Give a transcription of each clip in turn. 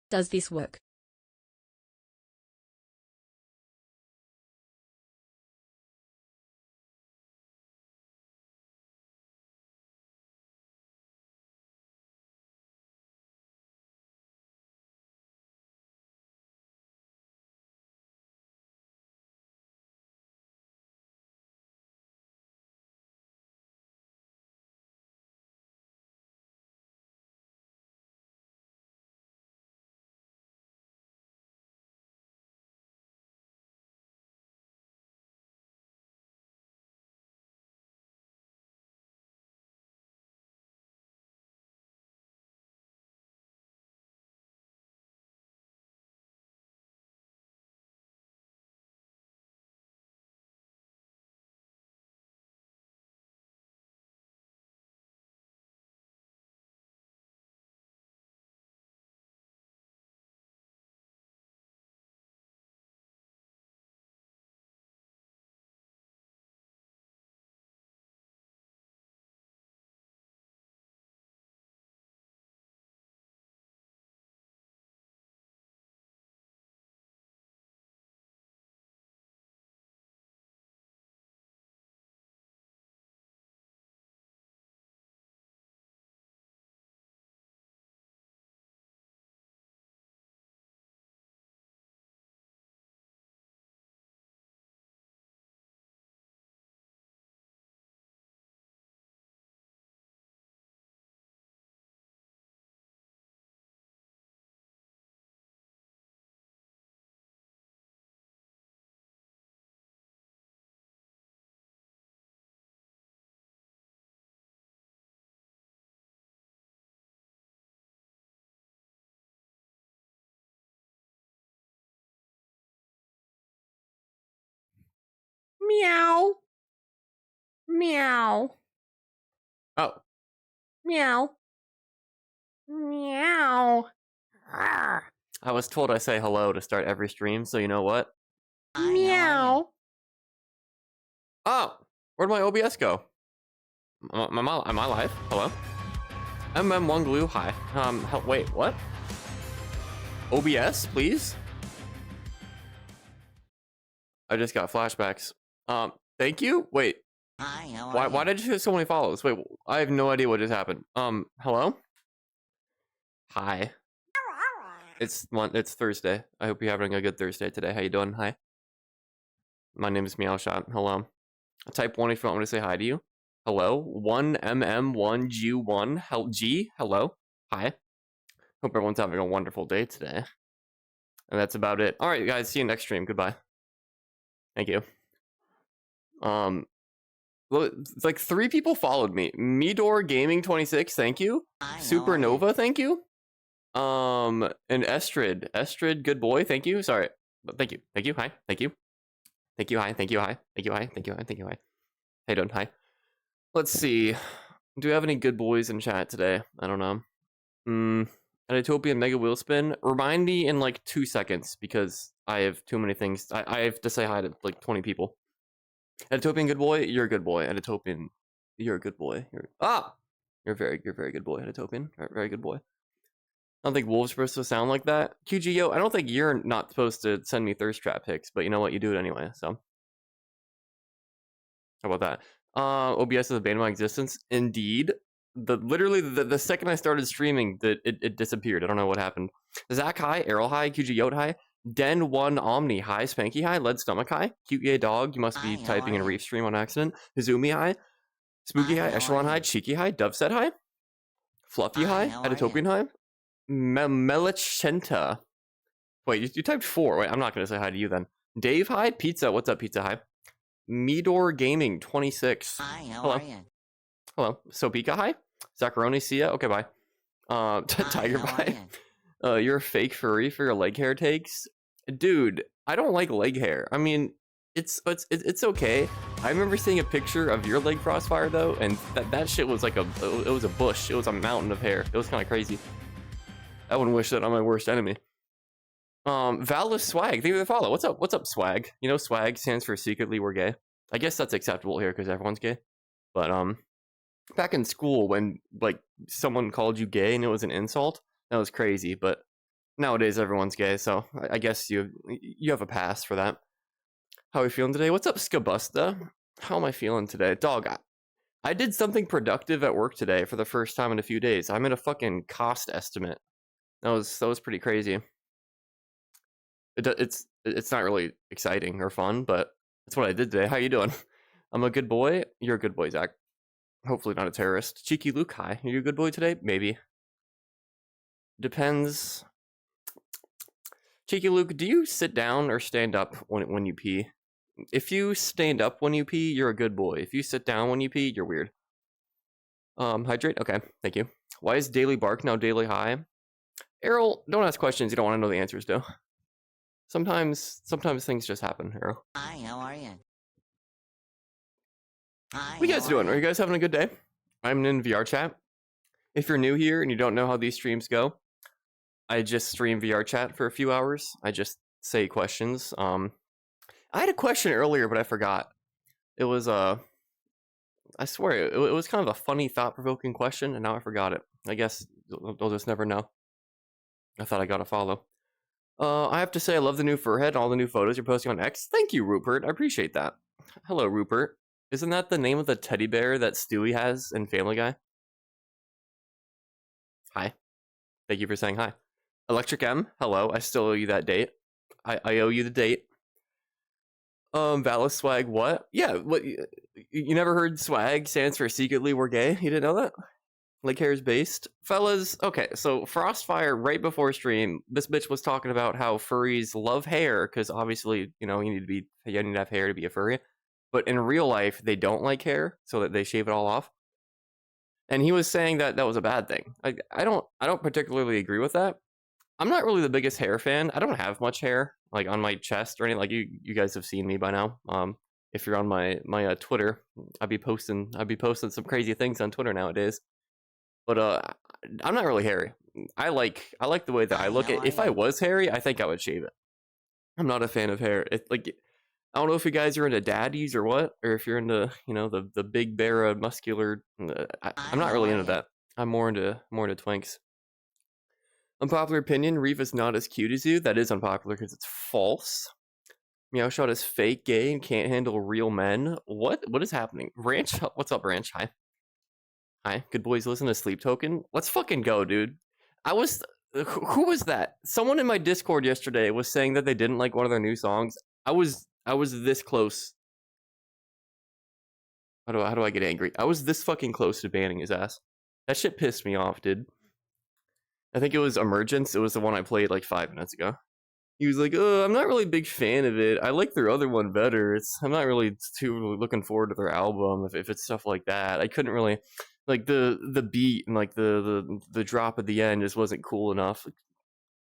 Does this work? Meow. Meow. Oh. Meow. Meow. I was told I say hello to start every stream, so you know what? Meow. Oh! Where'd my OBS go? Am I live? Hello? MM1 Glue, hi. Wait, what? OBS, please? I just got flashbacks. Thank you? Wait. Hi, Why did you get so many follows? Wait, I have no idea what just happened. Hello? Hi. It's Thursday. I hope you're having a good Thursday today. How you doing? Hi. My name is Meowfurshot. Hello. Type 1 if you want me to say hi to you. Hello. 1MM1G1 G. Hello. Hi. Hope everyone's having a wonderful day today. And that's about it. All right, guys. See you next stream. Goodbye. Thank you. Well, it's like 3 people followed me. Midor Gaming 26. Thank you. Supernova. Thank you. And Estrid, good boy. Thank you. Sorry. Thank you. Thank you. Hi. Thank you. Thank you. Hi. Thank you. Hi. Thank you. Hi. Thank you. Hi. Thank you. Hi. How you doing? Hi. Let's see. Do we have any good boys in chat today? I don't know. An Utopian Mega Wheel Spin. Remind me in like 2 seconds because I have too many things. I have to say hi to like 20 people. Utopian good boy, you're a good boy. Utopian, you're a good boy. You're a very good boy. Utopian, very good boy. I don't think Wolf's supposed to sound like that. QGO, I don't think you're not supposed to send me thirst trap pics, but you know what? You do it anyway, so. How about that? OBS is the bane of my existence. Indeed. Literally the second I started streaming, it disappeared. I don't know what happened. Zach hi, Errol hi, QGO hi, Den1 Omni hi, Spanky hi, Lead Stomach hi, Cute Gay Dog, you must be typing in Reef Stream on accident. Hizumi hi, Spooky hi, Echelon hi, Cheeky hi, Doveset hi, Fluffy hi, Editopian hi, Melichenta. Wait, you typed 4. Wait, I'm not gonna say hi to you then. Dave hi, Pizza, what's up, Pizza hi? Midor Gaming 26. Hi, Hello. Hello. Sopika hi. Zacharoni, see ya. Okay, bye. Tiger bye. You're a fake furry for your leg hair takes, dude. I don't like leg hair. I mean, it's okay. I remember seeing a picture of your leg crossfire though, and that shit was like it was a bush. It was a mountain of hair. It was kind of crazy. I wouldn't wish that on my worst enemy. Valus Swag, thank you for the follow. What's up? What's up, Swag? You know, Swag stands for secretly we're gay. I guess that's acceptable here because everyone's gay. But back in school when like someone called you gay and it was an insult, that was crazy. But nowadays everyone's gay, so I guess you have a pass for that. How are we feeling today? What's up, Skabusta? How am I feeling today? Dog, I did something productive at work today for the first time in a few days. I made a fucking cost estimate. That was pretty crazy. It's not really exciting or fun, but that's what I did today. How you doing? I'm a good boy. You're a good boy, Zach. Hopefully not a terrorist. Cheeky Luke, hi. Are you a good boy today? Maybe. Depends. Cheeky Luke, do you sit down or stand up when you pee? If you stand up when you pee, you're a good boy. If you sit down when you pee, you're weird. Hydrate? Okay, thank you. Why is daily bark now daily high? Errol, don't ask questions you don't want to know the answers to. Sometimes things just happen, Errol. Hi, how are you? Hi, What you guys doing? Are you guys having a good day? I'm in VRChat. If you're new here and you don't know how these streams go, I just stream VRChat for a few hours. I just say questions. I had a question earlier, but I forgot. It was I swear it was kind of a funny, thought-provoking question, and now I forgot it. I guess they'll just never know. I thought I got to follow. I have to say I love the new furhead and all the new photos you're posting on X. Thank you, Rupert. I appreciate that. Hello, Rupert. Isn't that the name of the teddy bear that Stewie has in Family Guy? Hi. Thank you for saying hi. Electric M, hello. I still owe you that date. I owe you the date. Valis swag, what? Yeah, what? You never heard swag stands for secretly we're gay? You didn't know that? Like hair's based, fellas. Okay, so Frostfire right before stream, this bitch was talking about how furries love hair because obviously, you need to have hair to be a furry, but in real life they don't like hair, so that they shave it all off. And he was saying that was a bad thing. I don't particularly agree with that. I'm not really the biggest hair fan. I don't have much hair like on my chest or anything. Like you guys have seen me by now. If you're on my Twitter, I'd be posting some crazy things on Twitter nowadays. But I'm not really hairy. I like the way that I look. If I was hairy, I think I would shave it. I'm not a fan of hair. It's like, I don't know if you guys are into daddies or what, or if you're into the big bear muscular. I'm not really into that. I'm more into twinks. Unpopular opinion: Reef is not as cute as you. That is unpopular because it's false. Meowfurshot is fake gay and can't handle real men. What is happening? Ranch, what's up, Ranch? Hi. Hi, good boys. Listen to Sleep Token. Let's fucking go, dude. Who was that? Someone in my Discord yesterday was saying that they didn't like one of their new songs. I was this close. How do I get angry? I was this fucking close to banning his ass. That shit pissed me off, dude. I think it was Emergence. It was the one I played like 5 minutes ago. He was like, "Oh, I'm not really a big fan of it. I like their other one better. I'm not really too looking forward to their album if it's stuff like that." I couldn't really like the beat and like the drop at the end just wasn't cool enough. Like,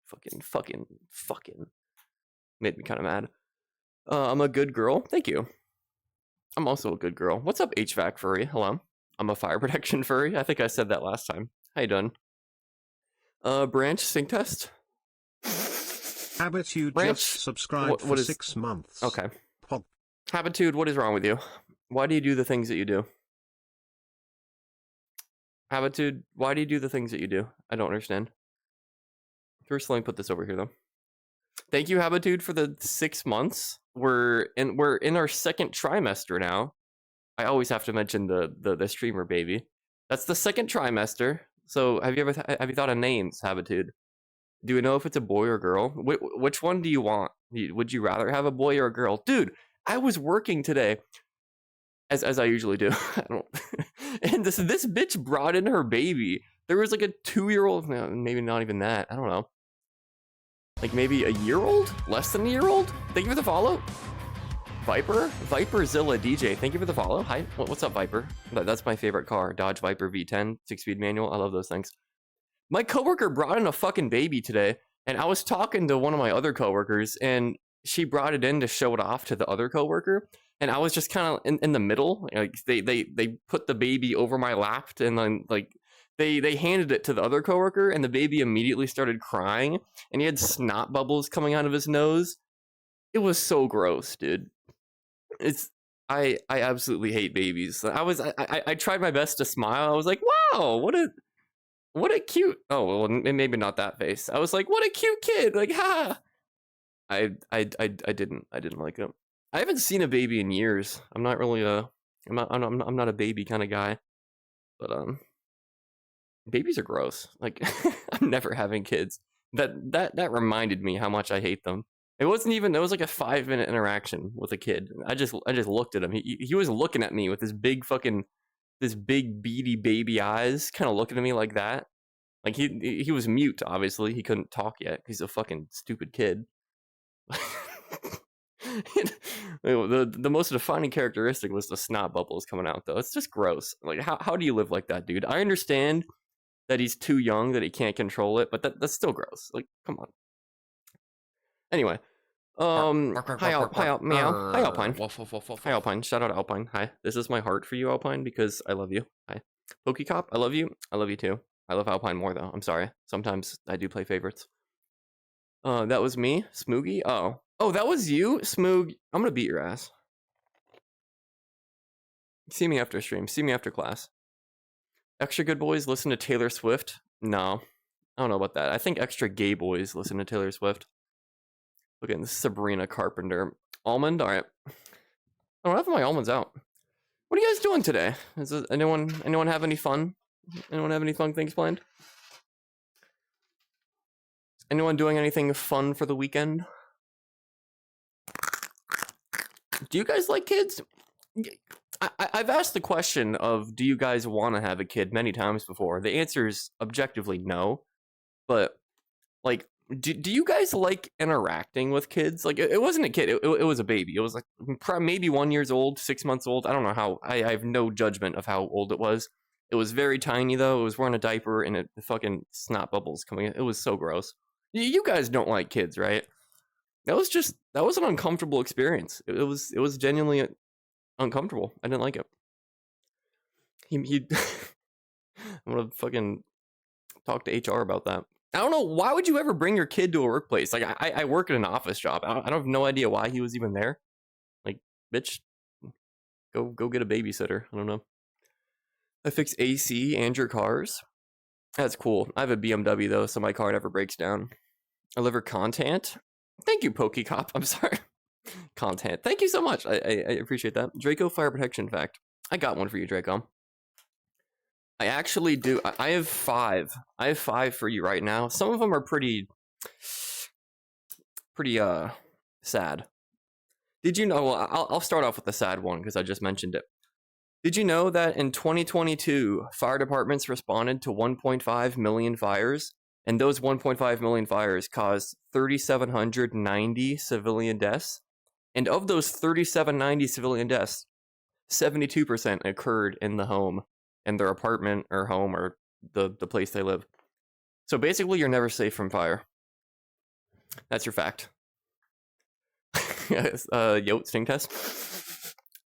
fucking made me kind of mad. I'm a good girl. Thank you. I'm also a good girl. What's up, HVAC furry? Hello. I'm a fire protection furry. I think I said that last time. How you doing? Branch sync test. Habitude just subscribed for 6 months. Okay. Habitude, what is wrong with you? Why do you do the things that you do? Habitude, why do you do the things that you do? I don't understand. First, let me put this over here, though. Thank you, Habitude, for the 6 months. We're in our second trimester now. I always have to mention the streamer baby. That's the second trimester. So have you thought of names, Habitude? Do we know if it's a boy or girl? Which one do you want? Would you rather have a boy or a girl? Dude, I was working today, as I usually do. I don't. And this bitch brought in her baby. There was like a 2-year-old, maybe not even that. I don't know. Like maybe a year-old? Less than a year-old? Thank you for the follow. Viperzilla DJ, thank you for the follow. Hi, what's up, Viper? That's my favorite car. Dodge Viper V10, 6-speed manual. I love those things. My coworker brought in a fucking baby today, and I was talking to one of my other coworkers, and she brought it in to show it off to the other coworker, and I was just kind of in the middle. Like they put the baby over my lap, and then like they handed it to the other coworker, and the baby immediately started crying, and he had snot bubbles coming out of his nose. It was so gross, dude. I absolutely hate babies. I tried my best to smile. I was like, wow, what a What a cute. Oh well, maybe not that face. I was like, what a cute kid. Like, ha. I didn't like it. I haven't seen a baby in years. I'm not really I'm not a baby kind of guy. But babies are gross. Like, I'm never having kids. That reminded me how much I hate them. It was like a 5-minute interaction with a kid. I just looked at him. He was looking at me with this big beady baby eyes, kind of looking at me like that. Like he was mute, obviously. He couldn't talk yet. He's a fucking stupid kid. The most defining characteristic was the snot bubbles coming out, though. It's just gross. Like, how do you live like that, dude? I understand that he's too young, that he can't control it, but that's still gross. Like, come on. Anyway, hi Alpine. Hi Alpine. Shout out Alpine. Hi. This is my heart for you, Alpine, because I love you. Hi. Pokecop, I love you. I love you too. I love Alpine more though. I'm sorry. Sometimes I do play favorites. That was me, Smoogie. Oh, that was you, Smoog. I'm gonna beat your ass. See me after stream. See me after class. Extra good boys listen to Taylor Swift. No, I don't know about that. I think extra gay boys listen to Taylor Swift. Look at this Sabrina Carpenter. Almond. All right. I don't have my almonds out. What are you guys doing today? Anyone have any fun? Anyone have any fun things planned? Anyone doing anything fun for the weekend? Do you guys like kids? I've asked the question of, do you guys want to have a kid many times before. The answer is objectively no. But, like, do you guys like interacting with kids? Like, it wasn't a kid. It was a baby. It was, like, maybe 1 year old, 6 months old. I don't know how. I have no judgment of how old it was. It was very tiny, though. It was wearing a diaper and the fucking snot bubbles coming in. It was so gross. You guys don't like kids, right? That was an uncomfortable experience. It was genuinely uncomfortable. I didn't like it. I'm gonna fucking talk to HR about that. I don't know, why would you ever bring your kid to a workplace? Like, I work at an office job. I don't have no idea why he was even there. Like, bitch, go get a babysitter. I don't know. I fix AC and your cars. That's cool. I have a BMW though, so my car never breaks down. I deliver content. Thank you, Pokecop. I'm sorry. Content. Thank you so much. I appreciate that. Draco fire protection fact. I got one for you, Draco. I actually do. I have 5. I have 5 for you right now. Some of them are pretty sad. Did you know? Well, I'll start off with the sad one because I just mentioned it. Did you know that in 2022, fire departments responded to 1.5 million fires, and those 1.5 million fires caused 3,790 civilian deaths? And of those 3,790 civilian deaths, 72% occurred in the home, in their apartment or home or the place they live. So basically, you're never safe from fire. That's your fact. Yo, sting test.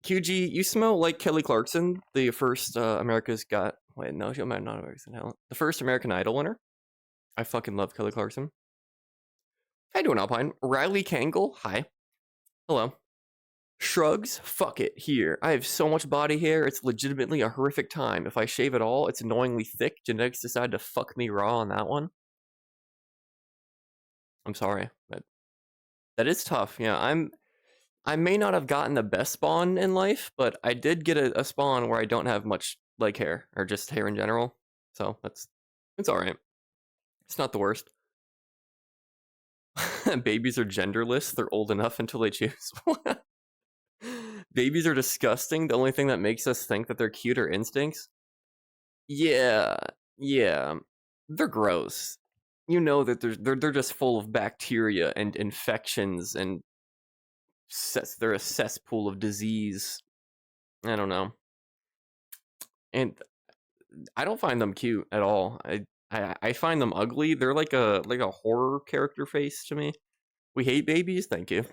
QG, you smell like Kelly Clarkson, the first America's Got... Wait, no, she might not America's Got Talent. The first American Idol winner. I fucking love Kelly Clarkson. How you doing, Alpine? Riley Kangle, hi. Hello. Shrugs, fuck it, here. I have so much body hair, it's legitimately a horrific time. If I shave it all, it's annoyingly thick. Genetics decided to fuck me raw on that one. I'm sorry. That is tough. Yeah, I may not have gotten the best spawn in life, but I did get a spawn where I don't have much leg hair, or just hair in general. So it's alright. It's not the worst. Babies are genderless. They're old enough until they choose. Babies are disgusting. The only thing that makes us think that they're cute are instincts. Yeah. They're gross. You know that they're just full of bacteria and infections, and they're a cesspool of disease. I don't know. And I don't find them cute at all. I find them ugly. They're like a horror character face to me. We hate babies. Thank you.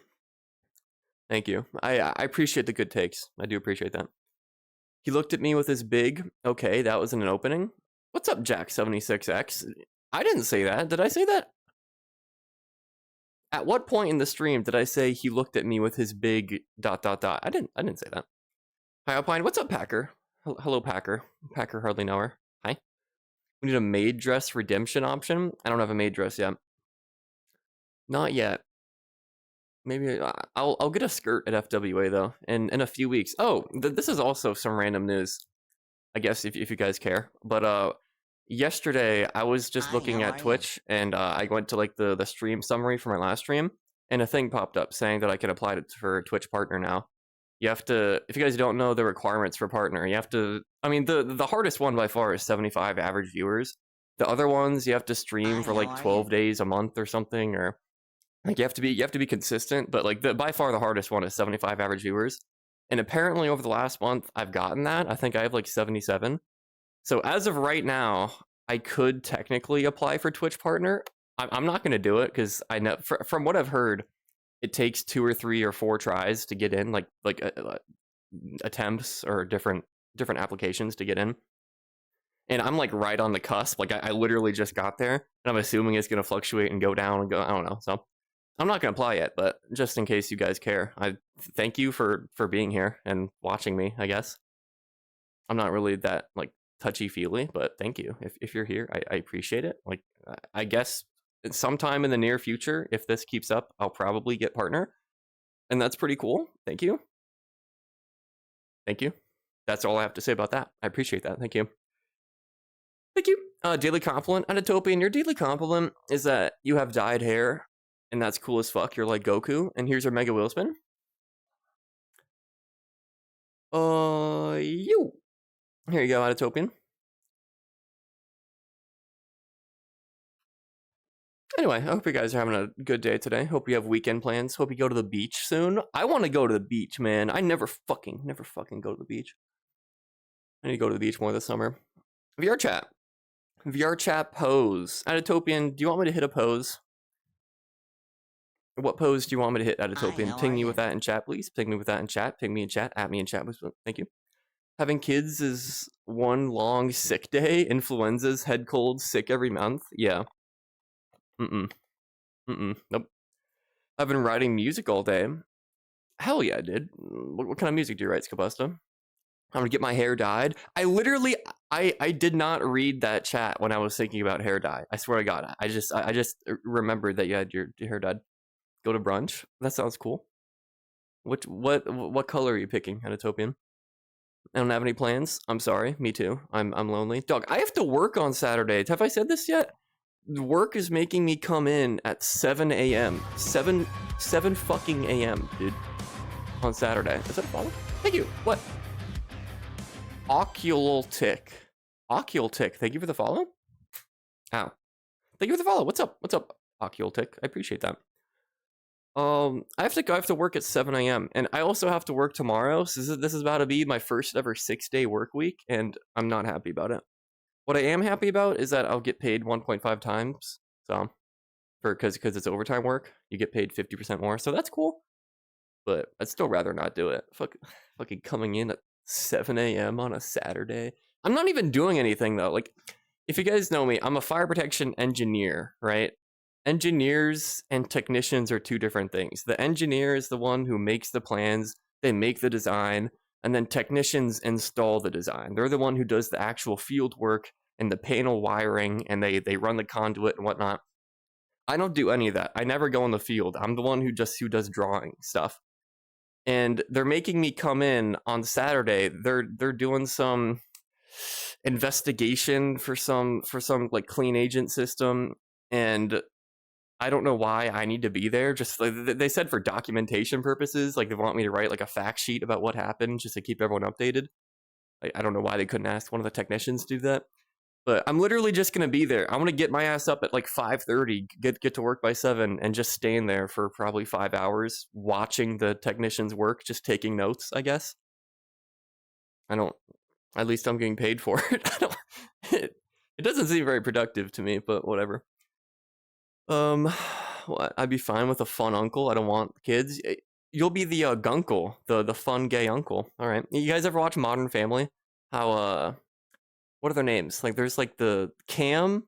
Thank you. I appreciate the good takes. I do appreciate that. He looked at me with his big... Okay, that was in an opening. What's up, Jack76X? I didn't say that. Did I say that? At what point in the stream did I say he looked at me with his big ... I didn't say that. Hi, Alpine. What's up, Packer? Hello, Packer. Packer hardly know her. Hi. We need a maid dress redemption option. I don't have a maid dress yet. Not yet. Maybe I'll get a skirt at FWA though in a few weeks. Oh, this is also some random news. I guess if you guys care. But yesterday I was just looking at Twitch and I went to like the stream summary for my last stream and a thing popped up saying that I can apply for Twitch partner now. You have to, if you guys don't know the requirements for partner, you have to, I mean, the hardest one by far is 75 average viewers. The other ones, you have to stream for like 12 days a month or something, or like you have to be consistent, but like by far the hardest one is 75 average viewers. And apparently over the last month, I've gotten that. I think I have like 77. So as of right now, I could technically apply for Twitch partner. I'm not going to do it because I know from what I've heard, it takes 2 or 3 or 4 tries to get in, like attempts or different applications to get in. And I'm like right on the cusp. Like I literally just got there, and I'm assuming it's going to fluctuate and go down and go. I don't know. So I'm not going to apply yet, but just in case you guys care, I thank you for being here and watching me. I guess I'm not really that like touchy feely, but thank you if you're here. I appreciate it. Like I guess sometime in the near future, if this keeps up, I'll probably get partner, and that's pretty cool. Thank you. Thank you. That's all I have to say about that. I appreciate that. Thank you. Thank you. Daily compliment, Anatopian. Your daily compliment is that you have dyed hair, and that's cool as fuck. You're like Goku, and here's your mega wheel spin. You. Here you go, Anatopian. Anyway, I hope you guys are having a good day today. Hope you have weekend plans. Hope you go to the beach soon. I want to go to the beach, man. I never fucking go to the beach. I need to go to the beach more this summer. VRChat. VRChat pose. Anatopian, do you want me to hit a pose? What pose do you want me to hit, Anatopian? Ping me with that in chat, please. Ping me with that in chat. Ping me in chat. At me in chat, please. Thank you. Having kids is one long sick day. Influenzas, head colds, sick every month. Yeah. Nope. I've been writing music all day. Hell yeah, dude. What kind of music do you write, Scabusta? I'm gonna get my hair dyed. I literally, I did not read that chat when I was thinking about hair dye. I swear to God, I just remembered that you had your hair dyed. Go to brunch. That sounds cool. What color are you picking, Anatopian? I don't have any plans. I'm sorry. Me too. I'm lonely. Dog, I have to work on Saturday. Have I said this yet? Work is making me come in at 7 a.m. 7 fucking a.m., dude. On Saturday. Is that a follow? Thank you. What? Ocultic. Ocultic. Thank you for the follow. Ow. Thank you for the follow. What's up? What's up, Ocultic? I appreciate that. I have to work at 7 a.m. and I also have to work tomorrow. So this is about to be my first ever 6-day work week, and I'm not happy about it. What I am happy about is that I'll get paid 1.5 times. So, because it's overtime work, you get paid 50% more. So that's cool. But I'd still rather not do it. Fucking coming in at 7 a.m. on a Saturday. I'm not even doing anything though. Like, if you guys know me, I'm a fire protection engineer, right? Engineers and technicians are two different things. The engineer is the one who makes the plans, they make the design, and then technicians install the design. They're the one who does the actual field work and the panel wiring, and they run the conduit and whatnot. I don't do any of that. I never go in the field. I'm the one who does drawing stuff. And they're making me come in on Saturday. They're doing some investigation for some like clean agent system, and I don't know why I need to be there. Just like they said, for documentation purposes, like they want me to write like a fact sheet about what happened just to keep everyone updated. Like, I don't know why they couldn't ask one of the technicians to do that. But I'm literally just gonna be there. I'm gonna get my ass up at like 5:30, get to work by 7, and just stay in there for probably 5 hours, watching the technicians work, just taking notes, I guess. At least I'm getting paid for it. It doesn't seem very productive to me, but whatever. What? I'd be fine with a fun uncle. I don't want kids. You'll be the gunkle, the fun gay uncle. All right. You guys ever watch Modern Family? How what are their names? Like, there's like the Cam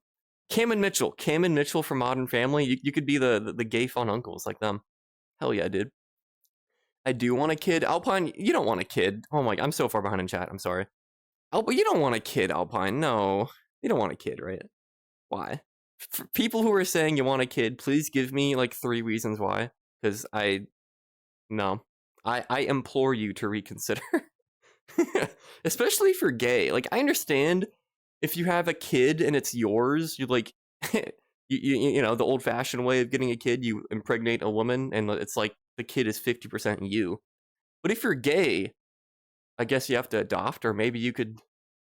and Mitchell. Cam and Mitchell from Modern Family. You could be the gay fun uncles like them. Hell yeah, dude. I do want a kid. Alpine, you don't want a kid. Oh my, I'm so far behind in chat. I'm sorry. You don't want a kid, Alpine. No. You don't want a kid, right? Why? For people who are saying you want a kid, please give me like 3 reasons why. Because I implore you to reconsider. Especially for gay. Like, I understand if you have a kid and it's yours, you like, you know, the old-fashioned way of getting a kid, you impregnate a woman, and it's like the kid is 50% you. But if you're gay, I guess you have to adopt, or maybe you could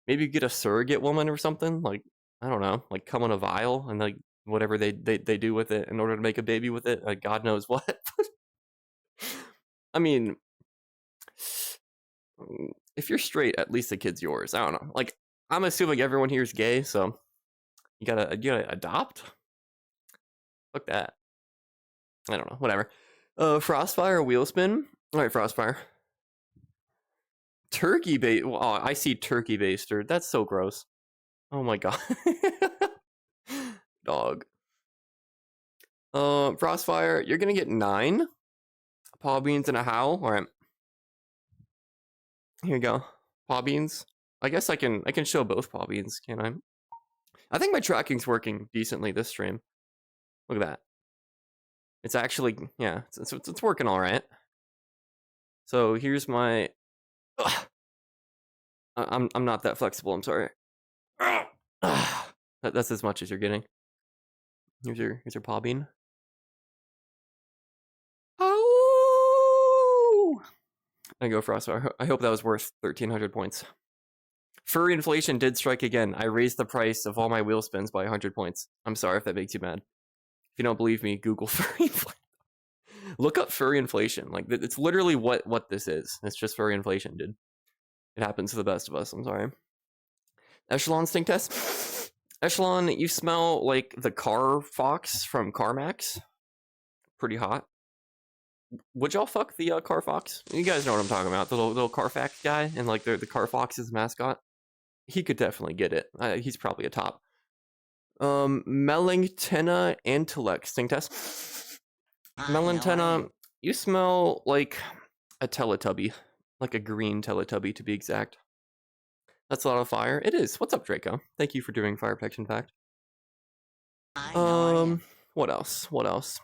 get a surrogate woman or something. Like, I don't know, like come in a vial and like whatever they do with it in order to make a baby with it. Like, God knows what. I mean, if you're straight, at least the kid's yours. I don't know. Like, I'm assuming everyone here is gay, so you gotta adopt. Fuck that. I don't know. Whatever. Frostfire, Wheelspin. All right, Frostfire. Turkey bait. Oh, I see turkey baster. That's so gross. Oh my god. Dog. Frostfire, you're gonna get 9 paw beans and a howl. All right. Here you go. Paw beans. I guess I can show both paw beans, can I? I think my tracking's working decently this stream. Look at that. It's actually, yeah, it's working all right. So here's my. Ugh. I'm not that flexible. I'm sorry. That's as much as you're getting. Here's your paw bean. Oh! I go Frostfire. I hope that was worth 1,300 points. Furry inflation did strike again. I raised the price of all my wheel spins by 100 points. I'm sorry if that makes you mad. If you don't believe me, Google furry inflation. Look up furry inflation. Like, it's literally what this is. It's just furry inflation, dude. It happens to the best of us. I'm sorry. Echelon stink test. Echelon, you smell like the car fox from CarMax. Pretty hot. Would y'all fuck the car fox? You guys know what I'm talking about. The little Carfax guy, and like the car fox's mascot. He could definitely get it. He's probably a top. Melangtena intellect stink test. Melangtena, you smell like a Teletubby, like a green Teletubby to be exact. That's a lot of fire. It is. What's up, Draco? Thank you for doing fire protection fact. What else? What else?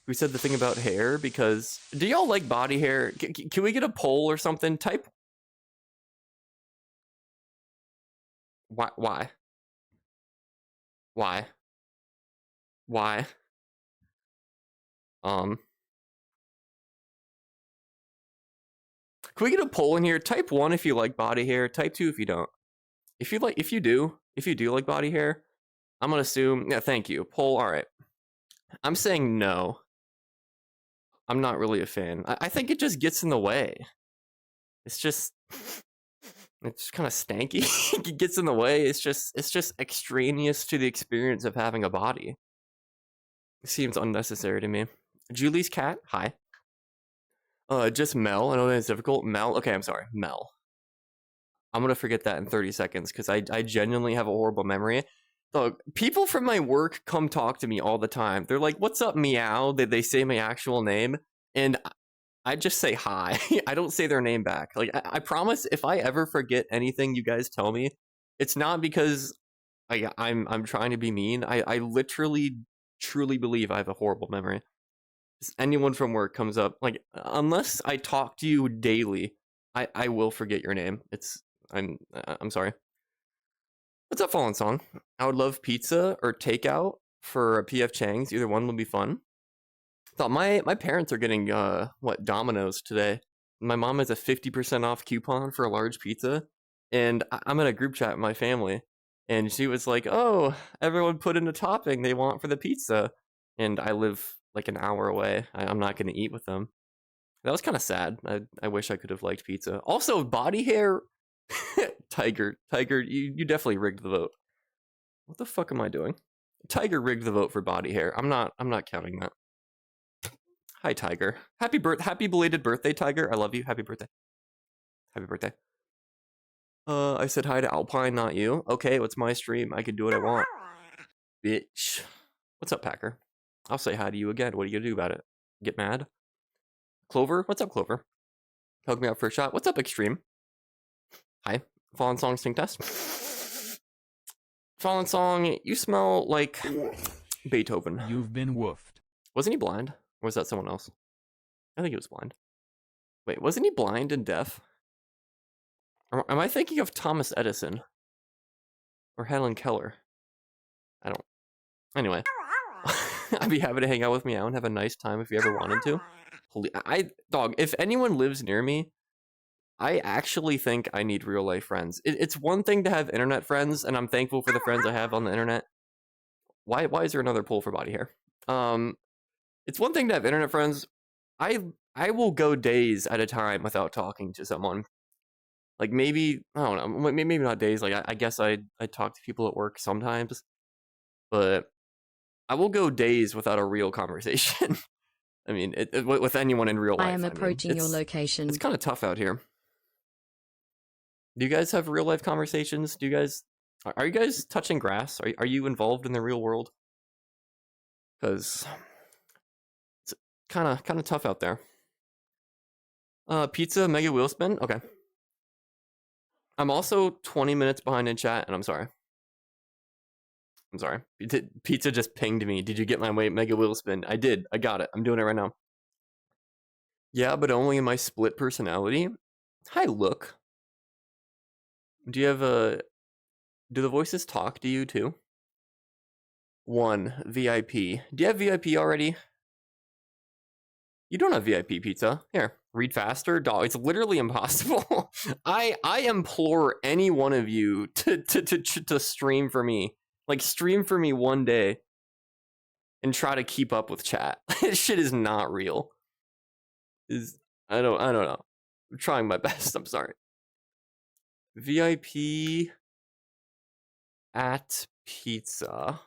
We said the thing about hair because do y'all like body hair? Can we get a poll or something? Type. Why? Why? Can we get a poll in here? Type 1 if you like body hair. Type 2 if you don't. If you do like body hair, I'm gonna assume. Yeah, thank you. Poll. All right. I'm saying no. I'm not really a fan. I think it just gets in the way. It's just kind of stanky. It gets in the way. It's just extraneous to the experience of having a body. It seems unnecessary to me. Julie's cat. Hi. Just Mel. I know that's difficult. Mel. Okay, I'm sorry. Mel. I'm gonna forget that in 30 seconds because I genuinely have a horrible memory. Look, people from my work come talk to me all the time. They're like, "What's up, Meow?" They say my actual name, and I just say hi. I don't say their name back. Like, I promise, if I ever forget anything you guys tell me, it's not because I'm trying to be mean. I literally, truly believe I have a horrible memory. Just anyone from work comes up, like, unless I talk to you daily, I will forget your name. I'm sorry. What's up, Fallen Song? I would love pizza or takeout for a PF Chang's. Either one would be fun. Thought my parents are getting Domino's today. My mom has a 50% off coupon for a large pizza, and I'm in a group chat with my family, and she was like, "Oh, everyone put in a topping they want for the pizza," and I live like an hour away. I'm not going to eat with them. That was kind of sad. I wish I could have liked pizza. Also, body hair. Tiger, you definitely rigged the vote. What the fuck am I doing? Tiger rigged the vote for body hair. I'm not counting that. Hi, Tiger. Happy belated birthday, Tiger. I love you. Happy birthday. Happy birthday. I said hi to Alpine, not you. Okay, what's my stream? I can do what I want. Bitch. What's up, Packer? I'll say hi to you again. What are you gonna do about it? Get mad? Clover? What's up, Clover? Hook me up for a shot. What's up, Extreme? Hi. Fallen Song Sing Test. Fallen Song, you smell like Beethoven. You've been woofed. Wasn't he blind? Or was that someone else? I think he was blind. Wait, wasn't he blind and deaf? Or am I thinking of Thomas Edison? Or Helen Keller? I don't. Anyway. I'd be happy to hang out with Meow and have a nice time if you ever wanted to. Holy, dog, if anyone lives near me, I actually think I need real life friends. It's one thing to have internet friends, and I'm thankful for the friends I have on the internet. Why is there another pull for body hair? It's one thing to have internet friends. I will go days at a time without talking to someone. Like maybe, I don't know, maybe not days. Like I guess I talk to people at work sometimes, but I will go days without a real conversation. I mean, with anyone in real life. I am approaching your location. It's kind of tough out here. Do you guys have real life conversations? Do you guys, are you guys touching grass? Are you involved in the real world? Because it's kind of tough out there. Pizza mega wheel spin. Okay. I'm also 20 minutes behind in chat, and I'm sorry. I'm sorry. Pizza just pinged me. Did you get my mega wheel spin? I did. I got it. I'm doing it right now. Yeah, but only in my split personality. Hi, look. Do you have a... Do the voices talk to you too? 1. VIP. Do you have VIP already? You don't have VIP, Pizza. Here, read faster. Dog, it's literally impossible. I implore any one of you to stream for me. Like, stream for me one day and try to keep up with chat. This shit is not real. I don't know. I'm trying my best. I'm sorry. VIP at Pizza.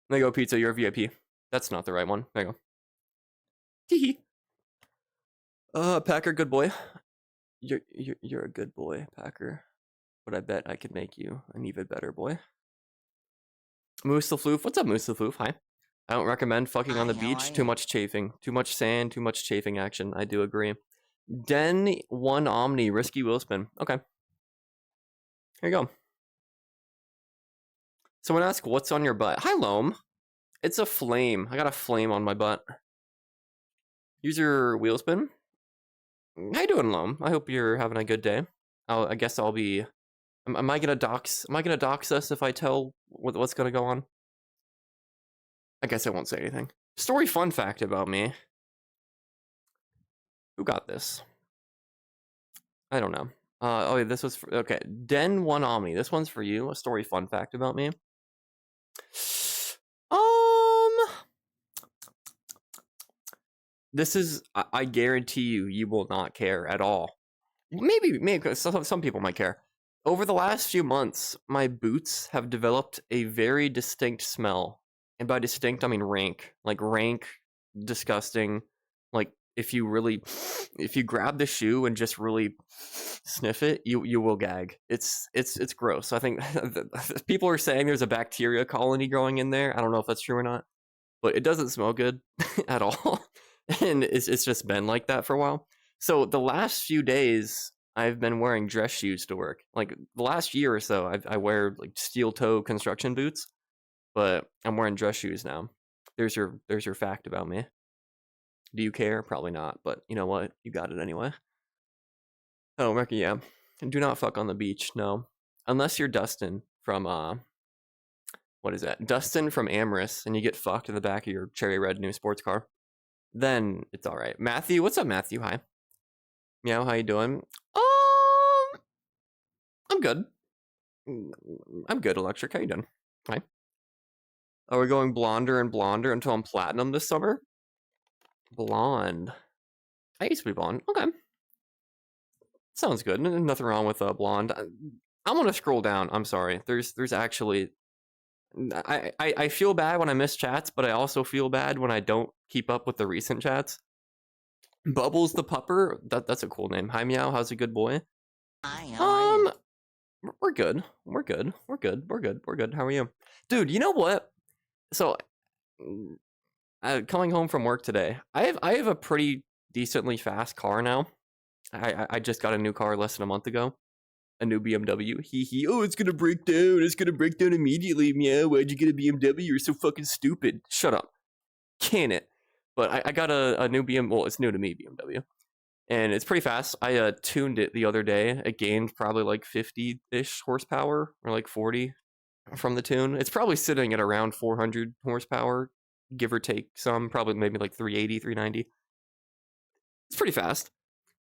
There you go, Pizza. You're a VIP. That's not the right one. There you go. Hee hee. Packer, good boy. You're a good boy, Packer. But I bet I could make you an even better boy. Moose the Floof. What's up, Moose the Floof? Hi. I don't recommend fucking on the beach. Too much chafing. Too much sand. Too much chafing action. I do agree. Den 1 Omni. Risky wheel spin. Okay. Here you go. Someone asked, what's on your butt? Hi, Loam. It's a flame. I got a flame on my butt. User wheel spin. How you doing, Loam? I hope you're having a good day. I guess I'll be... Am I gonna dox us if I tell what's gonna go on? I guess I won't say anything. Story fun fact about me. Who got this? I don't know. Oh, yeah, this was for, okay. Den 1 Omni. This one's for you. A story fun fact about me. This is, I guarantee you will not care at all. Maybe some people might care. Over the last few months, my boots have developed a very distinct smell. And by distinct, I mean rank. Like rank, disgusting. Like if you grab the shoe and just really sniff it, you will gag. It's gross. I think people are saying there's a bacteria colony growing in there. I don't know if that's true or not, but it doesn't smell good at all. And it's just been like that for a while. So the last few days, I've been wearing dress shoes to work. Like the last year or so, I wear like steel toe construction boots, but I'm wearing dress shoes now. There's your fact about me. Do you care? Probably not, but you know what? You got it anyway. Oh, Ricky, yeah. Do not fuck on the beach, no. Unless you're Dustin from, what is that? Dustin from Amherst, and you get fucked in the back of your cherry red new sports car. Then it's all right. Matthew, what's up, Matthew? Hi. Meow, how you doing? I'm good. I'm good, Electric. How you doing? Hi. Are we going blonder and blonder until I'm platinum this summer? Blonde. I used to be blonde. Okay. Sounds good. Nothing wrong with blonde. I'm gonna scroll down. I'm sorry. There's actually... I feel bad when I miss chats, but I also feel bad when I don't keep up with the recent chats. Bubbles the Pupper, that's a cool name. Hi Meow, how's a good boy? We're good. We're good. How are you? Dude, you know what? So, coming home from work today, I have a pretty decently fast car now. I just got a new car less than a month ago. a new BMW. Hee. Oh, it's gonna break down. It's gonna break down immediately. Meow. Why'd you get a BMW? You're so fucking stupid. Shut up. Can it? But I got a new BMW. Well, it's new to me, BMW. And it's pretty fast. I tuned it the other day. It gained probably like 50-ish horsepower or like 40 from the tune. It's probably sitting at around 400 horsepower, give or take some, probably maybe like 380, 390. It's pretty fast.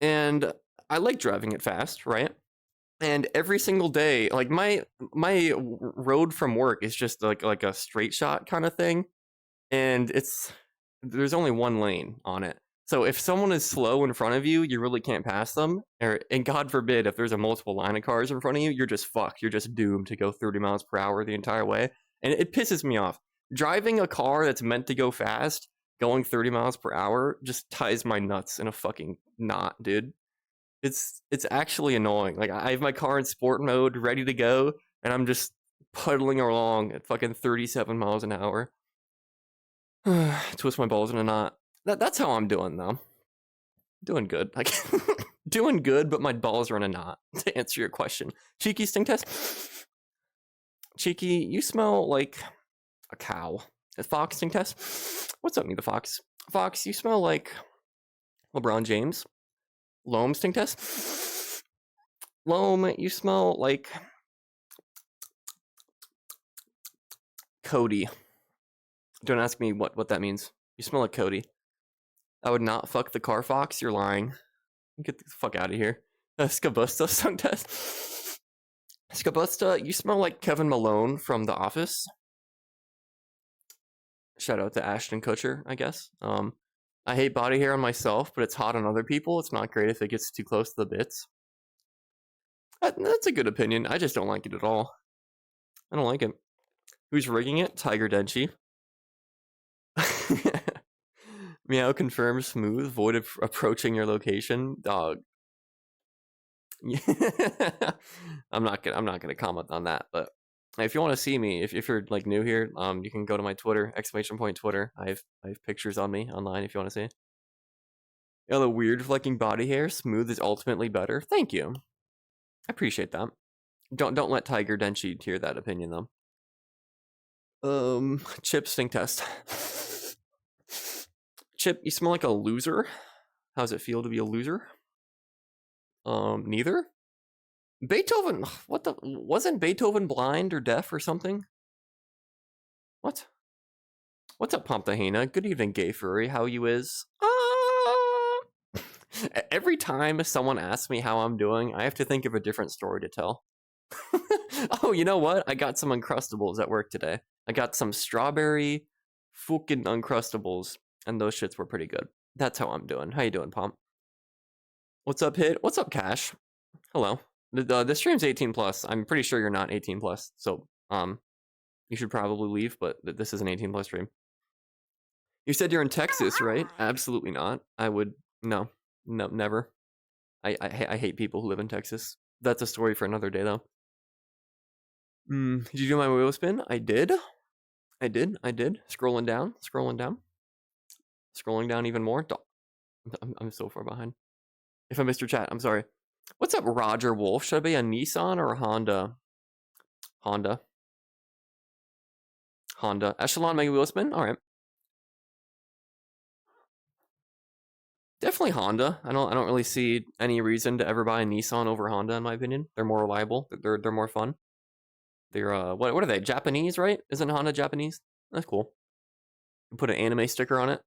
And I like driving it fast, right? And every single day, like my road from work is just like a straight shot kind of thing. And there's only one lane on it. So if someone is slow in front of you, you really can't pass them. And God forbid, if there's a multiple line of cars in front of you, you're just fucked. You're just doomed to go 30 miles per hour the entire way. And it pisses me off. Driving a car that's meant to go fast, going 30 miles per hour, just ties my nuts in a fucking knot, dude. It's actually annoying. Like, I have my car in sport mode, ready to go, and I'm just puddling along at fucking 37 miles an hour. Twist my balls in a knot. That's how I'm doing, though. Doing good. Like, doing good, but my balls are in a knot, to answer your question. Cheeky stink test? Cheeky, you smell like a cow. A fox stink test? What's up, me the fox? Fox, you smell like LeBron James. Loam stink test? Loam, you smell like Cody. Don't ask me what that means. You smell like Cody. I would not fuck the car, Fox. You're lying. Get the fuck out of here. Skabusta stink test? Skabusta, you smell like Kevin Malone from The Office. Shout out to Ashton Kutcher, I guess. I hate body hair on myself, but it's hot on other people. It's not great if it gets too close to the bits. That's a good opinion. I just don't like it at all. I don't like it. Who's rigging it? Tiger Denchi. Meow confirms smooth. Void of approaching your location. Dog. I'm not gonna comment on that, but if you want to see me, if you're like new here, you can go to my Twitter, !Twitter. I have pictures on me online if you want to see. Yeah, the weird flecking body hair, smooth is ultimately better. Thank you. I appreciate that. Don't let Tiger Denchi hear that opinion though. Chip stink test. Chip, you smell like a loser. How does it feel to be a loser? Neither. Beethoven, wasn't Beethoven blind or deaf or something? What? What's up, Pomptahina? Good evening, gay furry. How you is? Every time someone asks me how I'm doing, I have to think of a different story to tell. Oh, you know what? I got some Uncrustables at work today. I got some strawberry fucking Uncrustables, and those shits were pretty good. That's how I'm doing. How you doing, Pomp? What's up, Hit? What's up, Cash? Hello. The stream's 18+. I'm pretty sure you're not 18+, so you should probably leave, but this is an 18+ stream. You said you're in Texas, right? Absolutely not. I would no, never. I hate people who live in Texas. That's a story for another day, though. Did you do my wheel spin? I did. Scrolling down even more. I'm so far behind. If I missed your chat, I'm sorry. What's up, Roger Wolf? Should I be a Nissan or a Honda? Honda. Echelon Mega Wheel Spin? Alright. Definitely Honda. I don't really see any reason to ever buy a Nissan over Honda, in my opinion. They're more reliable. They're more fun. They're what are they? Japanese, right? Isn't Honda Japanese? That's cool. Put an anime sticker on it.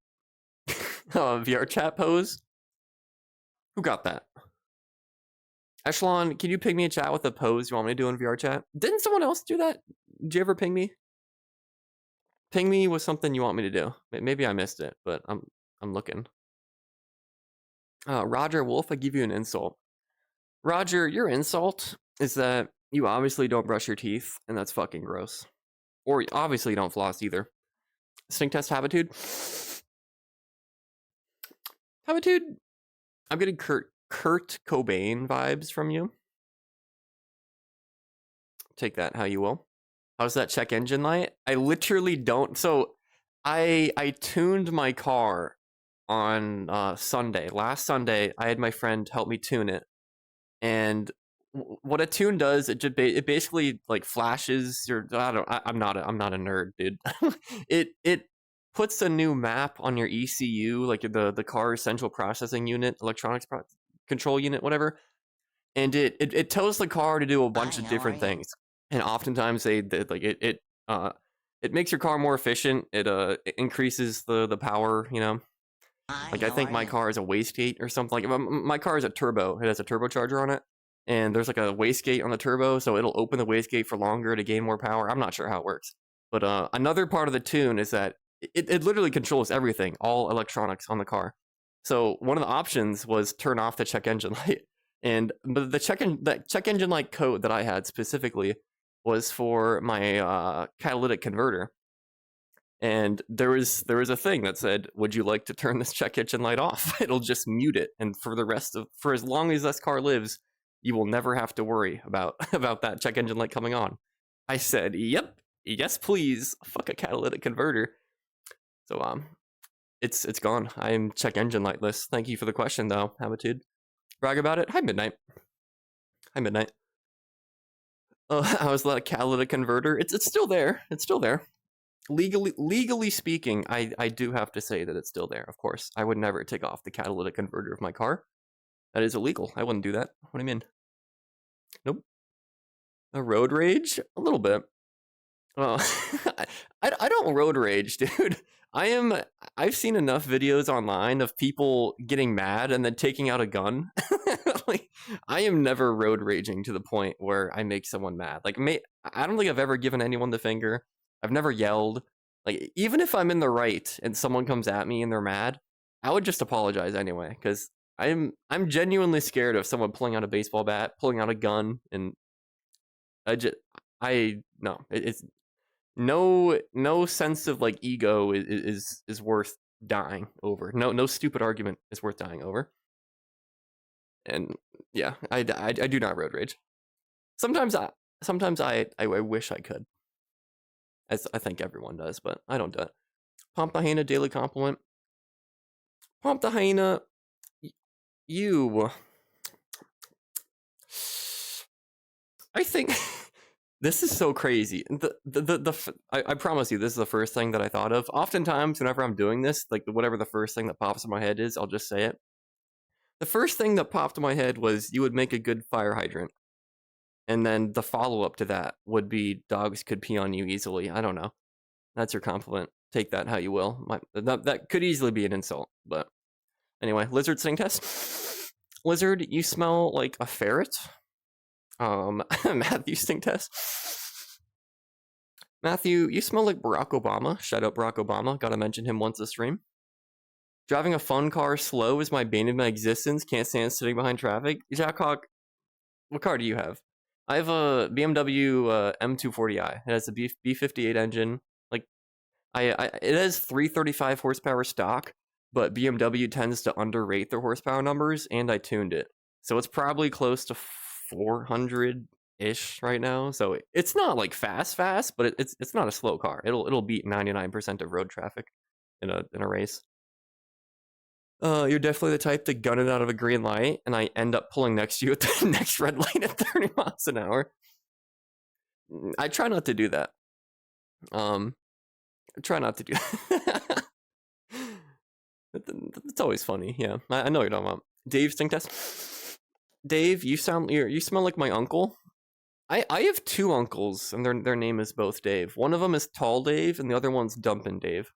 VRChat pose. Who got that? Echelon, can you ping me a chat with a pose you want me to do in VRChat? Didn't someone else do that? Did you ever ping me? Ping me with something you want me to do. Maybe I missed it, but I'm looking. Roger Wolf, I give you an insult. Roger, your insult is that you obviously don't brush your teeth, and that's fucking gross. Or obviously you don't floss either. Stink test Habitude. Habitude, I'm getting Kurt Cobain vibes from you. Take that how you will. How's that check engine light? I literally don't. So I tuned my car on Sunday. Last Sunday, I had my friend help me tune it. And what a tune does, it basically like flashes your. I'm not a nerd, dude. it puts a new map on your ECU, like the car's central processing unit, control unit, whatever, and it tells the car to do a bunch of different things, and oftentimes it makes your car more efficient. It increases the power, you know. Like I think my car is a wastegate or something. Like my car is a turbo. It has a turbocharger on it, and there's like a wastegate on the turbo, so it'll open the wastegate for longer to gain more power. I'm not sure how it works, but another part of the tune is that it literally controls everything, all electronics on the car. So one of the options was turn off the check engine light, and the check engine light code that I had specifically was for my catalytic converter. And there was a thing that said, "Would you like to turn this check engine light off?" It'll just mute it, and for as long as this car lives, you will never have to worry about that check engine light coming on. I said, "Yep, yes, please." Fuck a catalytic converter. So it's gone. I'm check engine lightless. Thank you for the question, though, Habitude. Brag about it. Hi, Midnight. Hi, Midnight. How is that a catalytic converter? It's still there. It's still there. Legally speaking, I do have to say that it's still there. Of course, I would never take off the catalytic converter of my car. That is illegal. I wouldn't do that. What do you mean? Nope. A road rage? A little bit. Well, I don't road rage, dude. I've seen enough videos online of people getting mad and then taking out a gun. Like, I am never road raging to the point where I make someone mad. Like, I don't think I've ever given anyone the finger. I've never yelled. Like, even if I'm in the right and someone comes at me and they're mad, I would just apologize anyway, because I'm genuinely scared of someone pulling out a baseball bat, pulling out a gun, and it's no sense of like ego is worth dying over. No stupid argument is worth dying over. And yeah, I do not road rage. Sometimes I wish I could. As I think everyone does, but I don't do it. Pomp the Hyena daily compliment. Pomp the Hyena, you. I think this is so crazy. I promise you, this is the first thing that I thought of. Oftentimes, whenever I'm doing this, like whatever the first thing that pops in my head is, I'll just say it. The first thing that popped in my head was you would make a good fire hydrant. And then the follow-up to that would be dogs could pee on you easily. I don't know. That's your compliment. Take that how you will. That could easily be an insult, but anyway, lizard sing test. Lizard, you smell like a ferret. Matthew sting test. Matthew, you smell like Barack Obama. Shout out Barack Obama. Gotta mention him once a stream. Driving a fun car slow is my bane of my existence. Can't stand sitting behind traffic. Jackhawk, what car do you have? I have a BMW M240i. It has a B58 engine. Like, it has 335 horsepower stock, but BMW tends to underrate their horsepower numbers, and I tuned it. So it's probably close to 400-ish right now. So it's not like fast, but it's not a slow car. It'll beat 99% of road traffic in a race. You're definitely the type to gun it out of a green light, and I end up pulling next to you at the next red light at 30 miles an hour. I try not to do that. I try not to do that. It's always funny, yeah. I know what you're talking about. Dave stink test. Dave, you smell like my uncle. I have two uncles, and their name is both Dave. One of them is Tall Dave, and the other one's Dumpin' Dave.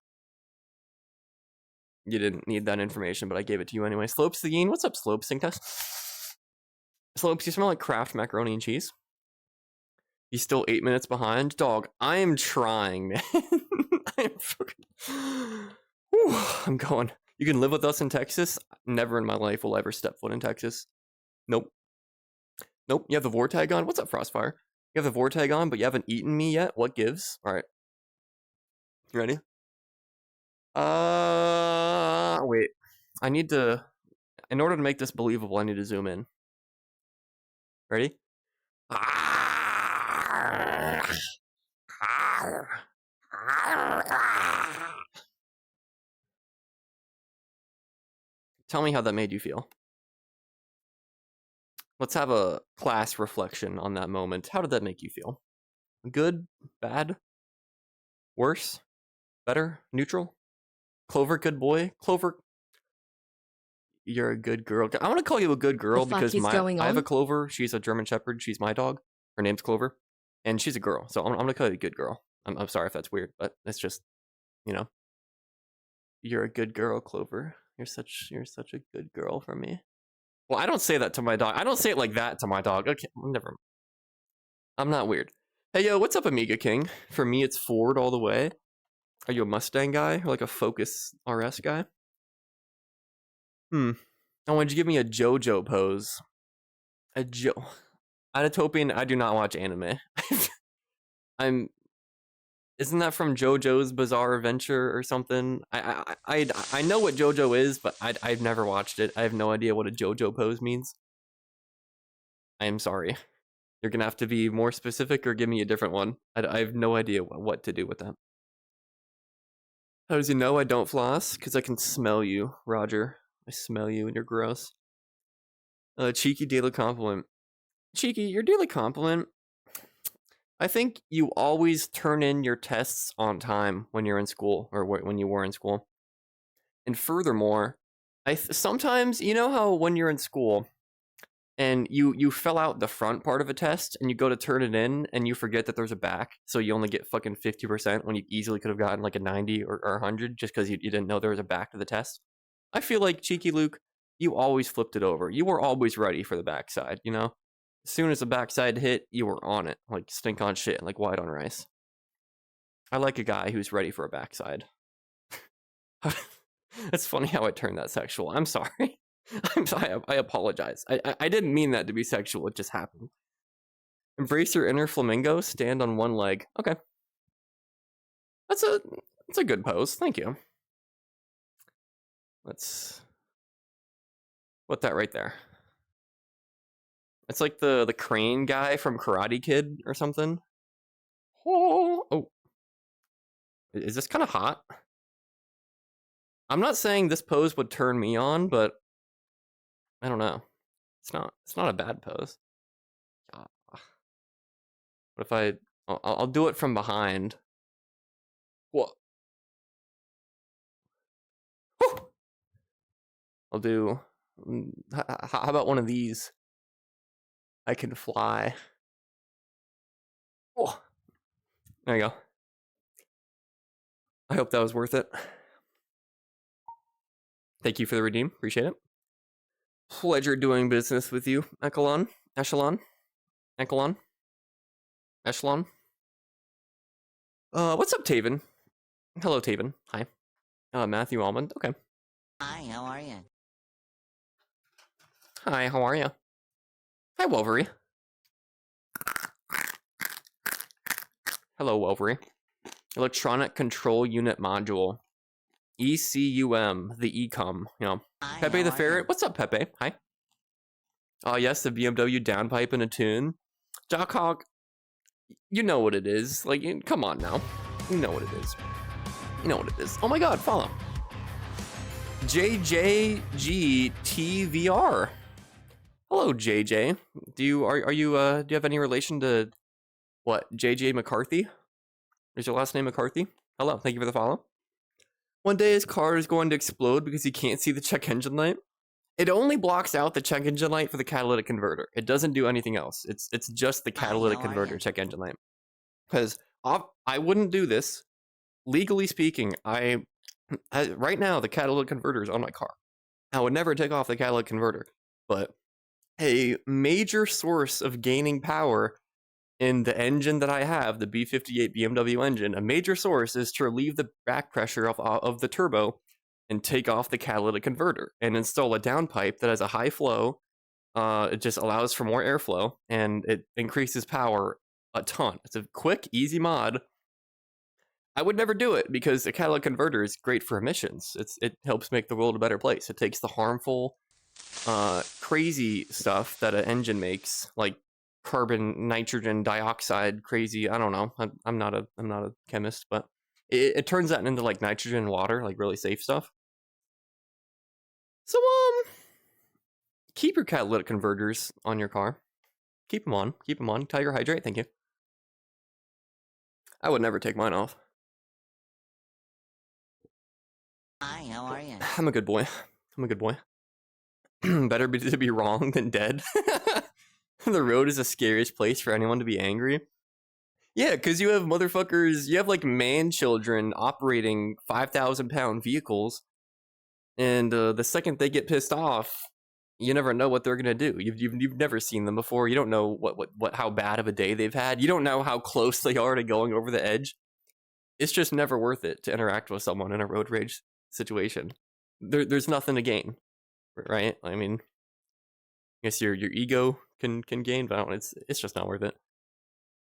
You didn't need that information, but I gave it to you anyway. Slopes the Yeen. What's up, Slopes? Sing test. Slopes, you smell like Kraft macaroni and cheese. He's still 8 minutes behind. Dog, I am trying, man. I'm going. You can live with us in Texas? Never in my life will I ever step foot in Texas. Nope. Nope. You have the Vortag on? What's up, Frostfire? You have the Vortag on, but you haven't eaten me yet? What gives? Alright. You ready? Wait. I need to... In order to make this believable, I need to zoom in. Ready? Tell me how that made you feel. let's have a class reflection on that moment. How did that make you feel? Good? Bad? Worse? Better? Neutral? Clover, good boy? Clover, you're a good girl. I want to call you a good girl The fuck because is going I have a on? Clover. She's a German Shepherd. She's my dog. Her name's Clover, and she's a girl. So I'm gonna call you a good girl. I'm sorry if that's weird, but it's just, you know, you're a good girl, Clover. You're such a good girl for me. Well, I don't say that to my dog. I don't say it like that to my dog. Okay, never. I'm not weird. Hey, yo, what's up, Amiga King? For me, it's Ford all the way. Are you a Mustang guy or like a Focus RS guy? I wanted you to give me a JoJo pose. A Autotopian, I do not watch anime. Isn't that from JoJo's Bizarre Adventure or something? I know what JoJo is, but I've never watched it. I have no idea what a JoJo pose means. I am sorry. You're gonna have to be more specific or give me a different one. I have no idea what to do with that. How does he know I don't floss? Because I can smell you, Roger. I smell you and you're gross. Cheeky daily compliment. Cheeky, your daily compliment. I think you always turn in your tests on time when you're in school, or when you were in school. And furthermore, sometimes, you know how when you're in school and you fill out the front part of a test and you go to turn it in and you forget that there's a back, so you only get fucking 50% when you easily could have gotten like a 90 or 100 just because you didn't know there was a back to the test. I feel like, Cheeky Luke, you always flipped it over. You were always ready for the backside, you know? As soon as the backside hit, you were on it, like stink on shit, like white on rice. I like a guy who's ready for a backside. It's funny how I turned that sexual. I'm sorry. I apologize. I didn't mean that to be sexual. It just happened. Embrace your inner flamingo. Stand on one leg. Okay. That's a good pose. Thank you. Let's put that right there. It's like the crane guy from Karate Kid or something. Oh. Is this kind of hot? I'm not saying this pose would turn me on, but I don't know. It's not a bad pose. What if I'll do it from behind. What? I'll do. How about one of these? I can fly. Oh, there you go. I hope that was worth it. Thank you for the redeem. Appreciate it. Pleasure doing business with you, Echelon. Echelon. Echelon. Echelon. What's up, Taven? Hello, Taven. Hi. Matthew Almond. Okay. Hi, how are you? Hi, how are you? Hi, Wolverine. Hello, Wolverine. Electronic Control Unit Module. ECUM, the ECOM. You know, Hi, Pepe the how are Ferret. you? What's up, Pepe? Hi. Oh, yes, the BMW downpipe in a tune. Jockhawk, you know what it is. Like, come on now. You know what it is. You know what it is. Oh my god, follow. JJGTVR. Hello, JJ. Do you have any relation to what? JJ McCarthy? Is your last name McCarthy? Hello, thank you for the follow. One day his car is going to explode because he can't see the check engine light. It only blocks out the check engine light for the catalytic converter. It doesn't do anything else. It's just the catalytic converter check engine light. Because I wouldn't do this. Legally speaking, right now the catalytic converter is on my car. I would never take off the catalytic converter. But a major source of gaining power in the engine that I have, the B58 BMW engine, a major source is to relieve the back pressure of the turbo and take off the catalytic converter and install a downpipe that has a high flow. It just allows for more airflow and it increases power a ton. It's a quick, easy mod. I would never do it because a catalytic converter is great for emissions. It helps make the world a better place. It takes the harmful, crazy stuff that an engine makes, like carbon, nitrogen dioxide, crazy. I don't know. I'm not a chemist, but it turns that into like nitrogen and water, like really safe stuff. So keep your catalytic converters on your car. Keep them on. Keep them on. Tiger hydrate. Thank you. I would never take mine off. Hi, how are you? I'm a good boy. I'm a good boy. Better to be wrong than dead. The road is the scariest place for anyone to be angry. Yeah, because you have motherfuckers, you have like man children operating 5,000-pound vehicles, and the second they get pissed off, you never know what they're gonna do. You've never seen them before. You don't know what how bad of a day they've had. You don't know how close they are to going over the edge. It's just never worth it to interact with someone in a road rage situation. There's nothing to gain, right? I mean, I guess your ego can gain, but I don't, it's just not worth it.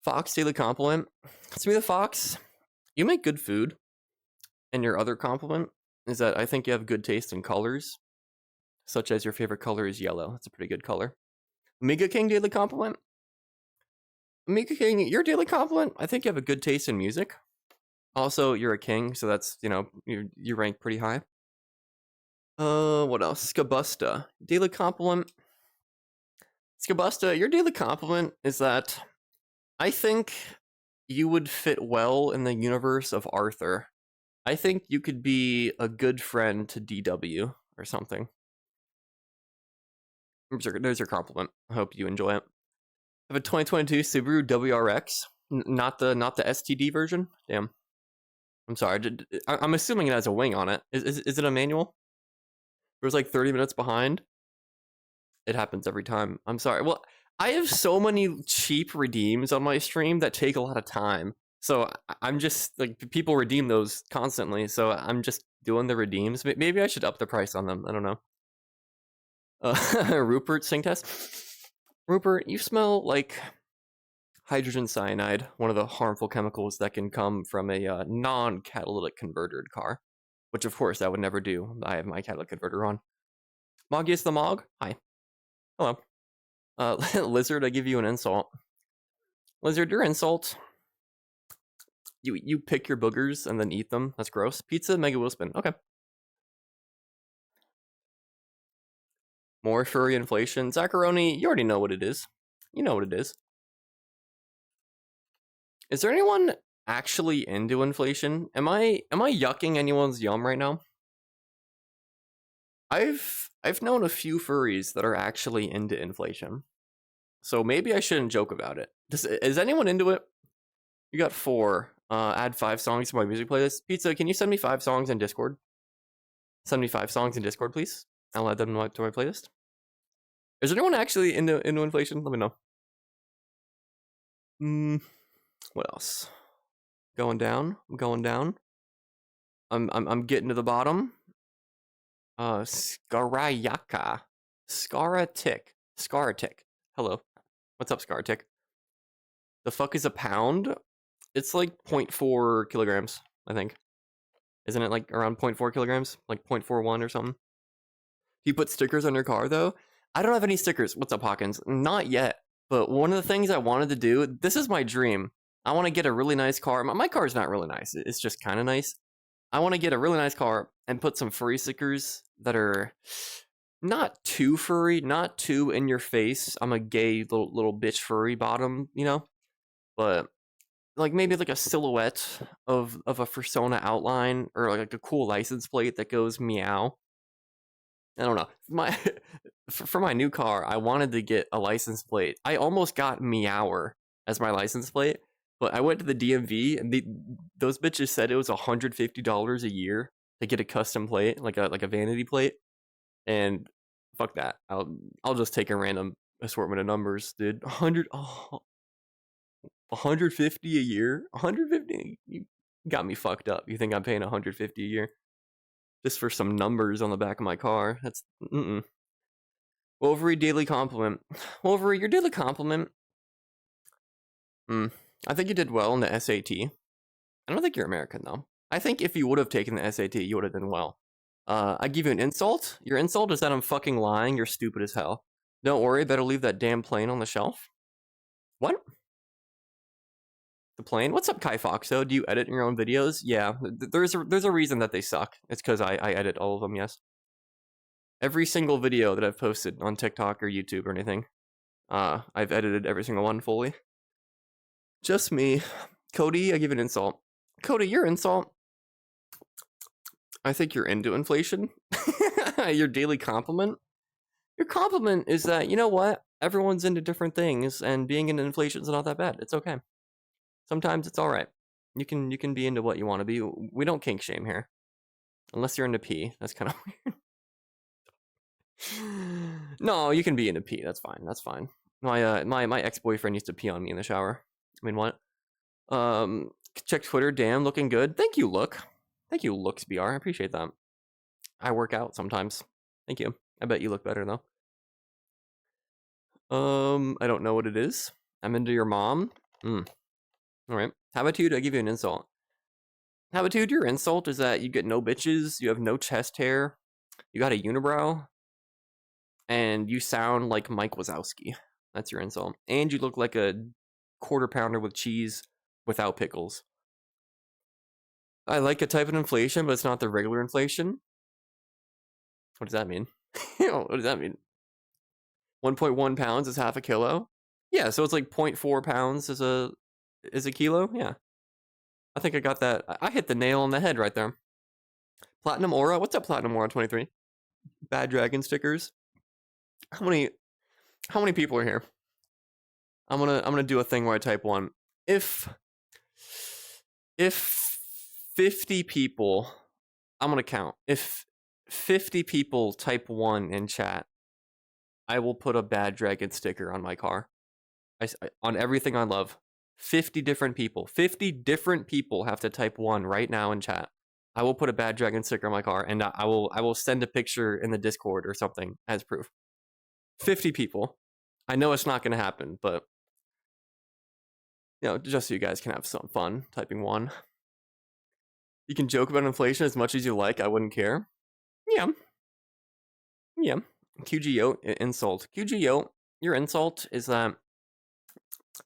Fox daily compliment. To me, the Fox, you make good food, and your other compliment is that I think you have good taste in colors, such as your favorite color is yellow. That's a pretty good color. Mega King daily compliment. Mega King, your daily compliment. I think you have a good taste in music. Also, you're a king, so that's, you know, you rank pretty high. What else? Scabusta daily compliment. Scabusta, your daily compliment is that I think you would fit well in the universe of Arthur. I think you could be a good friend to DW or something. There's your compliment. I hope you enjoy it. I have a 2022 Subaru WRX, not the STD version. Damn. I'm sorry. I'm assuming it has a wing on it. Is it a manual? It was like 30 minutes behind. It happens every time. I'm sorry. Well, I have so many cheap redeems on my stream that take a lot of time. So I'm just like, people redeem those constantly. So I'm just doing the redeems. Maybe I should up the price on them. I don't know. Rupert sing test. Rupert, you smell like hydrogen cyanide, one of the harmful chemicals that can come from a non-catalytic converted car, which of course I would never do. I have my catalytic converter on. Moggius the Mog, hi. Hello. Lizard, I give you an insult. Lizard, your insult. You pick your boogers and then eat them. That's gross. Pizza, Mega Wheelspin. Okay. More furry inflation. Zacharoni, you already know what it is. You know what it is. Is there anyone actually into inflation? Am I yucking anyone's yum right now? I've known a few furries that are actually into inflation. So maybe I shouldn't joke about it. Is anyone into it? You got 4. Add 5 songs to my music playlist. Pizza, can you send me 5 songs in Discord? Send me 5 songs in Discord, please. I'll add them to my playlist. Is anyone actually into inflation? Let me know. What else? Going down. I'm going down. I'm getting to the bottom. Skarayaka. Skaratic. Hello. What's up, Skaratic? The fuck is a pound? It's like 0.4 kilograms, I think. Isn't it like around 0.4 kilograms? Like 0.41 or something? Do you put stickers on your car, though? I don't have any stickers. What's up, Hawkins? Not yet. But one of the things I wanted to do, this is my dream. I want to get a really nice car. My car's not really nice. It's just kind of nice. I want to get a really nice car and put some furry stickers that are not too furry, not too in your face. I'm a gay little bitch furry bottom, you know? But like maybe like a silhouette of a fursona outline, or like a cool license plate that goes meow. I don't know. For my new car, I wanted to get a license plate. I almost got Meower as my license plate, but I went to the DMV and those bitches said it was $150 a year to get a custom plate, like a vanity plate. And fuck that. I'll just take a random assortment of numbers, dude. 150 a year? 150? You got me fucked up. You think I'm paying 150 a year just for some numbers on the back of my car? That's Wolverine daily compliment. Wolverine, your daily compliment. I think you did well in the SAT. I don't think you're American though. I think if you would have taken the SAT, you would have done well. I give you an insult. Your insult is that I'm fucking lying. You're stupid as hell. Don't worry, better leave that damn plane on the shelf. What? The plane? What's up, Kai Foxo? Do you edit your own videos? Yeah, there's a reason that they suck. It's because I edit all of them, yes. Every single video that I've posted on TikTok or YouTube or anything, I've edited every single one fully. Just me. Cody, I give you an insult. Cody, your insult. I think you're into inflation. Your daily compliment. Your compliment is that, you know what? Everyone's into different things, and being into inflation is not that bad. It's okay. Sometimes it's all right. You can be into what you want to be. We don't kink shame here, unless you're into pee. That's kind of weird. No, you can be into pee. That's fine. That's fine. My ex-boyfriend used to pee on me in the shower. I mean, what? Check Twitter. Damn, looking good. Thank you, Look. Thank you, Looks BR. I appreciate that. I work out sometimes. Thank you. I bet you look better though. I don't know what it is. I'm into your mom. All right. Habitude, I give you an insult. Habitude, your insult is that you get no bitches, you have no chest hair, you got a unibrow, and you sound like Mike Wazowski. That's your insult. And you look like a quarter pounder with cheese without pickles. I like a type of inflation, but it's not the regular inflation. What does that mean? What does that mean? 1.1 pounds is half a kilo? Yeah, so it's like 0.4 pounds is a kilo? Yeah. I think I got that. I hit the nail on the head right there. Platinum Aura? What's up, Platinum Aura 23? Bad Dragon stickers. How many people are here? I'm gonna do a thing where I type 1. If 50 people, I'm gonna count. If 50 people type 1 in chat, I will put a Bad Dragon sticker on my car. On everything I love. 50 different people. 50 different people have to type 1 right now in chat. I will put a Bad Dragon sticker on my car, and I will send a picture in the Discord or something as proof. 50 people. I know it's not going to happen, but you know, just so you guys can have some fun typing 1. You can joke about inflation as much as you like. I wouldn't care. Yeah. Yeah. QGO insult. QGO, your insult is that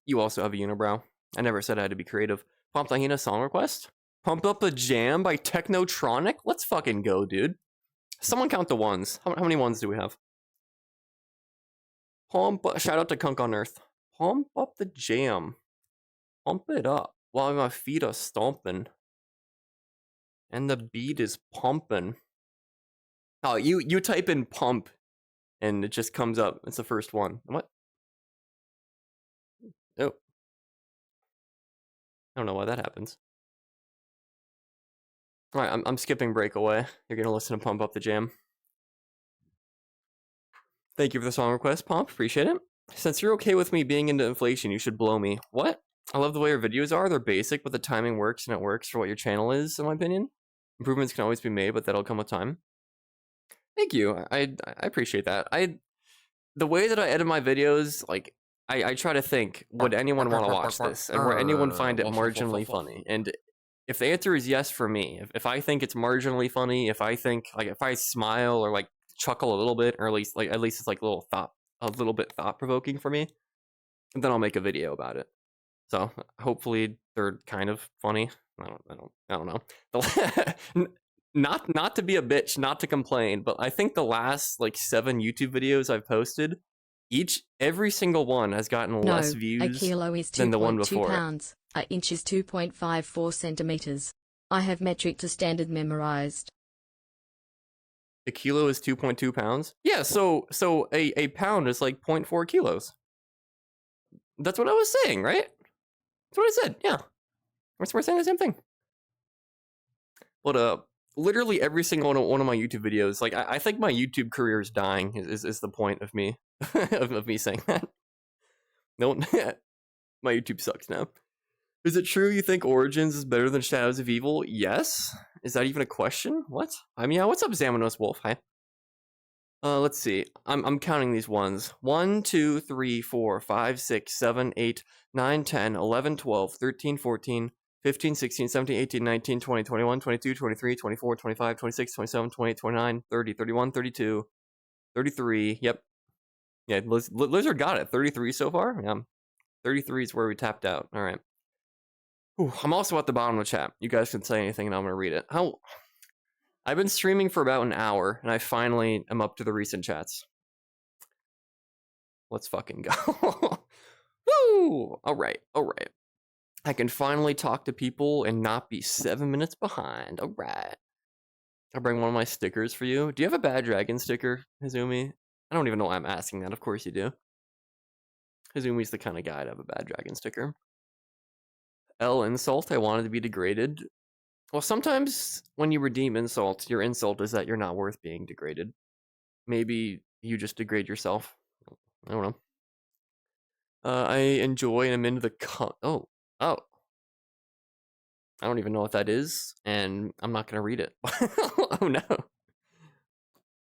you also have a unibrow. I never said I had to be creative. Pump Tahina song request? Pump Up a Jam by Technotronic? Let's fucking go, dude. Someone count the ones. How many ones do we have? Shout out to Kunk on Earth. Pump up the jam. Pump it up while my feet are stomping. And the beat is pumping. Oh, you type in pump and it just comes up. It's the first one. What? Oh. I don't know why that happens. Alright, I'm skipping Breakaway. You're gonna listen to Pump Up the Jam. Thank you for the song request, Pomp. Appreciate it. Since you're okay with me being into inflation, you should blow me. What? I love the way your videos are. They're basic, but the timing works, and it works for what your channel is, in my opinion. Improvements can always be made, but that'll come with time. Thank you. I appreciate that. The way that I edit my videos, like, I try to think, would anyone want to watch this? And would anyone find it marginally funny? And if the answer is yes for me, if I think it's marginally funny, if I think, like, if I smile or, like, chuckle a little bit, or at least it's like a little bit thought-provoking for me, then I'll make a video about it. So hopefully they're kind of funny. I don't know. Not to be a bitch, not to complain, but I think the last like 7 YouTube videos I've posted, every single one has gotten less views a kilo is than the one before. Pounds. An inch is 2.54 centimeters. I have metric to standard memorized. A kilo is 2.2 pounds? Yeah, so a pound is like 0.4 kilos. That's what I was saying, right? That's what I said, yeah. We're saying the same thing. But literally every single one of my YouTube videos, like I think my YouTube career is dying, is the point of me of me saying that. No, my YouTube sucks now. Is it true you think Origins is better than Shadows of Evil? Yes. Is that even a question? What? I mean, yeah, what's up, Zamanos Wolf? Hi. Let's see. I'm counting these ones. 1, 2, 3, 4, 5, 6, 7, 8, 9, 10, 11, 12, 13, 14, 15, 16, 17, 18, 19, 20, 21, 22, 23, 24, 25, 26, 27, 28, 29, 30, 31, 32, 33. Yep. Yeah, Lizard got it. 33 so far? Yeah. 33 is where we tapped out. All right. Ooh, I'm also at the bottom of the chat. You guys can say anything and I'm going to read it. I've been streaming for about an hour, and I finally am up to the recent chats. Let's fucking go. Woo! Alright. I can finally talk to people and not be 7 minutes behind. Alright. I'll bring one of my stickers for you. Do you have a Bad Dragon sticker, Hazumi? I don't even know why I'm asking that. Of course you do. Hazumi's the kind of guy to have a Bad Dragon sticker. L insult, I wanted to be degraded. Well, sometimes when you redeem insult, your insult is that you're not worth being degraded. Maybe you just degrade yourself. I don't know. I enjoy and I'm into the Oh. I don't even know what that is, and I'm not gonna read it. Oh no.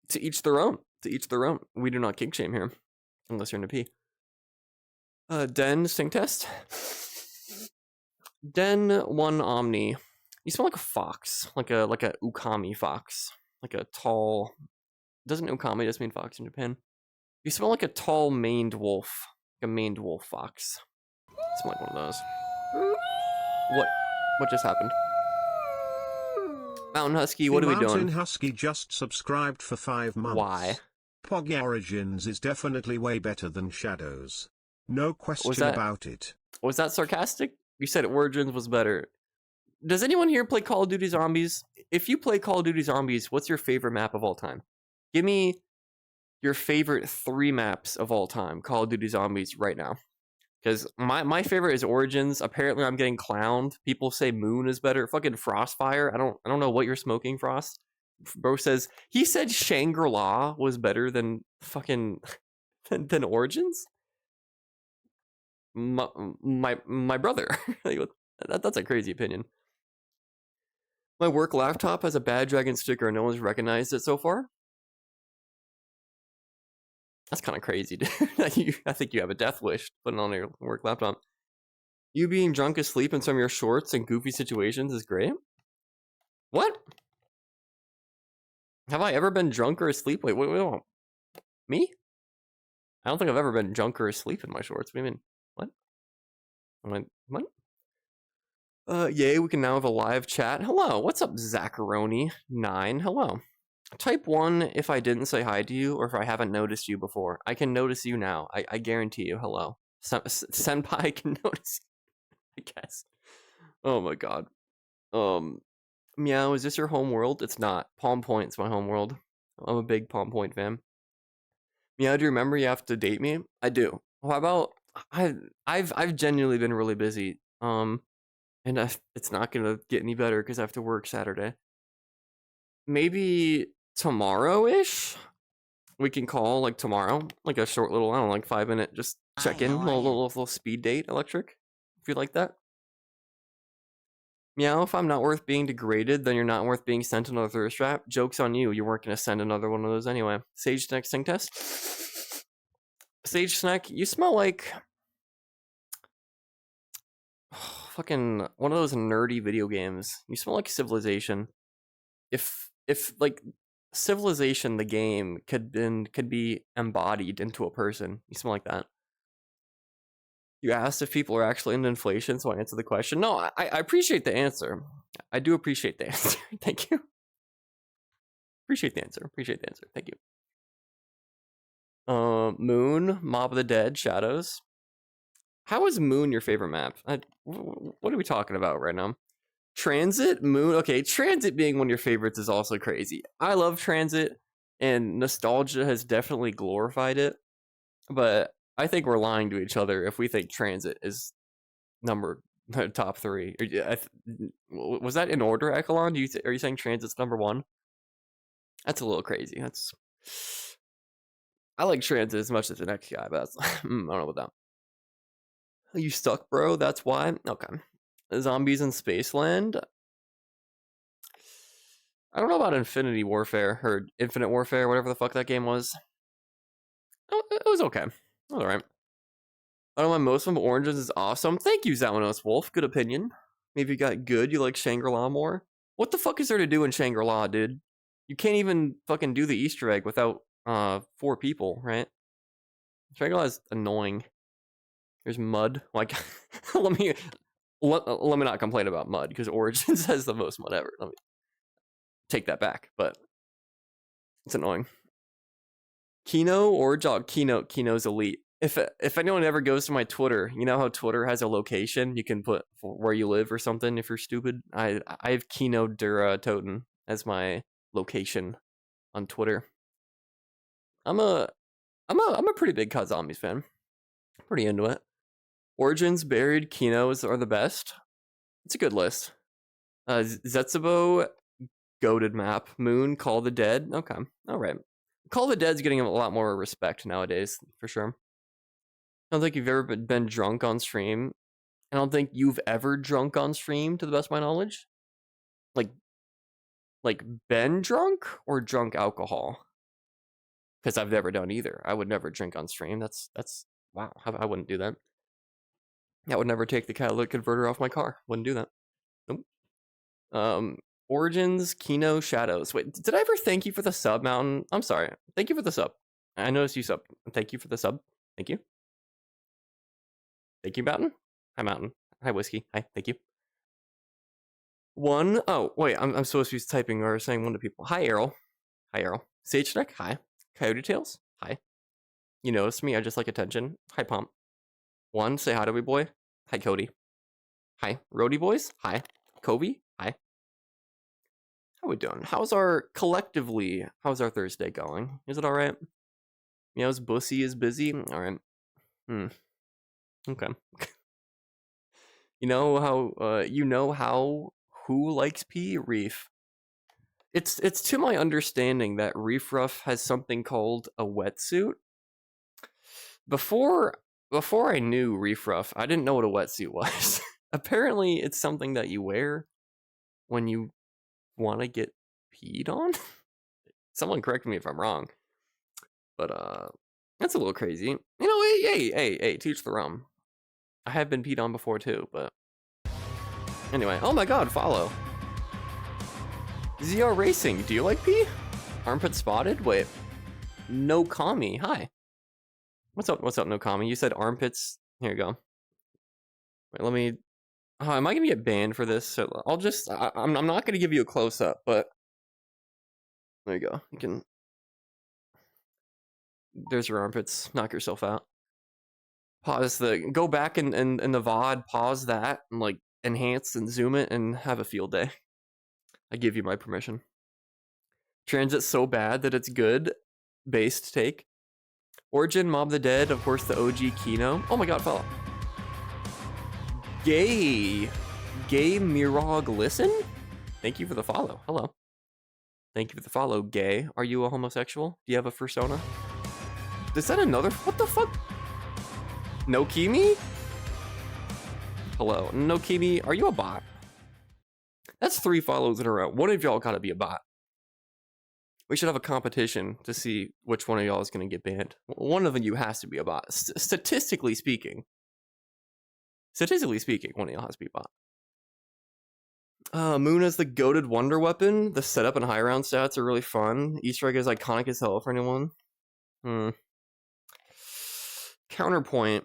To each their own. To each their own. We do not kink shame here. Unless you're in a P. Den, sting test. Den 1 Omni. You smell like a fox. Like a ukami fox. Like a tall... Doesn't ukami just mean fox in Japan? You smell like a tall maned wolf. Like a maned wolf fox. You smell like one of those. What just happened? Mountain Husky, what are we doing? Mountain Husky just subscribed for 5 months. Why? Pog Origins is definitely way better than Shadows. No question about it. Was that sarcastic? You said Origins was better. Does anyone here play Call of Duty Zombies? If you play Call of Duty Zombies, what's your favorite map of all time? Give me your favorite 3 maps of all time, Call of Duty Zombies, right now. Because my favorite is Origins. Apparently I'm getting clowned. People say Moon is better. Fucking Frostfire. I don't know what you're smoking, Frost. Bro says he said Shangri-La was better than fucking than Origins. My brother. That's a crazy opinion. My work laptop has a Bad Dragon sticker and no one's recognized it so far. That's kind of crazy, dude. I think you have a death wish putting on your work laptop. You being drunk asleep in some of your shorts and goofy situations is great. What? Have I ever been drunk or asleep? Wait. Me? I don't think I've ever been drunk or asleep in my shorts. What do you mean? What? I'm like, what? Yay, we can now have a live chat. Hello, what's up, Zacharoni9? Hello. Type 1 if I didn't say hi to you or if I haven't noticed you before. I can notice you now. I guarantee you. Hello. Senpai can notice you, I guess. Oh my god. Meow, is this your home world? It's not. Palm Point's my home world. I'm a big Palm Point fan. Meow, do you remember you have to date me? I do. How about... I've genuinely been really busy. And it's not gonna get any better because I have to work Saturday. Maybe tomorrow-ish? We can call, like, tomorrow. Like a short little, I don't know, like 5-minute, just check in. Little speed date, Electric. If you like that. Meow, if I'm not worth being degraded, then you're not worth being sent another thirst trap. Joke's on you. You weren't gonna send another one of those anyway. Sage Snack sing test. Sage Snack, you smell like... fucking one of those nerdy video games. You smell like Civilization. If like Civilization the game could be embodied into a person, you smell like that. You asked if people are actually into inflation, so I answered the question. No, I appreciate the answer. I do appreciate the answer. Thank you. Appreciate the answer. Thank you. Moon, Mob of the Dead, Shadows. How is Moon your favorite map? What are we talking about right now? Transit, Moon. Okay, Transit being one of your favorites is also crazy. I love Transit, and nostalgia has definitely glorified it. But I think we're lying to each other if we think Transit is top 3. Was that in order, Echelon? Are you saying Transit's number 1? That's a little crazy. I like Transit as much as the next guy, but I don't know about that. You stuck, bro? That's why? Okay. Zombies in Spaceland? I don't know about Infinity Warfare, or Infinite Warfare, whatever the fuck that game was. Oh, it was okay. Alright. I don't know why most of them Oranges is awesome. Thank you, Zamanos Wolf. Good opinion. Maybe you got good, you like Shangri-La more? What the fuck is there to do in Shangri-La, dude? You can't even fucking do the Easter egg without 4 people, right? Shangri-La is annoying. There's mud. Like, let me not complain about mud because Origins has the most mud ever. take that back, but it's annoying. Kino or Jog? Kino's elite. If anyone ever goes to my Twitter, you know how Twitter has a location you can put for where you live or something if you're stupid. I have Kino Dura Toten as my location on Twitter. I'm a pretty big COD Zombies fan. Pretty into it. Origins, Buried, Kinos are the best. It's a good list. Zetsubo, goated map. Moon, Call the Dead. Okay, all right. Call the Dead's getting a lot more respect nowadays, for sure. I don't think you've ever been drunk on stream. I don't think you've ever drunk on stream, to the best of my knowledge. Like been drunk or drunk alcohol? Because I've never done either. I would never drink on stream. That's wow. I wouldn't do that. I would never take the catalytic converter off my car. Wouldn't do that. Nope. Origins, Kino, Shadows. Wait, did I ever thank you for the sub, Mountain? I'm sorry. Thank you for the sub. I noticed you sub. Thank you for the sub. Thank you. Thank you, Mountain. Hi, Mountain. Hi, Whiskey. Hi. Thank you. One. Oh, wait. I'm supposed to be typing or saying one to people. Hi, Errol. Hi, Errol. Sage Neck. Hi. Coyote Tails. Hi. You noticed me. I just like attention. Hi, Pomp. One. Say hi to me, boy. Hi, Cody. Hi. Roadie Boys. Hi. Kobe. Hi. How we doing? How's our Thursday going? Is it all right? Meow's Bussy is busy. All right. Okay. You know how who likes P? Reef. It's to my understanding that Reef Ruff has something called a wetsuit. Before I knew Reef Ruff, I didn't know what a wetsuit was. Apparently, it's something that you wear when you want to get peed on. Someone correct me if I'm wrong, but that's a little crazy. You know, hey, teach the rum. I have been peed on before too, but anyway. Oh my God, follow. ZR Racing, do you like pee? Armpit spotted? Wait, no Kami. Hi. What's up, no Kami? You said armpits. Here you go. Wait, let me. Oh, am I gonna get banned for this? So I'll just. I'm not gonna give you a close up, but there you go. You can. There's your armpits. Knock yourself out. Pause the. Go back in the VOD. Pause that and like enhance and zoom it and have a field day. I give you my permission. Transit so bad that it's good. Based take. Origin, Mob the Dead, of course the OG Kino. Oh my God, follow. Gay Mirog listen? Thank you for the follow. Hello. Thank you for the follow, Gay. Are you a homosexual? Do you have a fursona? Is that another? What the fuck? No Kimi? Hello. No Kimi, are you a bot? That's 3 follows in a row. One of y'all gotta be a bot. We should have a competition to see which one of y'all is going to get banned. One of you has to be a bot. Statistically speaking, one of y'all has to be a bot. Moon is the goated wonder weapon. The setup and high round stats are really fun. Easter egg is iconic as hell for anyone. Counterpoint.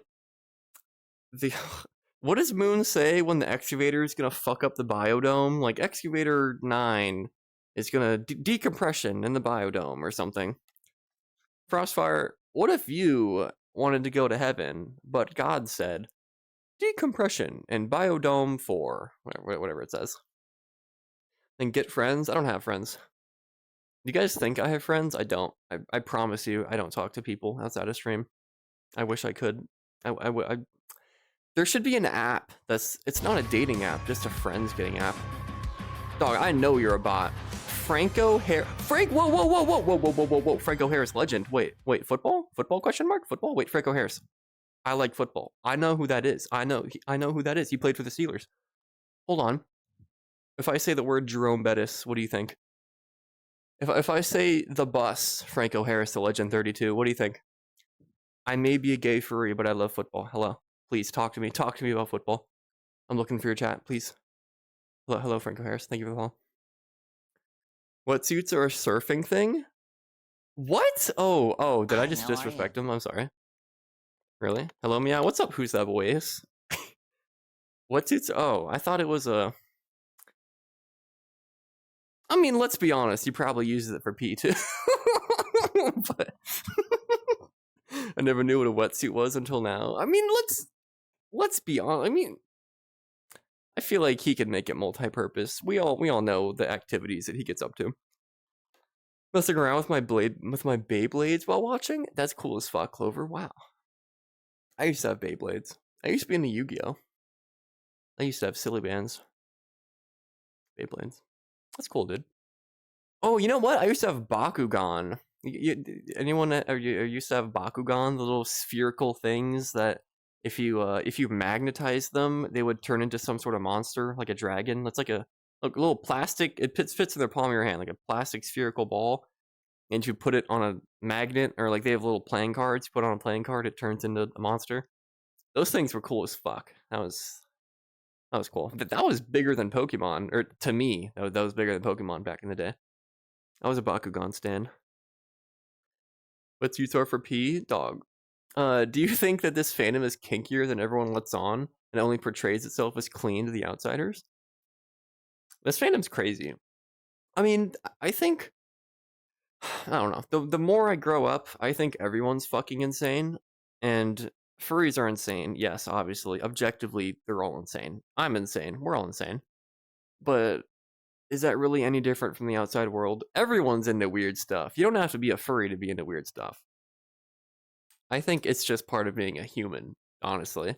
What does Moon say when the excavator is going to fuck up the biodome? Like excavator 9 is going to decompression in the biodome or something. Frostfire, what if you wanted to go to heaven, but God said decompression in biodome 4, whatever it says. Then get friends. I don't have friends. Do you guys think I have friends? I don't. I promise you, I don't talk to people outside of stream. I wish I could. There should be an app it's not a dating app, just a friends getting app. Dog, I know you're a bot. Whoa, Franco Harris legend. Wait, football? Football question mark? Football? Wait, Franco Harris. I like football. I know who that is. I know who that is. He played for the Steelers. Hold on. If I say the word Jerome Bettis, what do you think? If I say the bus, Franco Harris, the legend 32, what do you think? I may be a gay furry, but I love football. Hello. Please talk to me. Talk to me about football. I'm looking for your chat, please. Hello, Franco Harris. Thank you for the call. Wetsuits are a surfing thing? What? Oh, did I just disrespect him? I'm sorry. Really? Hello, Meow. What's up, who's that boys? Wetsuits? Oh, I thought it was a... I mean, let's be honest, he probably uses it for pee too. But I never knew what a wetsuit was until now. I mean, let's be honest. I mean, I feel like he can make it multi-purpose. We all know the activities that he gets up to. Messing around with my Beyblades while watching? That's cool as fuck, Clover. Wow. I used to have Beyblades. I used to be into Yu-Gi-Oh! I used to have silly bands. Beyblades. That's cool, dude. Oh, you know what? I used to have Bakugan. Anyone used to have Bakugan? The little spherical things that if you magnetize them, they would turn into some sort of monster, like a dragon. That's like a little plastic. It fits in the palm of your hand, like a plastic spherical ball. And you put it on a magnet, or like they have little playing cards. You put it on a playing card, it turns into a monster. Those things were cool as fuck. That was cool. That was bigger than Pokemon, or to me, that was bigger than Pokemon back in the day. I was a Bakugan stan. What's UTR for P? Dog. Do you think that this fandom is kinkier than everyone lets on, and only portrays itself as clean to the outsiders? This fandom's crazy. I mean, I think, I don't know. The more I grow up, I think everyone's fucking insane, and furries are insane. Yes, obviously. Objectively, they're all insane. I'm insane. We're all insane. But is that really any different from the outside world? Everyone's into weird stuff. You don't have to be a furry to be into weird stuff. I think it's just part of being a human, honestly.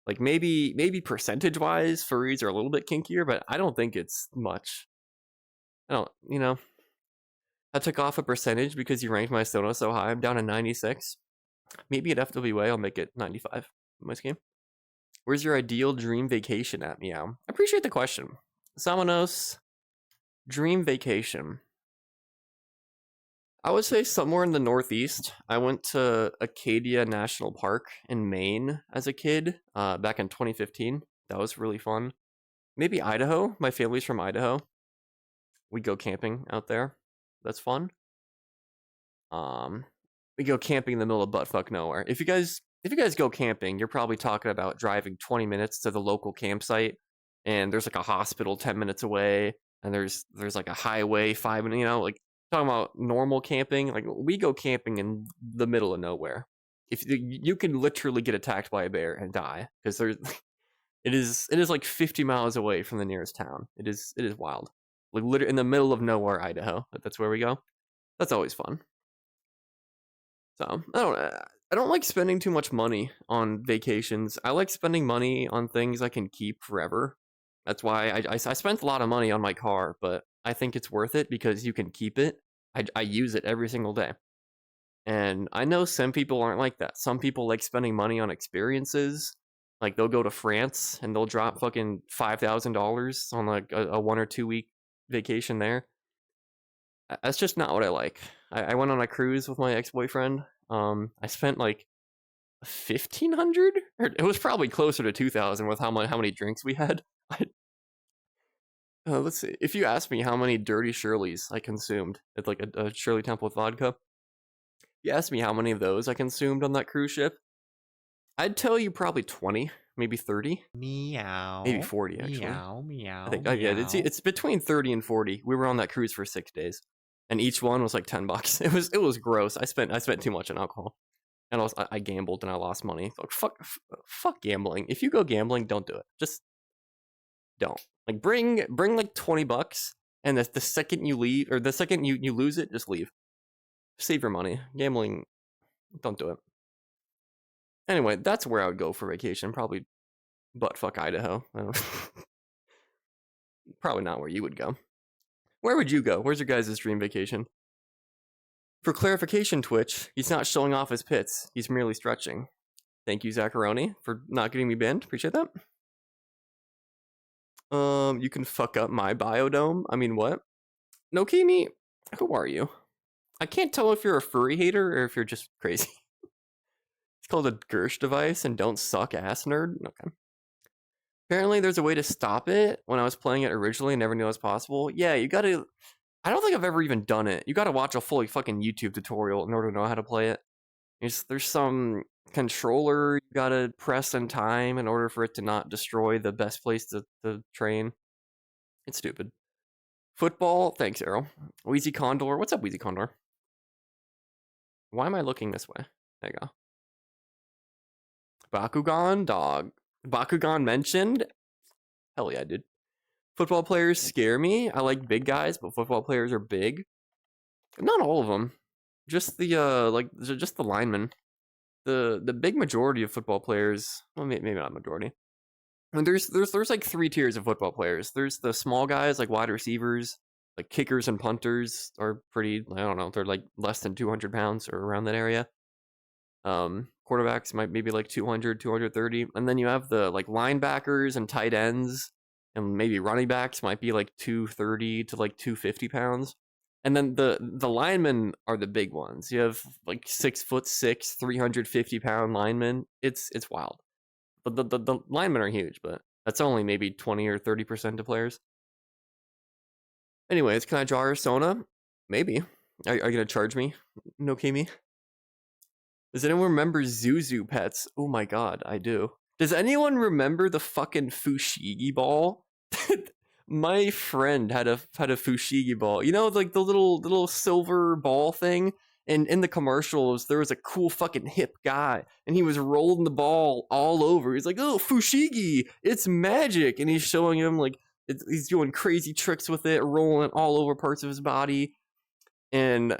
Like maybe percentage-wise, furries are a little bit kinkier, but I don't think it's much. I don't, you know. I took off a percentage because you ranked my Sonos so high. I'm down to 96. Maybe at FWA I'll make it 95 in my scheme. Where's your ideal dream vacation at, Meow? I appreciate the question. Samanos, dream vacation. I would say somewhere in the Northeast. I went to Acadia National Park in Maine as a kid back in 2015. That was really fun. Maybe Idaho. My family's from Idaho. We go camping out there. That's fun. We go camping in the middle of buttfuck nowhere. If you guys go camping, you're probably talking about driving 20 minutes to the local campsite, and there's like a hospital 10 minutes away, and there's like a highway 5 minutes, you know, like talking about normal camping. Like we go camping in the middle of nowhere. If you can literally get attacked by a bear and die, because it is like 50 miles away from the nearest town. It is wild. Like literally in the middle of nowhere, Idaho. That's where we go. That's always fun. So I don't like spending too much money on vacations. I like spending money on things I can keep forever. That's why I spent a lot of money on my car, but I think it's worth it because you can keep it. I use it every single day. And I know some people aren't like that. Some people like spending money on experiences. Like they'll go to France and they'll drop fucking $5,000 on like a 1 or 2 week vacation there. That's just not what I like. I went on a cruise with my ex-boyfriend. I spent like 1,500, or it was probably closer to 2,000 with how many drinks we had. Let's see. If you ask me how many Dirty Shirleys I consumed, it's like a Shirley Temple with vodka. You asked me how many of those I consumed on that cruise ship, I'd tell you probably 20, maybe 30. Meow. Maybe 40 actually. Meow. I think yeah, it's between 30 and 40. We were on that cruise for 6 days, and each one was like $10. It was gross. I spent too much on alcohol, and I gambled and I lost money. Like, fuck gambling. If you go gambling, don't do it. Just don't. Like bring like $20, and the second you leave, or the second you lose it, just leave. Save your money. Gambling, don't do it. Anyway, that's where I would go for vacation. Probably buttfuck Idaho. I don't Probably not where you would go. Where would you go? Where's your guys' dream vacation? For clarification, Twitch, he's not showing off his pits. He's merely stretching. Thank you, Zacharoni, for not getting me banned. Appreciate that. You can fuck up my biodome. I mean, what? No, Kimi, who are you? I can't tell if you're a furry hater or if you're just crazy. It's called a Gersh device, and don't suck ass nerd. Okay. Apparently there's a way to stop it. When I was playing it originally, I never knew it was possible. Yeah, you gotta... I don't think I've ever even done it. You gotta watch a full fucking YouTube tutorial in order to know how to play it. There's some controller you gotta press in time in order for it to not destroy the best place to train. It's stupid. Football, thanks, Arrow. Wheezy Condor, what's up, Wheezy Condor? Why am I looking this way? There you go. Bakugan, dog. Bakugan mentioned? Hell yeah, dude. Football players scare me. I like big guys, but football players are big. Not all of them. Just the just the linemen. The big majority of football players. Well, maybe not majority. I mean, there's like 3 tiers of football players. There's the small guys like wide receivers, like kickers and punters are pretty. I don't know. They're like less than 200 pounds or around that area. Quarterbacks might maybe like 200, 230, and then you have the like linebackers and tight ends, and maybe running backs might be like 230 to like 250 pounds. And then the linemen are the big ones. You have like 6'6", 350-pound linemen. It's wild. But the linemen are huge, but that's only maybe 20 or 30% of players. Anyways, can I draw your Sona? Maybe. Are you gonna charge me? No, Kimi. Does anyone remember Zuzu pets? Oh my god, I do. Does anyone remember the fucking Fushigi ball? My friend had a Fushigi ball. You know, like the little silver ball thing? And in the commercials, there was a cool fucking hip guy, and he was rolling the ball all over. He's like, "Oh, Fushigi, it's magic!" And he's showing him like he's doing crazy tricks with it, rolling it all over parts of his body, and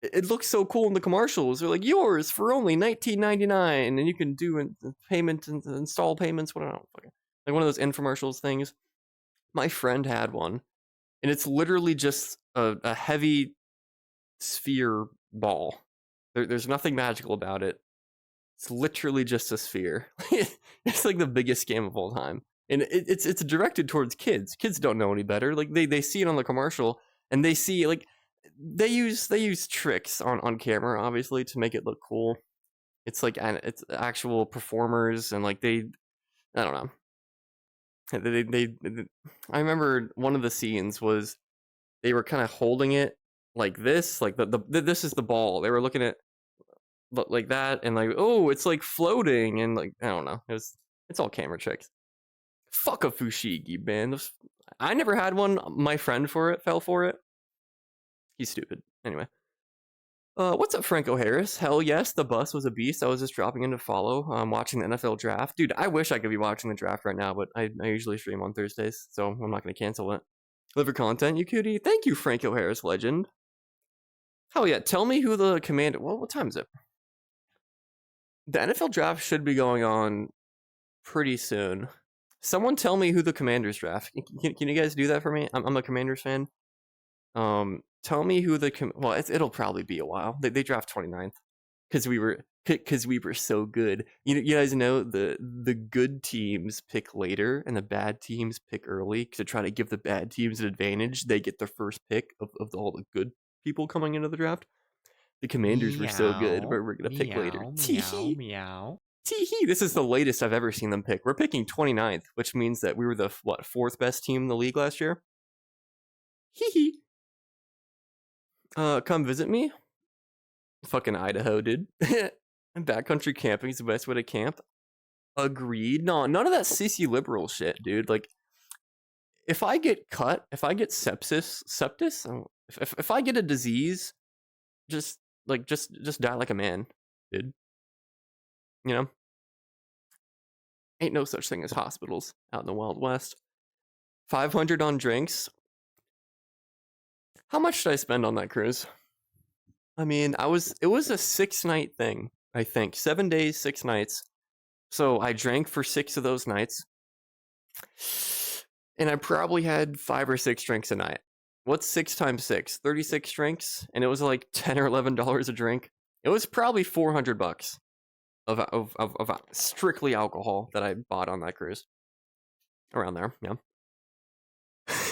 it looks so cool in the commercials. They're like, yours for only $19.99, and you can do payment and install payments. What I don't know, like one of those infomercials things. My friend had one, and it's literally just a heavy sphere ball. There's nothing magical about it. It's literally just a sphere. It's like the biggest scam of all time, and it's directed towards kids. Kids don't know any better. Like they see it on the commercial, and they see like they use tricks on camera, obviously, to make it look cool. It's like it's actual performers, and like I don't know. I remember one of the scenes was they were kind of holding it like this, like this is the ball. They were looking at like that, and like, oh, it's like floating, and like I don't know. It's all camera tricks. Fuck a Fushigi, man. I never had one. My friend fell for it. He's stupid. Anyway. What's up, Franco Harris? Hell yes, the bus was a beast. I was just dropping in to follow. Watching the NFL draft. Dude, I wish I could be watching the draft right now, but I usually stream on Thursdays, so I'm not going to cancel it. Liver content, you cutie. Thank you, Franco Harris, legend. Hell yeah, tell me who the commander... Well, what time is it? The NFL draft should be going on pretty soon. Someone tell me who the Commanders draft. Can you guys do that for me? I'm a Commanders fan. Tell me who the well, it'll probably be a while. They draft 29th because we were so good. You guys know the good teams pick later and the bad teams pick early to try to give the bad teams an advantage. They get the first pick of all the good people coming into the draft. The Commanders were so good, but we're gonna pick later. Teehee. Meow. Teehee. This is the latest I've ever seen them pick. We're picking 29th, which means that we were the 4th best team in the league last year. Hee hee. Come visit me. Fucking Idaho, dude. Backcountry camping is the best way to camp. Agreed. No, none of that sissy liberal shit, dude. Like, if I get cut, if I get sepsis, if I get a disease, just die like a man, dude. You know? Ain't no such thing as hospitals out in the Wild West. 500 on drinks. How much did I spend on that cruise? I mean, it was a 6-night thing, I think. 7 days, 6 nights. So I drank for 6 of those nights. And I probably had 5 or 6 drinks a night. What's 6 times 6? 36 drinks, and it was like $10 or $11 a drink. It was probably $400 of strictly alcohol that I bought on that cruise. Around there, yeah.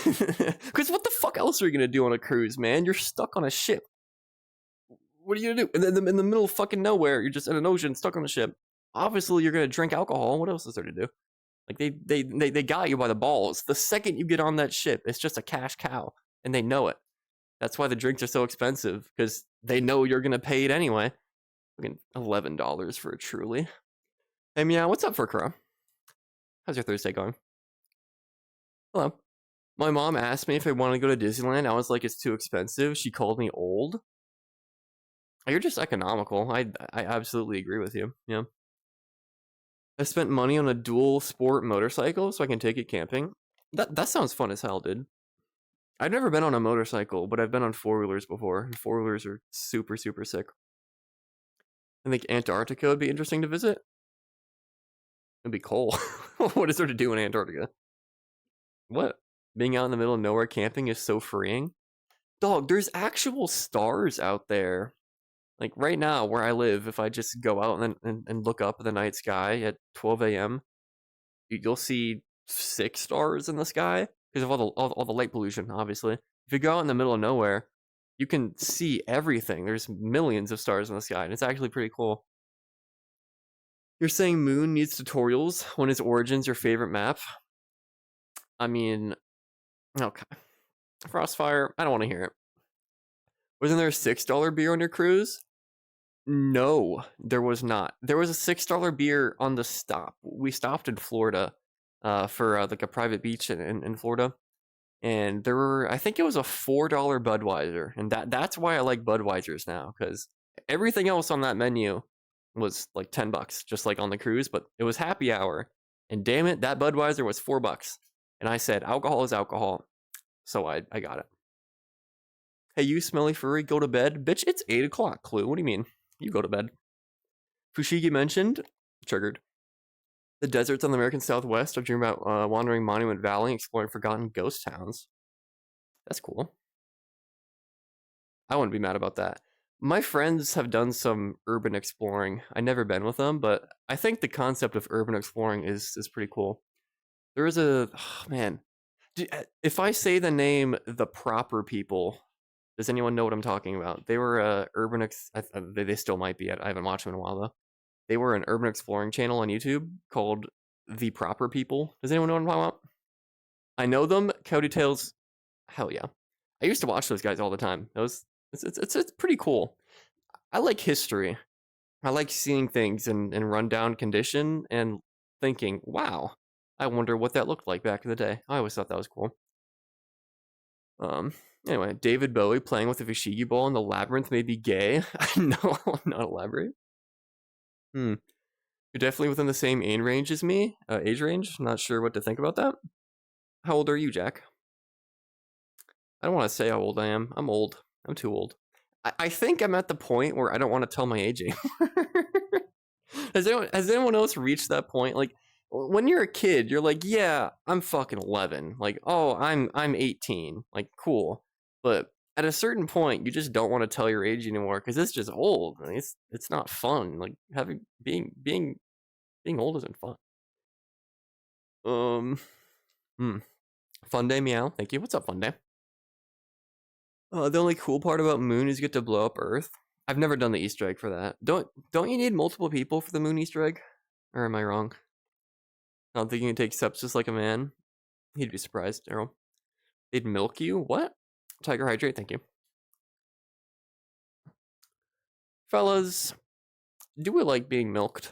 Because what the fuck else are you gonna do on a cruise, man? You're stuck on a ship. What are you gonna do? In the middle of fucking nowhere, you're just in an ocean, stuck on a ship. Obviously, you're gonna drink alcohol. What else is there to do? Like they got you by the balls. The second you get on that ship, it's just a cash cow, and they know it. That's why the drinks are so expensive, because they know you're gonna pay it anyway. Fucking $11 for a Truly. Hey, Meow, what's up, Furcrow? How's your Thursday going? Hello. My mom asked me if I want to go to Disneyland. I was like, it's too expensive. She called me old. You're just economical. I absolutely agree with you. Yeah. I spent money on a dual sport motorcycle so I can take it camping. That sounds fun as hell, dude. I've never been on a motorcycle, but I've been on four-wheelers before. And four-wheelers are super, super sick. I think Antarctica would be interesting to visit. It'd be cold. What is there to do in Antarctica? What? Being out in the middle of nowhere camping is so freeing. Dog, there's actual stars out there. Like right now where I live, if I just go out and look up at the night sky at 12 a.m., you'll see 6 stars in the sky because of all the light pollution, obviously. If you go out in the middle of nowhere, you can see everything. There's millions of stars in the sky, and it's actually pretty cool. You're saying Moon needs tutorials when its origin's your favorite map? I mean, okay. Frostfire, I don't want to hear it. Wasn't there a $6 beer on your cruise? No, there was not. There was a $6 beer on the stop. We stopped in Florida for like a private beach in Florida. And there were, I think it was a $4 Budweiser. And that's why I like Budweisers now, because everything else on that menu was like $10, just like on the cruise, but it was happy hour. And damn it, that Budweiser was $4. And I said, alcohol is alcohol. So I got it. Hey, you smelly furry, go to bed. Bitch, it's 8 o'clock, Clue. What do you mean? You go to bed. Fushigi mentioned, triggered. The deserts on the American Southwest. I've dreamed about wandering Monument Valley, exploring forgotten ghost towns. That's cool. I wouldn't be mad about that. My friends have done some urban exploring. I've never been with them, but I think the concept of urban exploring is pretty cool. There is a... Oh, man. If I say the name The Proper People... Does anyone know what I'm talking about? They were urban. They still might be. I haven't watched them in a while though. They were an urban exploring channel on YouTube called The Proper People. Does anyone know what I'm talking about? I know them. Cody Tales. Hell yeah. I used to watch those guys all the time. It's pretty cool. I like history. I like seeing things in rundown condition and thinking, wow, I wonder what that looked like back in the day. I always thought that was cool. Anyway, David Bowie playing with a Fushigi ball in the labyrinth may be gay. No, not elaborate. You're definitely within the same age range as me. Age range. Not sure what to think about that. How old are you, Jack? I don't want to say how old I am. I'm old. I'm too old. I think I'm at the point where I don't want to tell my age anymore. Has anyone else reached that point? Like, when you're a kid, you're like, yeah, I'm fucking 11. Like, oh, I'm 18. Like, cool. But at a certain point, you just don't want to tell your age anymore because it's just old. Like, it's not fun. Like being old isn't fun. Fun day, meow. Thank you. What's up, Fun day? The only cool part about Moon is you get to blow up Earth. I've never done the Easter egg for that. Don't you need multiple people for the Moon Easter egg? Or am I wrong? I don't think you can take sepsis like a man. He'd be surprised, Errol. They'd milk you? What? Tiger Hydrate, thank you. Fellas, do we like being milked?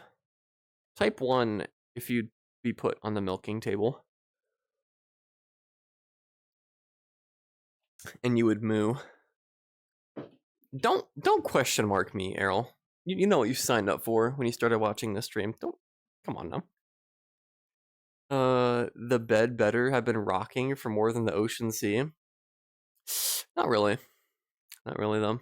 Type 1 if you'd be put on the milking table. And you would moo. Don't question mark me, Errol. You know what you signed up for when you started watching this stream. Come on now. The bed better have been rocking for more than the ocean sea. Not really. Not really, though.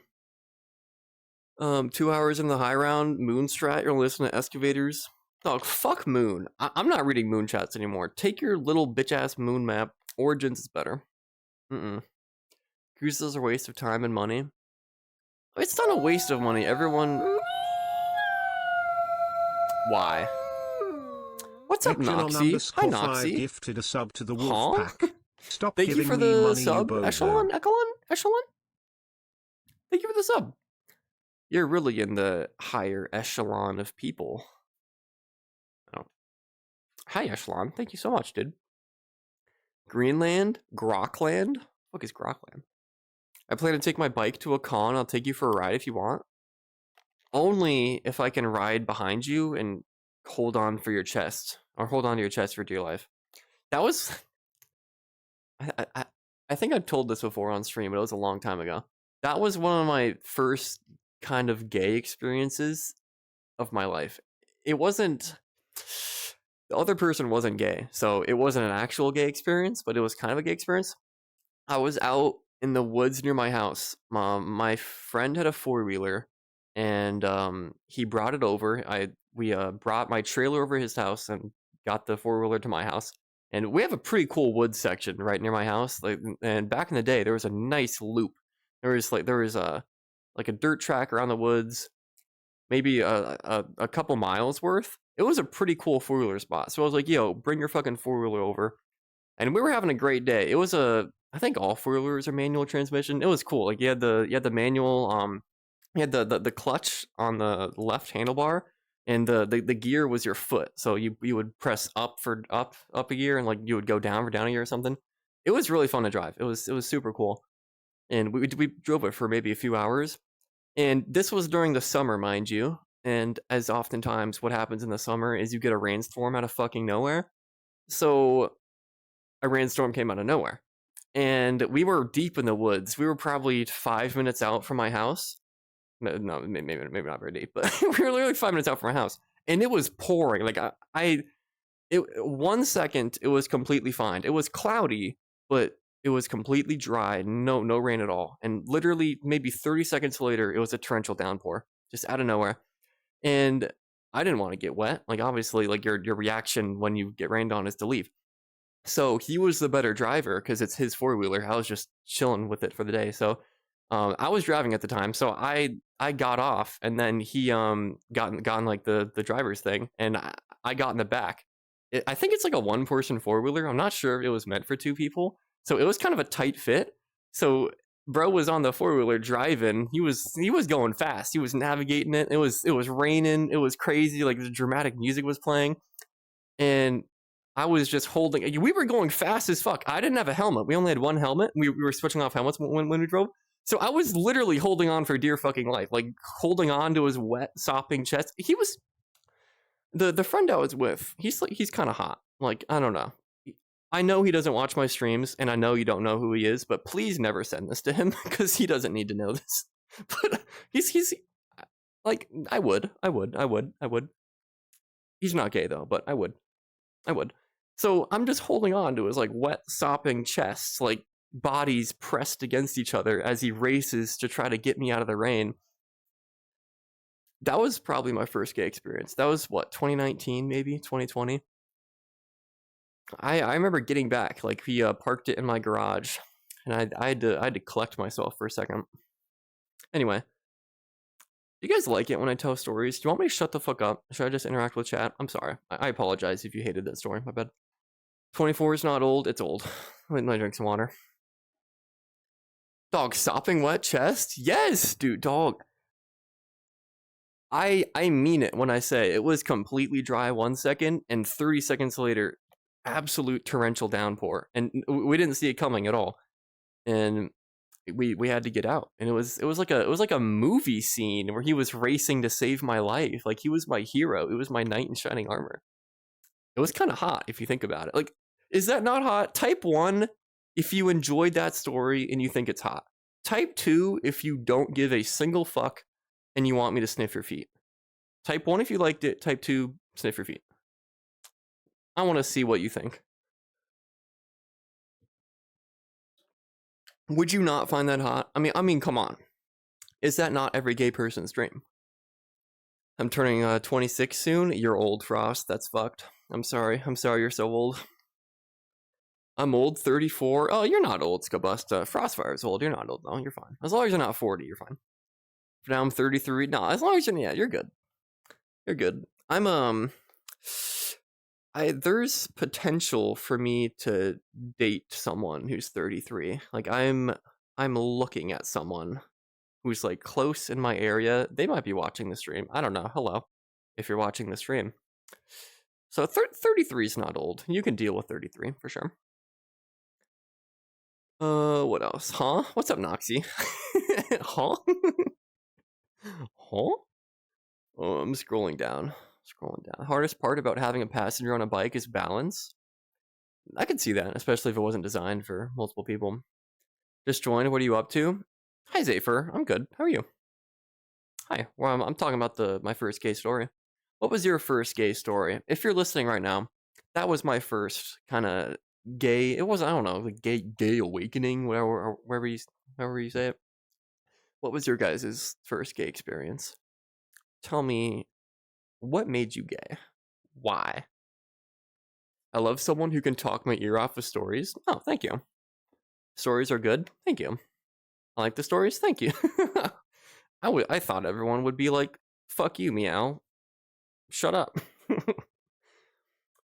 2 hours in the high round, Moon strat, you're listening to excavators. Oh, fuck Moon. I'm not reading Moon chats anymore. Take your little bitch-ass Moon map. Origins is better. Cruises are a waste of time and money. It's not a waste of money. Everyone... Why? What's up, Noxy? Hi, Noxy. Gifted a sub to the wolf pack. Stop Thank you for the sub, Echelon. Thank you for the sub. You're really in the higher echelon of people. Oh. Hi, Echelon. Thank you so much, dude. Greenland? Grokland? What is Grokland? I plan to take my bike to a con. I'll take you for a ride if you want. Only if I can ride behind you and hold on for your chest. Or hold on to your chest for dear life. That was... I think I've told this before on stream, but it was a long time ago. That was one of my first kind of gay experiences of my life. It wasn't. The other person wasn't gay, so it wasn't an actual gay experience, but it was kind of a gay experience. I was out in the woods near my house. My friend had a 4-wheeler, and he brought it over. We brought my trailer over his house and got the 4-wheeler to my house. And we have a pretty cool woods section right near my house. Like, and back in the day, there was a nice loop. There was a dirt track around the woods, maybe a couple miles worth. It was a pretty cool 4-wheeler spot. So I was like, "Yo, bring your fucking 4-wheeler over." And we were having a great day. It was I think all 4-wheelers are manual transmission. It was cool. Like you had the manual, you had the clutch on the left handlebar, and the gear was your foot. So you would press up for up a gear, and like you would go down for down a gear or something. It was really fun to drive. It was super cool. And we drove it for maybe a few hours. And this was during the summer, mind you. And as oftentimes what happens in the summer is you get a rainstorm out of fucking nowhere. So a rainstorm came out of nowhere. And we were deep in the woods. We were probably 5 minutes out from my house. No, maybe not very deep, but we were literally 5 minutes out from my house. And it was pouring. Like 1 second, it was completely fine. It was cloudy, but it was completely dry. No rain at all. And literally maybe 30 seconds later, it was a torrential downpour, just out of nowhere. And I didn't want to get wet. Like obviously, like your reaction when you get rained on is to leave. So he was the better driver because it's his 4-wheeler. I was just chilling with it for the day. So I was driving at the time. So I got off, and then he got in like the driver's thing, and I got in the back. I think it's like a 1-person 4-wheeler. I'm not sure if it was meant for 2 people. So it was kind of a tight fit. So bro was on the 4-wheeler driving. He was going fast. He was navigating it. It was raining. It was crazy. Like the dramatic music was playing, and I was just holding. We were going fast as fuck. I didn't have a helmet. We only had 1 helmet. We were switching off helmets when we drove. So I was literally holding on for dear fucking life, like holding on to his wet, sopping chest. He was the friend I was with. He's kind of hot. Like I don't know. I know he doesn't watch my streams, and I know you don't know who he is. But please never send this to him because he doesn't need to know this. But he's like I would. He's not gay though, but I would. So I'm just holding on to his like wet, sopping chest, like bodies pressed against each other as he races to try to get me out of the rain. That was probably my first gay experience. That was what, 2019, maybe 2020. I remember getting back, like he parked it in my garage, and I had to collect myself for a second. Anyway, do you guys like it when I tell stories? Do you want me to shut the fuck up? Should I just interact with chat? I'm sorry. I apologize if you hated that story. My bad. 24 is not old. It's old. Let me drink some water. Dog sopping wet chest? Yes, dude, dog. I mean it when I say it was completely dry 1 second, and 30 seconds later, absolute torrential downpour. And we didn't see it coming at all. And we had to get out. And it was like a movie scene where he was racing to save my life. Like he was my hero. It was my knight in shining armor. It was kind of hot if you think about it. Like, is that not hot? Type 1 if you enjoyed that story and you think it's hot. Type 2 if you don't give a single fuck and you want me to sniff your feet. Type 1 if you liked it. Type 2, sniff your feet. I want to see what you think. Would you not find that hot? I mean, come on. Is that not every gay person's dream? I'm turning 26 soon. You're old, Frost. That's fucked. I'm sorry you're so old. I'm old, 34. Oh, you're not old, Scabust. Frostfire is old. You're not old, though. You're fine. As long as you're not 40, you're fine. Now I'm 33. No, as long as you're, yeah, you're good. You're good. I'm, there's potential for me to date someone who's 33. Like, I'm looking at someone who's, like, close in my area. They might be watching the stream. I don't know. Hello, if you're watching the stream. So 33 is not old. You can deal with 33, for sure. What else? Huh? What's up, Noxy? Huh? Huh? Oh, I'm scrolling down. Hardest part about having a passenger on a bike is balance. I could see that, especially if it wasn't designed for multiple people. Just joined. What are you up to? Hi, Zephyr. I'm good. How are you? Hi. Well, I'm talking about my first gay story. What was your first gay story? If you're listening right now, that was my first kind of gay. It was, I don't know, like gay awakening, wherever you say it. What was your guys' first gay experience? Tell me, what made you gay? Why? I love someone who can talk my ear off with stories. Oh, thank you. Stories are good. Thank you. I like the stories. Thank you. I thought everyone would be like, fuck you, Meow. Shut up.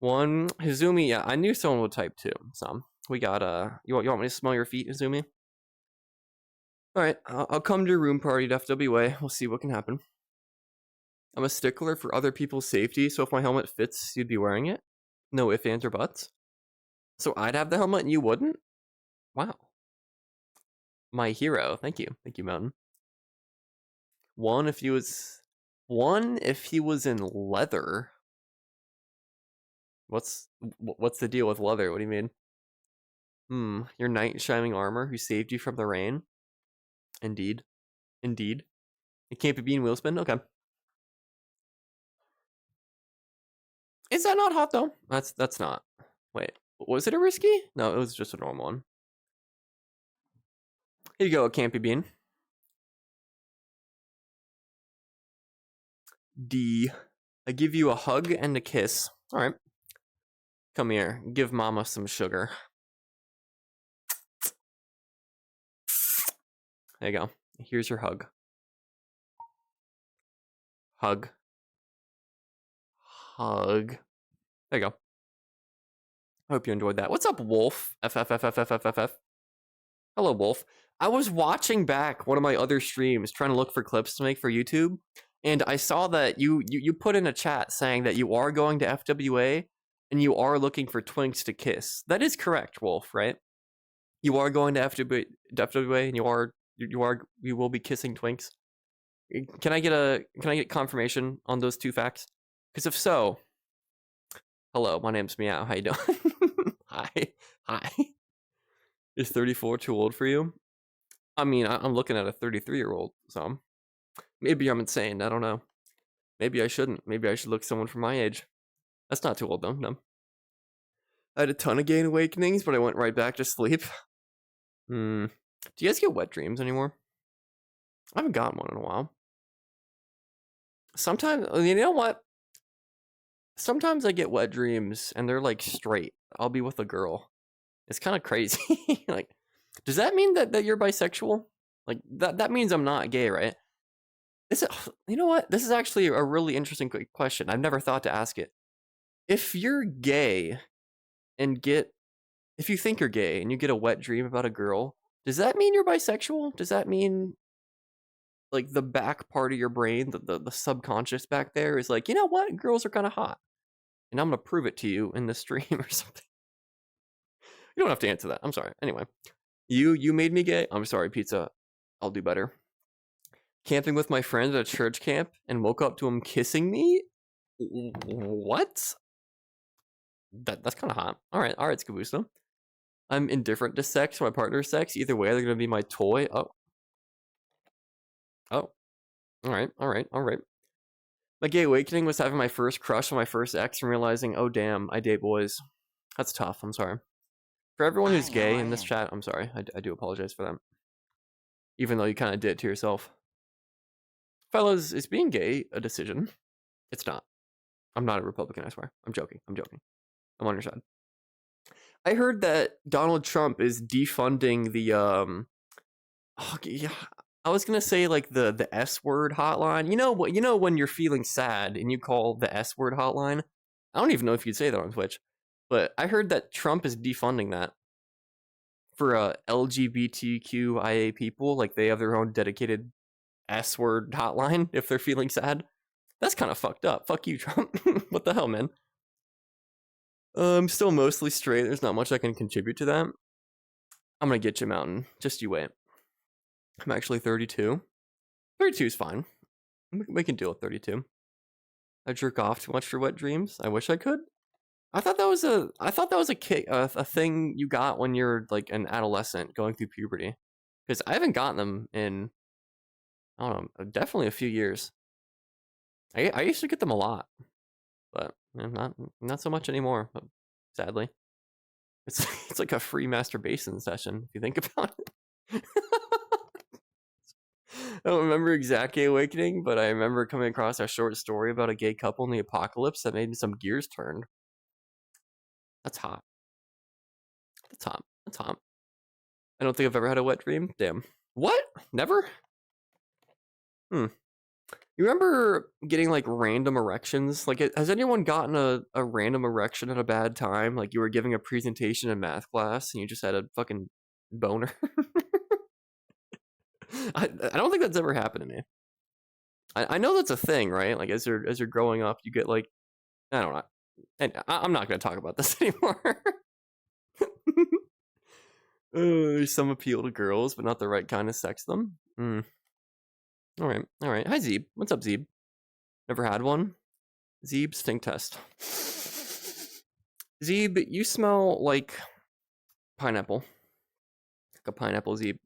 One, Hizumi, yeah, I knew someone would type too. So, we got, you want me to smell your feet, Hizumi? Alright, I'll come to your room party at FWA. We'll see what can happen. I'm a stickler for other people's safety, so if my helmet fits, you'd be wearing it. No ifs, ands, or buts. So I'd have the helmet and you wouldn't? Wow. My hero. Thank you. Thank you, Mountain. One if he was in leather. What's the deal with leather? What do you mean? Your knight in shining armor who saved you from the rain? Indeed. It can't be bean wheelspin? Okay. Is that not hot though? That's not. Wait, was it a risky? No, it was just a normal one. Here you go, Campy Bean. D. I give you a hug and a kiss. Alright. Come here. Give mama some sugar. There you go. Here's your hug. Hug. There you go. I hope you enjoyed that. What's up, Wolf? FFFFFFFF. Hello, Wolf. I was watching back one of my other streams trying to look for clips to make for YouTube, and I saw that you put in a chat saying that you are going to FWA and you are looking for twinks to kiss. That is correct, Wolf, right? You are going to FWA and you will be kissing twinks. Can I get confirmation on those two facts? Because if so, hello, my name's Meow. How you doing? Hi. Is 34 too old for you? I mean, I'm looking at a 33-year-old, so maybe I'm insane. I don't know. Maybe I shouldn't. Maybe I should look someone for my age. That's not too old though. No. I had a ton of gay awakenings, but I went right back to sleep. Do you guys get wet dreams anymore? I haven't gotten one in a while. Sometimes, you know what? Sometimes I get wet dreams and they're like straight. I'll be with a girl. It's kind of crazy. Like, does that mean that you're bisexual? Like, that means I'm not gay, right? You know what? This is actually a really interesting question. I've never thought to ask it. If you're gay and if you think you're gay and you get a wet dream about a girl, does that mean you're bisexual? Does that mean like the back part of your brain, the subconscious back there is like, you know what? Girls are kind of hot. And I'm going to prove it to you in the stream or something. You don't have to answer that. I'm sorry. Anyway, you made me gay. I'm sorry, pizza. I'll do better. Camping with my friend at a church camp and woke up to him kissing me? What? That's kind of hot. All right, Skabusta. I'm indifferent to sex or my partner's sex. Either way, they're going to be my toy. Oh. All right. My gay awakening was having my first crush on my first ex and realizing, oh damn, I date boys. That's tough. I'm sorry. For everyone who's gay in this chat, I'm sorry. I do apologize for that. Even though you kind of did it to yourself. Fellas, is being gay a decision? It's not. I'm not a Republican, I swear. I'm joking. I'm on your side. I heard that Donald Trump is defunding the I was gonna say like the S word hotline. You know when you're feeling sad and you call the S word hotline? I don't even know if you'd say that on Twitch. But I heard that Trump is defunding that for LGBTQIA people. Like they have their own dedicated S word hotline if they're feeling sad. That's kind of fucked up. Fuck you, Trump. What the hell, man? I'm still mostly straight. There's not much I can contribute to that. I'm gonna get you, Mountain. Just you wait. I'm actually 32. 32 is fine. We can deal with 32. I jerk off too much for wet dreams. I wish I could. I thought that was a thing you got when you're like an adolescent going through puberty. Because I haven't gotten them in, I don't know, definitely a few years. I used to get them a lot, but not so much anymore. But sadly, it's like a free masturbation session if you think about it. I don't remember exact gay awakening, but I remember coming across a short story about a gay couple in the apocalypse that made some gears turn. That's hot. That's hot. That's hot. I don't think I've ever had a wet dream. Damn. What? Never? You remember getting like random erections? Like, has anyone gotten a random erection at a bad time? Like you were giving a presentation in math class and you just had a fucking boner? I don't think that's ever happened to me. I know that's a thing, right? Like as you're growing up, you get like, I don't know. And I'm not gonna talk about this anymore. There's some appeal to girls, but not the right kind of sex them. All right. Hi Zeeb. What's up, Zeeb? Never had one. Zeeb stink test. Zeeb, you smell like pineapple. Like a pineapple, Zeeb.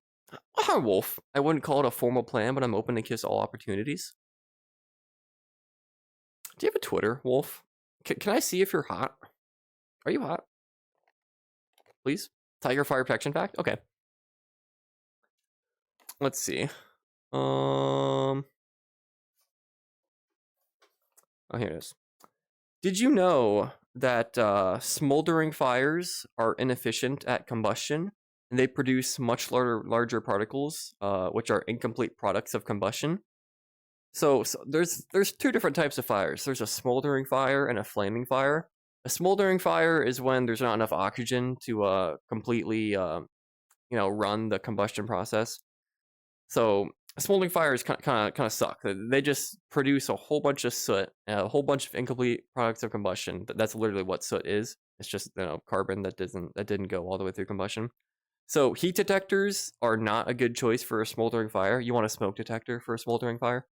Hi, Wolf. I wouldn't call it a formal plan, but I'm open to kiss all opportunities. Do you have a Twitter, Wolf? Can I see if you're hot? Are you hot? Please? Tiger Fire Protection Fact? Okay. Let's see. Oh, here it is. Did you know that smoldering fires are inefficient at combustion, and they produce much larger particles, which are incomplete products of combustion? So there's two different types of fires. There's a smoldering fire and a flaming fire. A smoldering fire is when there's not enough oxygen to completely run the combustion process. So smoldering fires kind of suck. They just produce a whole bunch of soot, a whole bunch of incomplete products of combustion. That's literally what soot is. It's just carbon that didn't go all the way through combustion. So heat detectors are not a good choice for a smoldering fire. You want a smoke detector for a smoldering fire,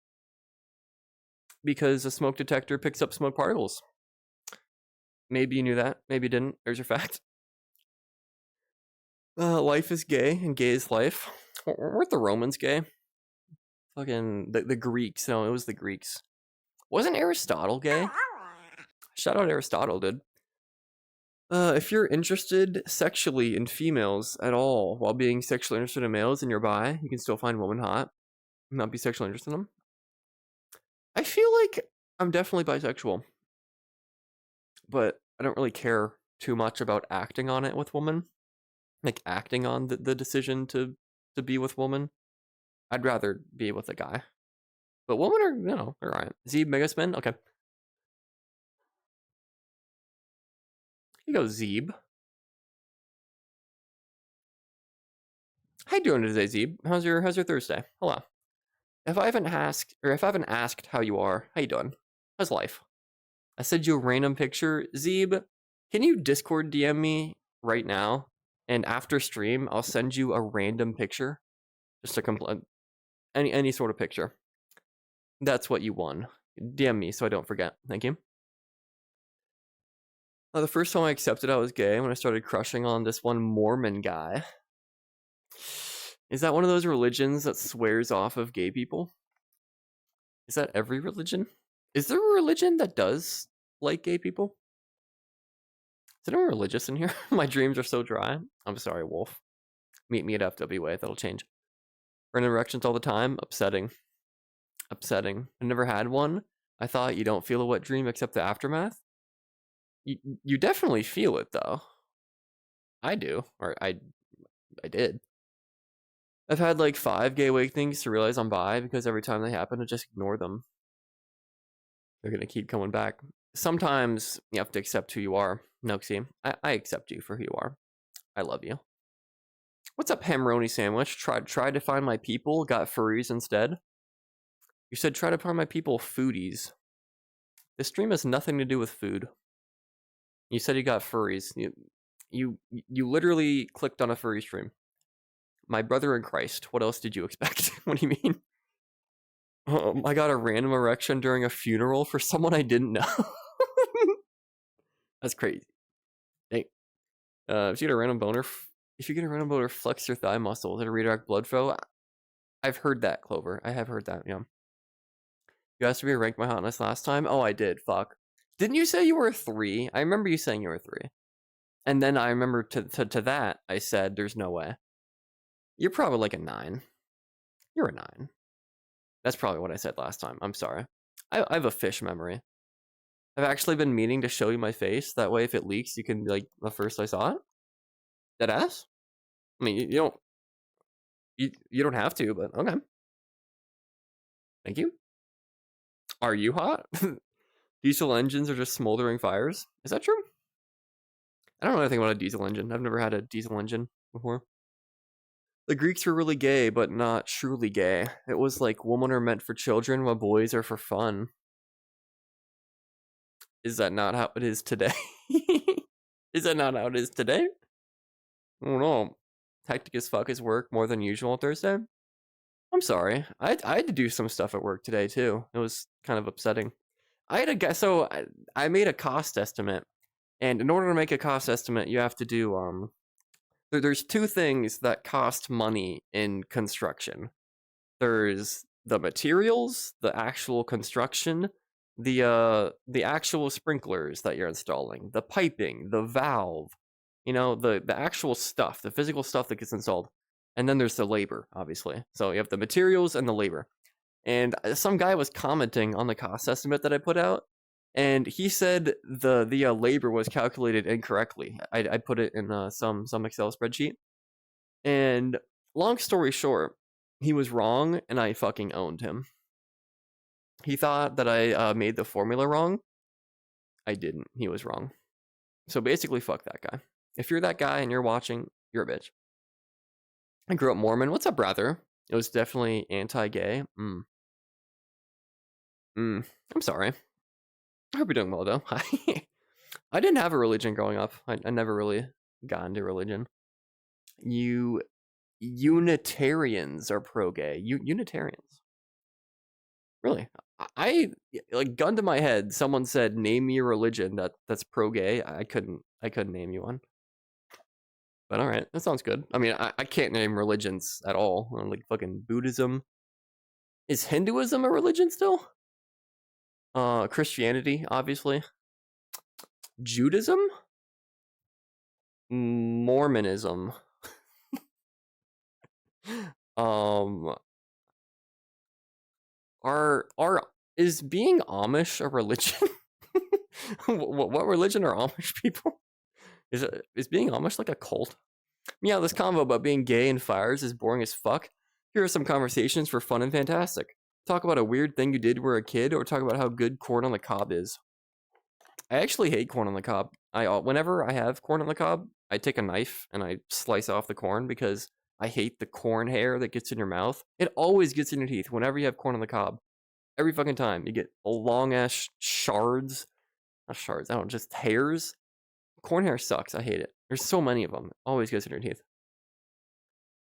because a smoke detector picks up smoke particles. Maybe you knew that. Maybe you didn't. There's your fact. Life is gay, and gay is life. Weren't the Romans gay? Fucking the Greeks. No, it was the Greeks. Wasn't Aristotle gay? Shout out Aristotle, dude. If you're interested sexually in females at all while being sexually interested in males and you're bi, you can still find women hot and not be sexually interested in them. I feel like I'm definitely bisexual, but I don't really care too much about acting on it with women. Like acting on the decision to be with women. I'd rather be with a guy. But women are, they're alright. Zeeb Megaspin? Okay. Here you go, Zeeb. How you doing today, Zeeb? How's your Thursday? Hello. If I haven't asked how you are, how you doing? How's life? I sent you a random picture. Zeeb, can you Discord DM me right now? And after stream, I'll send you a random picture. Just a any sort of picture. That's what you won. DM me so I don't forget. Thank you. The first time I accepted I was gay when I started crushing on this one Mormon guy. Is that one of those religions that swears off of gay people? Is that every religion? Is there a religion that does like gay people? Is anyone religious in here? My dreams are so dry. I'm sorry, Wolf. Meet me at FWA. That'll change. Random erections all the time. Upsetting. Upsetting. I never had one. I thought you don't feel a wet dream except the aftermath. You definitely feel it though. I do, or I did. I've had like 5 gay awakenings to realize I'm bi because every time they happen, I just ignore them. They're gonna keep coming back. Sometimes you have to accept who you are. Noxie, I accept you for who you are. I love you. What's up, Hamroni Sandwich? Tried to find my people, got furries instead. You said try to find my people foodies. This stream has nothing to do with food. You said you got furries. You literally clicked on a furry stream. My brother in Christ. What else did you expect? What do you mean? I got a random erection during a funeral for someone I didn't know. That's crazy. Hey, if you get a random boner, flex your thigh muscle to redirect blood flow. I've heard that, Clover. I have heard that. Yeah. You asked me to rank my hotness last time. Oh, I did. Fuck. Didn't you say you were a 3? I remember you saying you were a 3. And then I remember to that I said, "There's no way." You're probably like a 9. You're a 9. That's probably what I said last time. I'm sorry. I have a fish memory. I've actually been meaning to show you my face. That way, if it leaks, you can be like the first I saw it. That ass? I mean, you don't. You don't have to, but okay. Thank you. Are you hot? Diesel engines are just smoldering fires. Is that true? I don't know anything about a diesel engine. I've never had a diesel engine before. The Greeks were really gay, but not truly gay. It was like women are meant for children, while boys are for fun. Is that not how it is today? Is that not how it is today? I don't know. Hectic as fuck is work more than usual on Thursday. I'm sorry. I had to do some stuff at work today too. It was kind of upsetting. I had a guess. So I made a cost estimate, and in order to make a cost estimate, you have to do There's 2 things that cost money in construction. There's the materials, the actual construction, the actual sprinklers that you're installing, the piping, the valve, the actual stuff, the physical stuff that gets installed. And then there's the labor, obviously. So you have the materials and the labor. And some guy was commenting on the cost estimate that I put out, and he said the labor was calculated incorrectly. I put it in some Excel spreadsheet, and long story short, he was wrong, and I fucking owned him. He thought that I made the formula wrong. I didn't. He was wrong. So basically, fuck that guy. If you're that guy and you're watching, you're a bitch. I grew up Mormon. What's up, brother? It was definitely anti-gay. I'm sorry. I hope you're doing well, though. I didn't have a religion growing up. I never really got into religion. Unitarians are pro-gay. Unitarians. Really? I like, gun to my head, someone said, "Name me a religion that's pro-gay." I couldn't name you one. But all right, that sounds good. I mean, I can't name religions at all. Like fucking Buddhism. Is Hinduism a religion still? Christianity, obviously. Judaism? Mormonism. Is being Amish a religion? What religion are Amish people? Is being Amish like a cult? Yeah, this convo about being gay and fires is boring as fuck. Here are some conversations for fun and fantastic. Talk about a weird thing you did when you were a kid, or talk about how good corn on the cob is. I actually hate corn on the cob. Whenever I have corn on the cob, I take a knife and I slice off the corn because I hate the corn hair that gets in your mouth. It always gets in your teeth whenever you have corn on the cob. Every fucking time. You get long ass shards. Not shards, I don't know, just hairs. Corn hair sucks. I hate it. There's so many of them. It always gets in your teeth.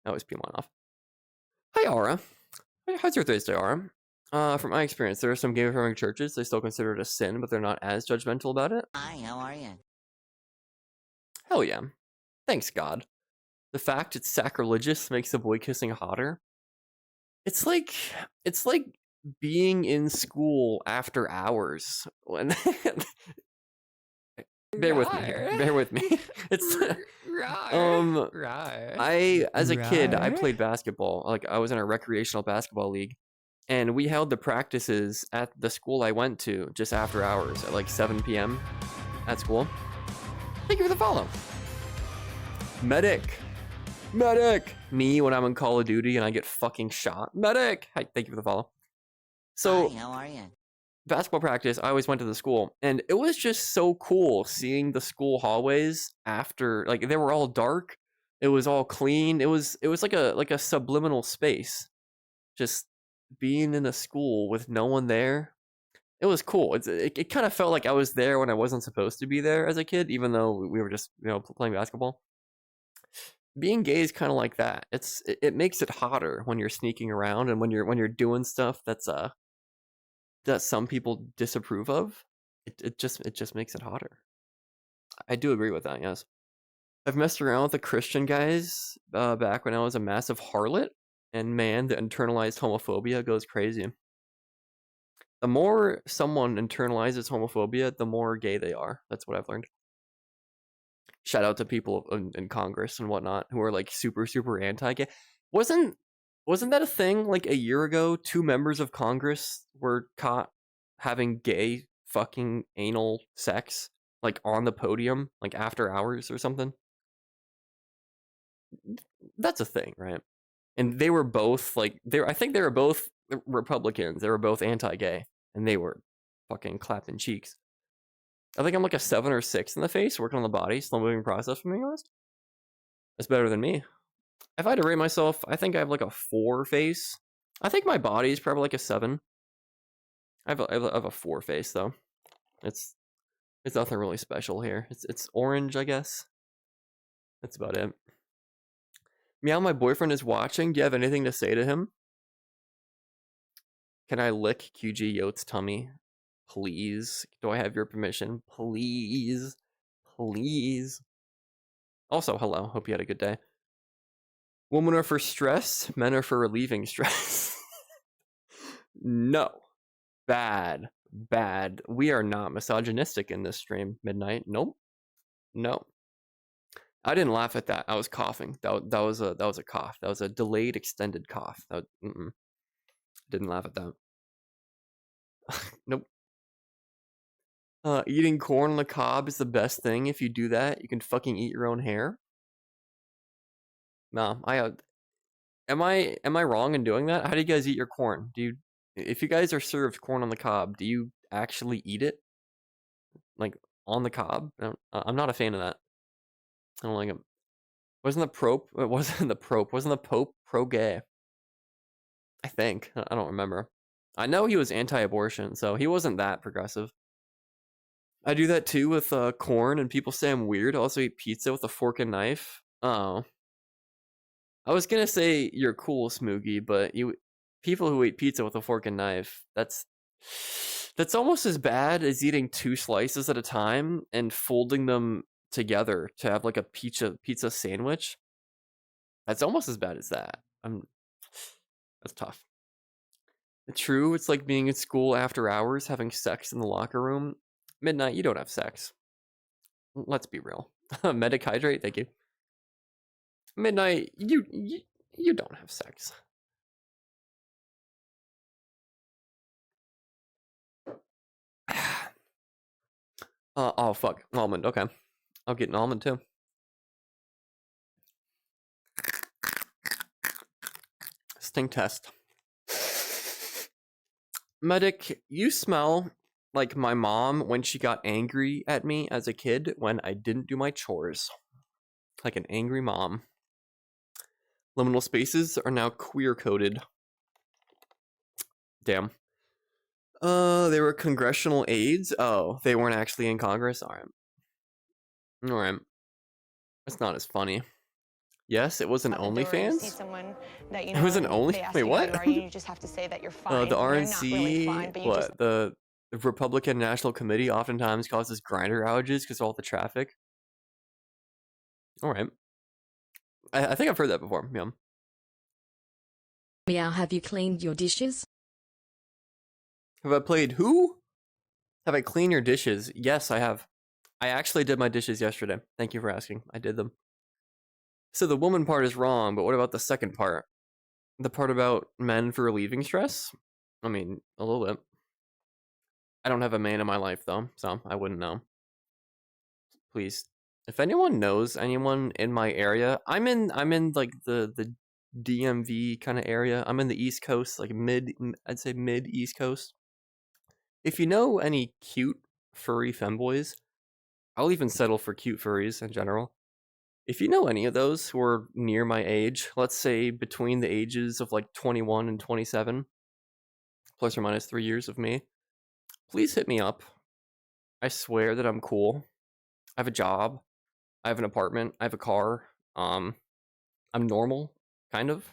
I always pee mine off. Hi, Aura. How's your Thursday, Aura? From my experience, there are some gay-affirming churches. They still consider it a sin, but they're not as judgmental about it. Hi, how are you? Hell yeah. Thanks, God. The fact it's sacrilegious makes the boy kissing hotter. It's like being in school after hours. When bear with me. It's as a kid, I played basketball. Like, I was in a recreational basketball league, and we held the practices at the school I went to just after hours at like 7 p.m. at school. Thank you for the follow. Medic. Me when I'm in Call of Duty and I get fucking shot. Medic. Hi, thank you for the follow. So, Hi, how are you? Basketball practice, I always went to the school, and it was just so cool seeing the school hallways after, like, they were all dark. It was all clean. It was like a subliminal space. Just being in a school with no one there. It was cool. It kind of felt like I was there when I wasn't supposed to be there as a kid, even though we were just, playing basketball. Being gay is kind of like that. It makes it hotter when you're sneaking around and when you're doing stuff that some people disapprove of. It just makes it hotter. I do agree with that, yes. I've messed around with the Christian guys back when I was a massive harlot, and man, the internalized homophobia goes crazy. The more someone internalizes homophobia, the more gay they are. That's what I've learned. Shout out to people in Congress and whatnot who are like super anti-gay. Wasn't that a thing like a year ago? 2 members of Congress were caught having gay fucking anal sex like on the podium, like after hours or something. That's a thing, right? And they were both like I think they were both Republicans. They were both anti-gay, and they were fucking clapping cheeks. I think I'm like a 7 or 6 in the face, working on the body, slow moving process for me, honest. That's better than me. If I had to rate myself, I think I have like a 4 face. I think my body is probably like a 7. I have a 4 face though. It's nothing really special here. It's orange, I guess. That's about it. Meow, my boyfriend is watching. Do you have anything to say to him? Can I lick QG Yote's tummy? Please. Do I have your permission? Please. Please. Also, hello. Hope you had a good day. Women are for stress. Men are for relieving stress. No. Bad. Bad. We are not misogynistic in this stream. Midnight. Nope. No. I didn't laugh at that. I was coughing. That was a cough. That was a delayed, extended cough. Didn't laugh at that. Nope. Eating corn on the cob is the best thing. If you do that, you can fucking eat your own hair. No, am I wrong in doing that? How do you guys eat your corn? If you guys are served corn on the cob, do you actually eat it? Like on the cob? I'm not a fan of that. I don't like it. Wasn't the Pope pro-gay? I think. I don't remember. I know he was anti-abortion, so he wasn't that progressive. I do that too with corn, and people say I'm weird. I also eat pizza with a fork and knife. Oh. I was gonna say you're cool, Smoogie, but people who eat pizza with a fork and knife, that's almost as bad as eating 2 slices at a time and folding them together to have like a pizza sandwich. That's almost as bad as that. That's tough. True, it's like being at school after hours, having sex in the locker room. Midnight, you don't have sex. Let's be real. Medic hydrate, thank you. Midnight, you don't have sex. Oh fuck, almond. Okay, I'll get an almond too. Stink test. Medic, you smell like my mom when she got angry at me as a kid when I didn't do my chores. Like an angry mom. Liminal spaces are now queer coded. Damn. They were congressional aides? Oh, they weren't actually in Congress? Alright. That's not as funny. Yes, it was an OnlyFans. It was an OnlyFans. Wait, what? You just have to say that you're fine. The RNC, what? The Republican National Committee oftentimes causes grinder outages because of all the traffic. All right. I think I've heard that before. Yeah. Meow, have you cleaned your dishes? Have I played who? Have I cleaned your dishes? Yes, I have. I actually did my dishes yesterday. Thank you for asking. I did them. So the woman part is wrong, but what about the second part? The part about men for relieving stress? I mean, a little bit. I don't have a man in my life though, so I wouldn't know. Please, if anyone knows anyone in my area, I'm in like the DMV kind of area. I'm in the East Coast, like I'd say mid East Coast. If you know any cute furry femboys, I'll even settle for cute furries in general. If you know any of those who are near my age, let's say between the ages of like 21 and 27, plus or minus 3 years of me, please hit me up. I swear that I'm cool. I have a job. I have an apartment. I have a car. I'm normal, kind of.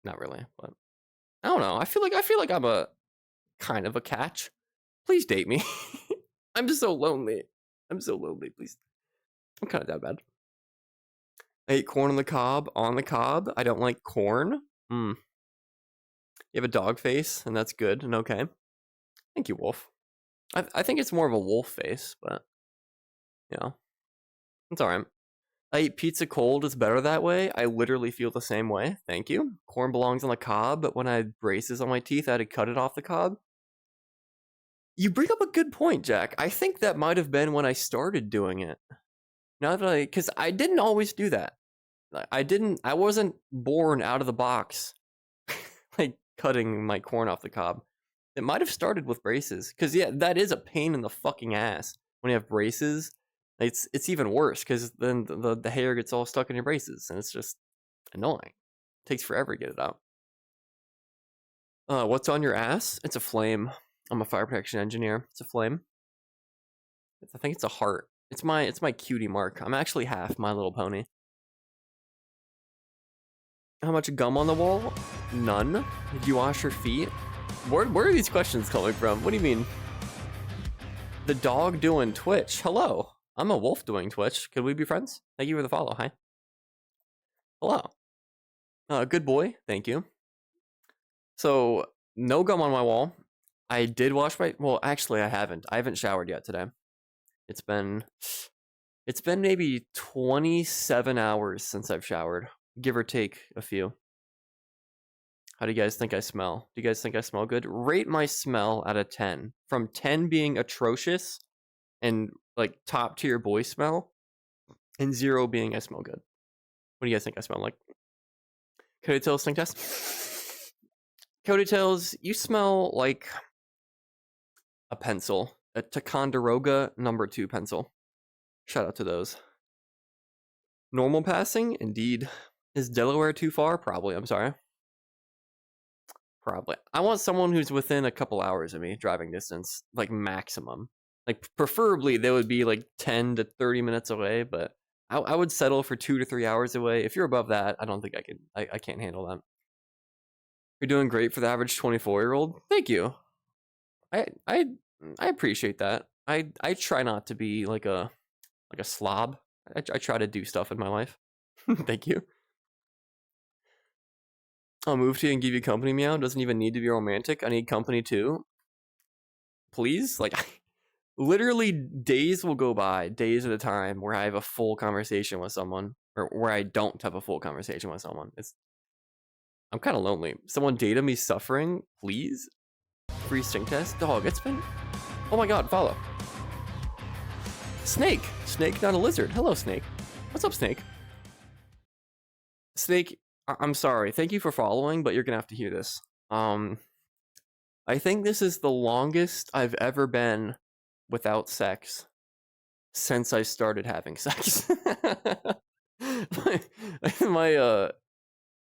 Not really, but I don't know. I feel like I'm a kind of a catch. Please date me. I'm just so lonely. I'm so lonely, please. I'm kind of that bad. I ate corn on the cob. On the cob. I don't like corn. You have a dog face, and that's good and okay. Thank you, Wolf. I think it's more of a wolf face, but yeah, it's alright. I eat pizza cold. It's better that way. I literally feel the same way. Thank you. Corn belongs on the cob, but when I had braces on my teeth, I had to cut it off the cob. You bring up a good point, Jack. I think that might have been when I started doing it. Now that because I didn't always do that. I wasn't born out of the box, like cutting my corn off the cob. It might have started with braces, because yeah, that is a pain in the fucking ass when you have braces. It's even worse because then the hair gets all stuck in your braces, and it's just annoying. It takes forever to get it out. What's on your ass? It's a flame. I'm a fire protection engineer. It's a flame. I think it's a heart. It's my cutie mark. I'm actually half My Little Pony. How much gum on the wall? None. Did you wash your feet? Where are these questions coming from? What do you mean? The dog doing Twitch. Hello. I'm a wolf doing Twitch. Could we be friends? Thank you for the follow. Hi. Hello. Good boy. Thank you. So, no gum on my wall. I did wash my... Well, actually, I haven't. I haven't showered yet today. It's been maybe 27 hours since I've showered. Give or take a few. How do you guys think I smell? Do you guys think I smell good? Rate my smell out of 10. From 10 being atrocious and like top tier boy smell, and 0 being I smell good. What do you guys think I smell like? Cody Tails stink test. Cody Tails, you smell like a pencil. A Ticonderoga #2 pencil. Shout out to those. Normal passing? Indeed. Is Delaware too far? Probably. I'm sorry. Probably. I want someone who's within a couple hours of me, driving distance, like maximum. Like preferably they would be like 10 to 30 minutes away, but I would settle for 2 to 3 hours away. If you're above that, I don't think I can. I can't handle that. You're doing great for the average 24-year-old. Thank you. I appreciate that. I try not to be like a slob. I try to do stuff in my life. Thank you. I'll move to you and give you company, Meow. Doesn't even need to be romantic. I need company too. Please? Like, literally days will go by, days at a time, where I have a full conversation with someone, or where I don't have a full conversation with someone. I'm kind of lonely. Someone data me suffering, please? Free stink test? Dog, it's been... Oh my god, follow. Snake! Snake, not a lizard. Hello, Snake. What's up, Snake? Snake, I'm sorry. Thank you for following, but you're gonna have to hear this. I think this is the longest I've ever been without sex since I started having sex.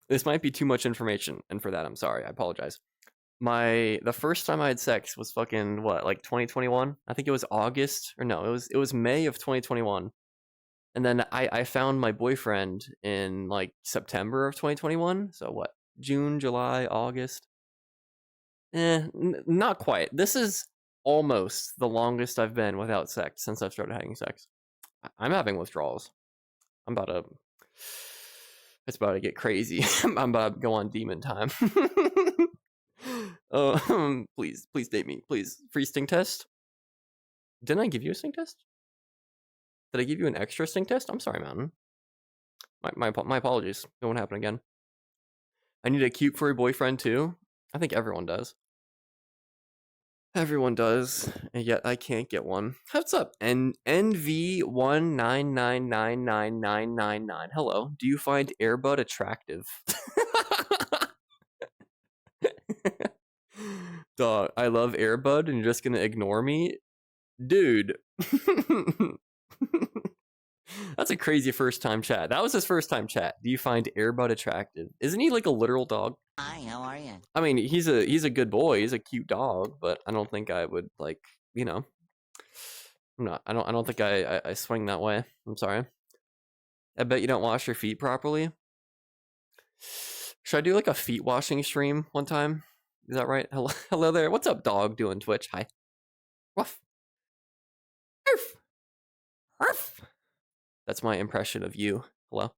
This might be too much information, and for that I'm sorry. I apologize. The first time I had sex was fucking what, like 2021? I think it was August, or no, it was May of 2021. And then I found my boyfriend in like September of 2021. So what? June, July, August? Not quite. This is almost the longest I've been without sex since I've started having sex. I'm having withdrawals. It's about to get crazy. I'm about to go on demon time. Please date me. Please. Free stink test? Didn't I give you a stink test? Did I give you an extra stink test? I'm sorry, Mountain. My apologies. It won't happen again. I need a cute furry boyfriend too. I think everyone does. Everyone does, and yet I can't get one. What's up? NV199999999. Hello. Do you find Airbud attractive? Dog, I love Airbud, and you're just gonna ignore me? Dude. That's a crazy first time chat. That was his first time chat. Do you find Airbud attractive? Isn't he like a literal dog? Hi, how are you? I mean, he's a good boy. He's a cute dog, but I don't think I would, like, you know. I don't think I swing that way. I'm sorry. I bet you don't wash your feet properly. Should I do like a feet washing stream one time? Is that right? Hello there. What's up, dog doing Twitch? Hi. Ruff. Arf. Arf. That's my impression of you. Hello.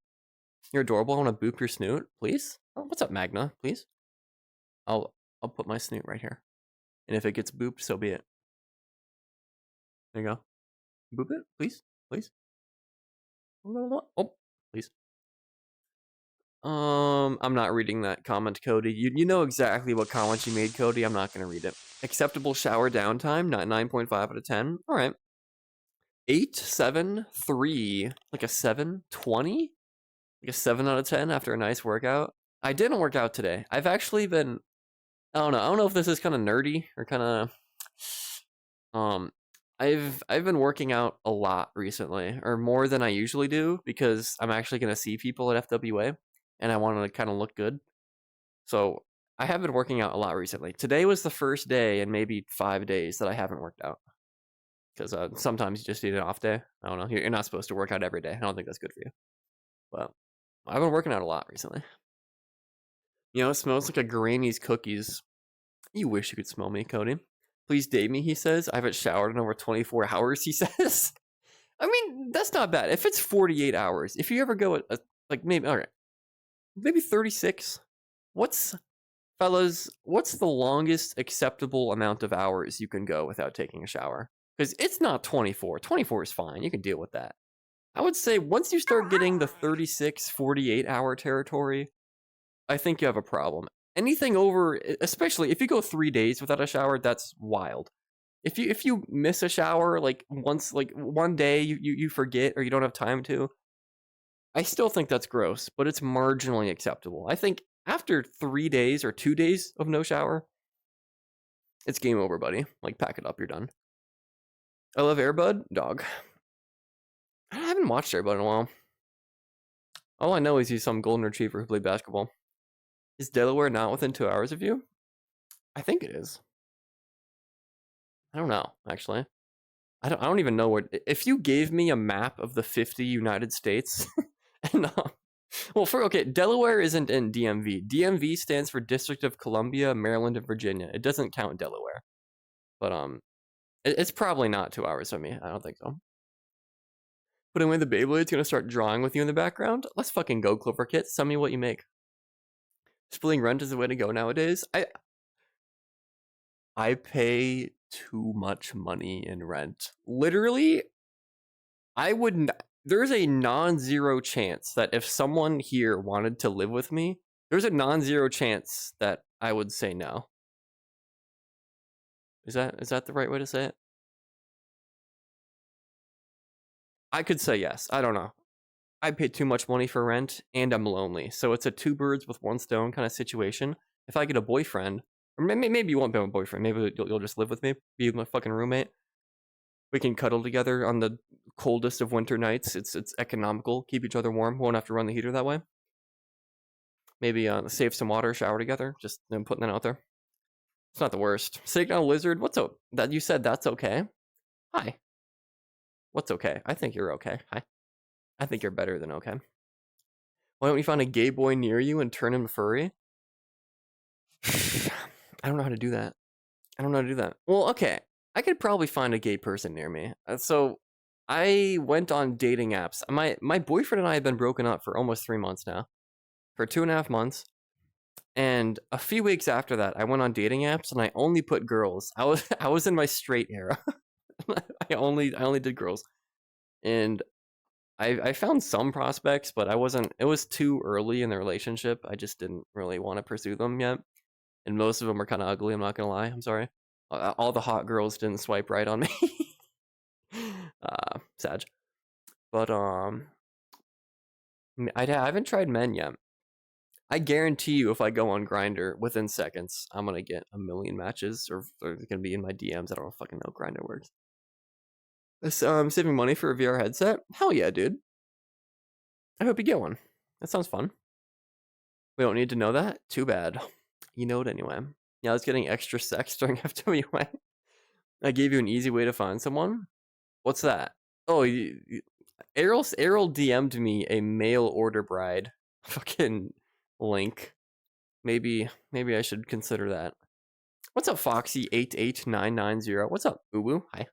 You're adorable. I want to boop your snoot, please. Oh, what's up, Magna? Please. I'll put my snoot right here. And if it gets booped, so be it. There you go. Boop it, please. Please. Oh, please. I'm not reading that comment, Cody. You know exactly what comment you made, Cody. I'm not gonna read it. Acceptable shower downtime, not 9.5 out of 10. All right. 8, 7, 3, like a 7, 20? Like a 7 out of 10 after a nice workout. I didn't work out today. I've actually been, I don't know if this is kind of nerdy or kind of, I've been working out a lot recently, or more than I usually do, because I'm actually going to see people at FWA, and I want to kind of look good. So I have been working out a lot recently. Today was the first day in maybe 5 days that I haven't worked out. Because sometimes you just need an off day. I don't know. You're not supposed to work out every day. I don't think that's good for you. But I've been working out a lot recently. You know, it smells like a Granny's cookies. You wish you could smell me, Cody. Please date me, he says. I haven't showered in over 24 hours, he says. I mean, that's not bad. If it's 48 hours, if you ever go at, like, maybe, all right, maybe 36. Fellas, what's the longest acceptable amount of hours you can go without taking a shower? Because it's not 24. 24 is fine. You can deal with that. I would say once you start getting the 36, 48 hour territory, I think you have a problem. Anything over, especially if you go 3 days without a shower, that's wild. If you miss a shower like once, like one day you forget or you don't have time to, I still think that's gross, but it's marginally acceptable. I think after 3 days or 2 days of no shower, it's game over, buddy. Like, pack it up, you're done. I love Airbud, dog. I haven't watched Airbud in a while. All I know is he's some golden retriever who played basketball. Is Delaware not within 2 hours of you? I think it is. I don't know, actually. I don't even know where. If you gave me a map of the 50 United States, and well, okay, Delaware isn't in DMV. DMV stands for District of Columbia, Maryland, and Virginia. It doesn't count Delaware, but it's probably not 2 hours from me. I don't think so. Putting away the Beyblade's gonna start drawing with you in the background. Let's fucking go, Clover Kit. Tell me what you make. Splitting rent is the way to go nowadays. I pay too much money in rent. Literally, I wouldn't. There's a non-zero chance that if someone here wanted to live with me, there's a non-zero chance that I would say no. Is that the right way to say it? I could say yes. I don't know. I pay too much money for rent, and I'm lonely. So it's a two birds with one stone kind of situation. If I get a boyfriend, or maybe you won't be my boyfriend. Maybe you'll just live with me, be my fucking roommate. We can cuddle together on the coldest of winter nights. It's economical. Keep each other warm. Won't have to run the heater that way. Maybe save some water, shower together. Just putting that out there. It's not the worst. Signal Lizard, what's up? That you said that's okay? Hi. What's okay? I think you're okay. Hi. I think you're better than okay. Why don't we find a gay boy near you and turn him furry? I don't know how to do that. Well, okay. I could probably find a gay person near me. So I went on dating apps. My boyfriend and I have been broken up for almost 3 months now. For 2.5 months. And a few weeks after that, I went on dating apps and I only put girls. I was in my straight era. I only did girls. And I found some prospects, but it was too early in the relationship. I just didn't really want to pursue them yet. And most of them are kind of ugly, I'm not gonna lie. I'm sorry. All the hot girls didn't swipe right on me. Sad. But I haven't tried men yet. I guarantee you, if I go on Grindr, within seconds, I'm gonna get a million matches, or they're gonna be in my DMs. I don't fucking know how Grindr works. Saving money for a VR headset? Hell yeah, dude. I hope you get one. That sounds fun. We don't need to know that? Too bad. You know it anyway. Yeah, I was getting extra sex during FWA. I gave you an easy way to find someone. What's that? Oh, Errol DM'd me a mail order bride fucking link. Maybe I should consider that. What's up, Foxy88990? What's up, OwO? Hi.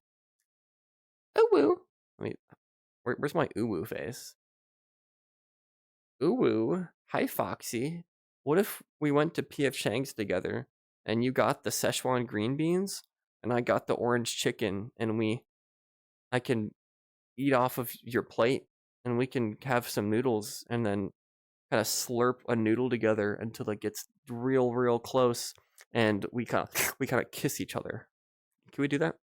OwO. Where's my OwO face? OwO, hi Foxy. What if we went to PF Chang's together and you got the Szechuan green beans and I got the orange chicken and I can eat off of your plate and we can have some noodles and then kind of slurp a noodle together until it gets real close and we kind of kiss each other. Can we do that?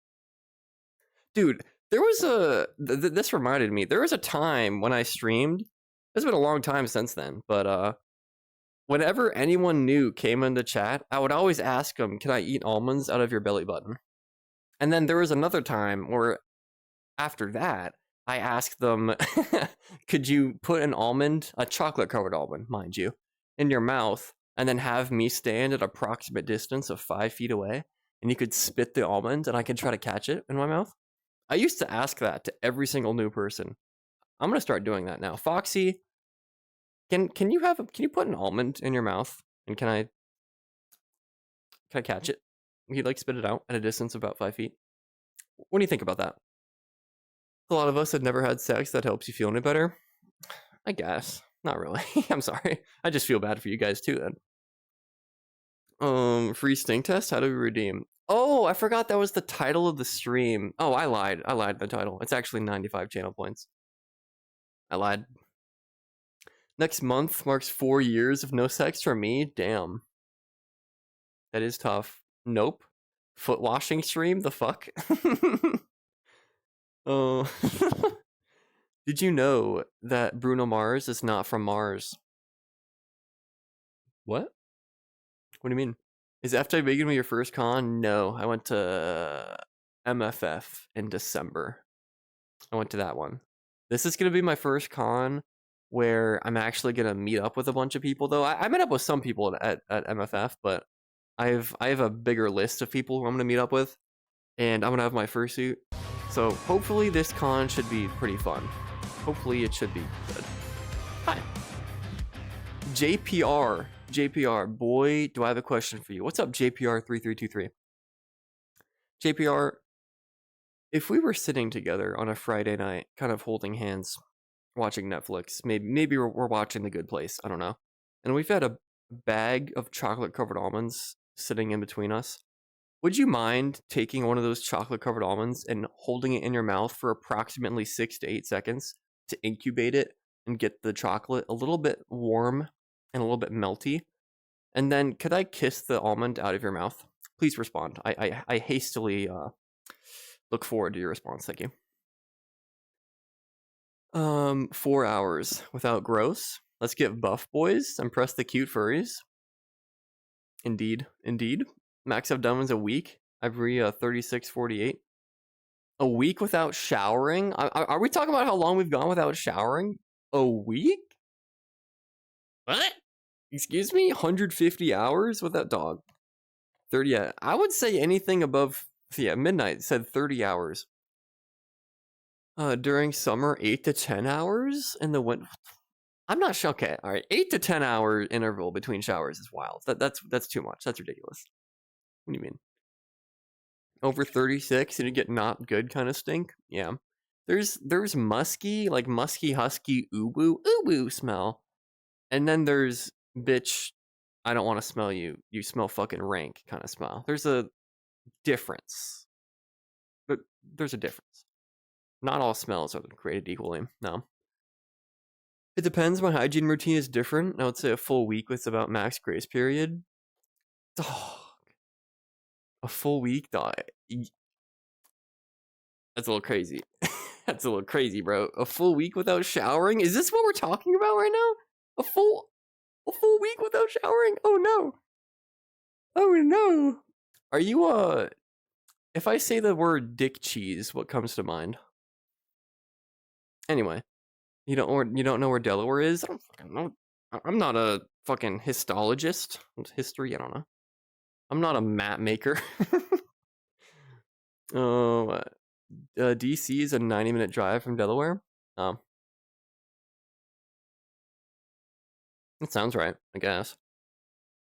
Dude, there was this reminded me. There was a time when I streamed. It's been a long time since then, but whenever anyone new came into chat, I would always ask them, "Can I eat almonds out of your belly button?" And then there was another time where after that, I asked them, "Could you put an almond, a chocolate covered almond, mind you, in your mouth and then have me stand at approximate distance of 5 feet away and you could spit the almond and I could try to catch it in my mouth?" I used to ask that to every single new person. I'm gonna start doing that now. Foxy, can you put an almond in your mouth and can I catch it? Can you like spit it out at a distance of about 5 feet? What do you think about that? A lot of us had never had sex. That helps you feel any better. I guess not really. I'm sorry. I just feel bad for you guys too then. Free stink test. How do we redeem? Oh, I forgot that was the title of the stream. Oh, I lied. The title. It's actually 95 channel points. I lied. Next month marks 4 years of no sex for me. Damn. That is tough. Nope. Foot washing stream? The fuck? Oh. Did you know that Bruno Mars is not from Mars? What? What do you mean? Is FJ Big gonna be your first con? No, I went to MFF in December. I went to that one. This is gonna be my first con where I'm actually gonna meet up with a bunch of people. Though I met up with some people at MFF, but I have a bigger list of people who I'm gonna meet up with, and I'm gonna have my fursuit. So hopefully this con should be pretty fun. Hopefully it should be good. Hi. JPR, boy, do I have a question for you. What's up, JPR3323? JPR, if we were sitting together on a Friday night, kind of holding hands, watching Netflix, maybe we're watching The Good Place, I don't know, and we've had a bag of chocolate-covered almonds sitting in between us, would you mind taking one of those chocolate-covered almonds and holding it in your mouth for approximately 6 to 8 seconds to incubate it and get the chocolate a little bit warm and a little bit melty? And then could I kiss the almond out of your mouth? Please respond. I hastily look forward to your response. Thank you. 4 hours without gross. Let's get buff, boys. Impress the cute furries. Indeed. Max I've done was a week. I've 3648. A week without showering? Are we talking about how long we've gone without showering? A week? What? Excuse me? 150 hours without dog. 30, yeah. I would say anything above, yeah, midnight said 30 hours. During summer, 8 to 10 hours? In the winter? I'm not sure. Okay, all right. 8 to 10 hour interval between showers is wild. That's too much. That's ridiculous. What do you mean? Over 36 and you get not good kind of stink? Yeah. There's musky, like musky husky OwO smell. And then there's bitch, I don't want to smell you. You smell fucking rank kind of smell. There's a difference. But there's a difference. Not all smells are created equally. No. It depends. My hygiene routine is different. I would say a full week with about max grace period. Dog. A full week, dog. That's a little crazy. That's a little crazy, bro. A full week without showering? Is this what we're talking about right now? A full week without showering? Oh no. Oh no. Are you if I say the word dick cheese, what comes to mind? Anyway, you don't know where Delaware is? I don't fucking know. I'm not a fucking histologist. History, I don't know. I'm not a map maker. Oh, DC is a 90-minute drive from Delaware. Oh. That sounds right, I guess.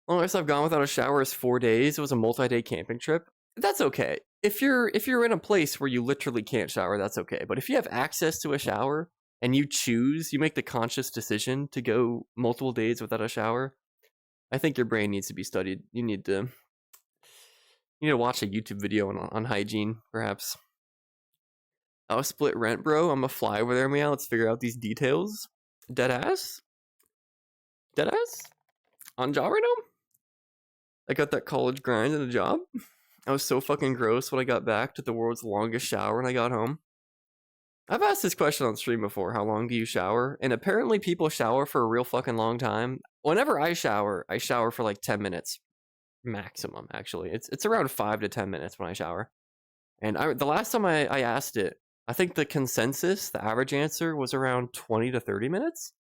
Longest I've gone without a shower is 4 days. It was a multi-day camping trip. that's okay. If you're in a place where you literally can't shower, that's okay. But if you have access to a shower and you make the conscious decision to go multiple days without a shower, I think your brain needs to be studied. You need to watch a YouTube video on hygiene, perhaps. I'll split rent, bro. I'm gonna fly over there, Meow. Let's figure out these details. Deadass? Deadass? On job right now? I got that college grind and a job. I was so fucking gross when I got back to the world's longest shower when I got home. I've asked this question on stream before, how long do you shower? And apparently people shower for a real fucking long time. Whenever I shower for like 10 minutes. Maximum, actually. It's around 5 to 10 minutes when I shower. And the last time I asked it, I think the consensus, the average answer was around 20 to 30 minutes.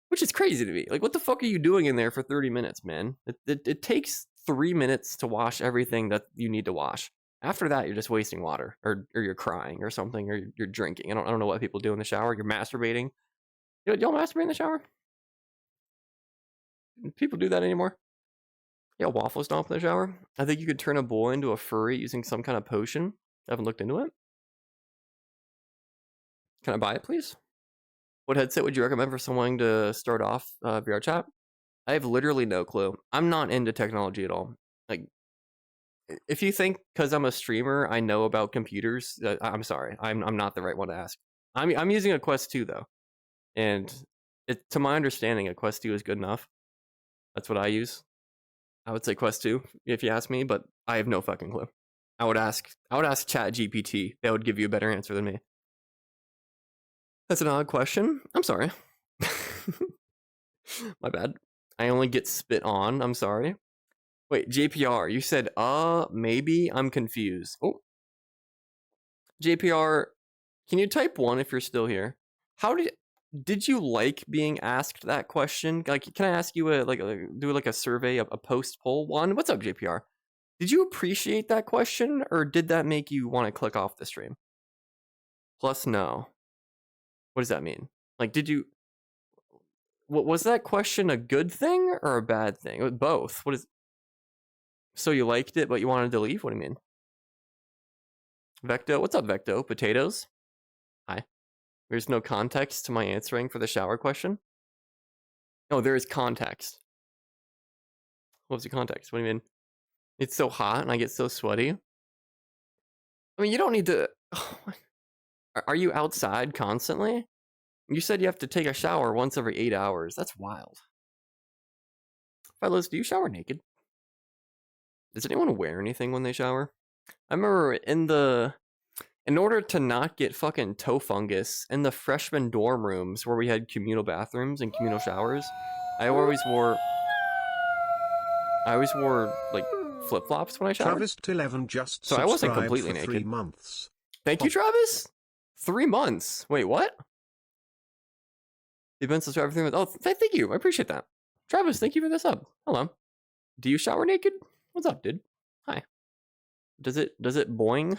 Which is crazy to me. Like, what the fuck are you doing in there for 30 minutes, man? It takes 3 minutes to wash everything that you need to wash. After that, you're just wasting water, or you're crying or something, or you're drinking. I don't know what people do in the shower. You're masturbating. Y'all masturbate in the shower? People do that anymore? Yeah, waffle stomp in the shower. I think you could turn a boy into a furry using some kind of potion. I haven't looked into it. Can I buy it, please? What headset would you recommend for someone to start off VRChat? I have literally no clue. I'm not into technology at all. Like, if you think because I'm a streamer I know about computers, I'm sorry. I'm not the right one to ask. I'm using a Quest 2 though, and to my understanding, a Quest 2 is good enough. That's what I use. I would say Quest 2 if you ask me, but I have no fucking clue. I would ask Chat GPT. That would give you a better answer than me. That's an odd question. I'm sorry. My bad. I only get spit on. I'm sorry. Wait, JPR, you said, maybe? I'm confused. Oh. JPR, can you type 1 if you're still here? Did you like being asked that question? Like, can I ask you do a survey, a post poll one? What's up, JPR? Did you appreciate that question, or did that make you want to click off the stream? Plus, no. What does that mean? Like, was that question a good thing or a bad thing? It was both. So you liked it, but you wanted to leave? What do you mean? Vecto, what's up, Vecto? Potatoes? Hi. There's no context to my answering for the shower question? No, there is context. What's the context? What do you mean? It's so hot and I get so sweaty? I mean, you don't need to... Are you outside constantly? You said you have to take a shower once every 8 hours. That's wild. Fellas, do you shower naked? Does anyone wear anything when they shower? I remember in order to not get fucking toe fungus in the freshman dorm rooms where we had communal bathrooms and communal showers, I always wore like flip-flops when I showered. Travis 11 just so I wasn't completely for naked. 3 months. Thank you, Travis. 3 months. Wait, what? You've been subscribed for 3 months. Oh, thank you. I appreciate that. Travis, thank you for this sub. Hello. Do you shower naked? What's up, dude? Hi. Does it boing?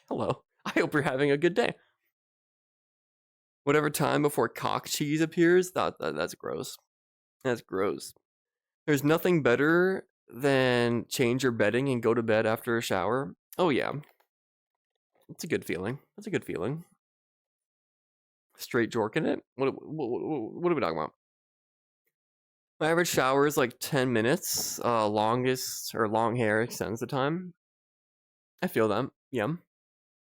Hello. I hope you're having a good day. Whatever time before cock cheese appears, that's gross. That's gross. There's nothing better than change your bedding and go to bed after a shower. Oh yeah. It's a good feeling. That's a good feeling. Straight jorking it? What are we talking about? My average shower is like 10 minutes. Longest or long hair extends the time. I feel that. Yeah.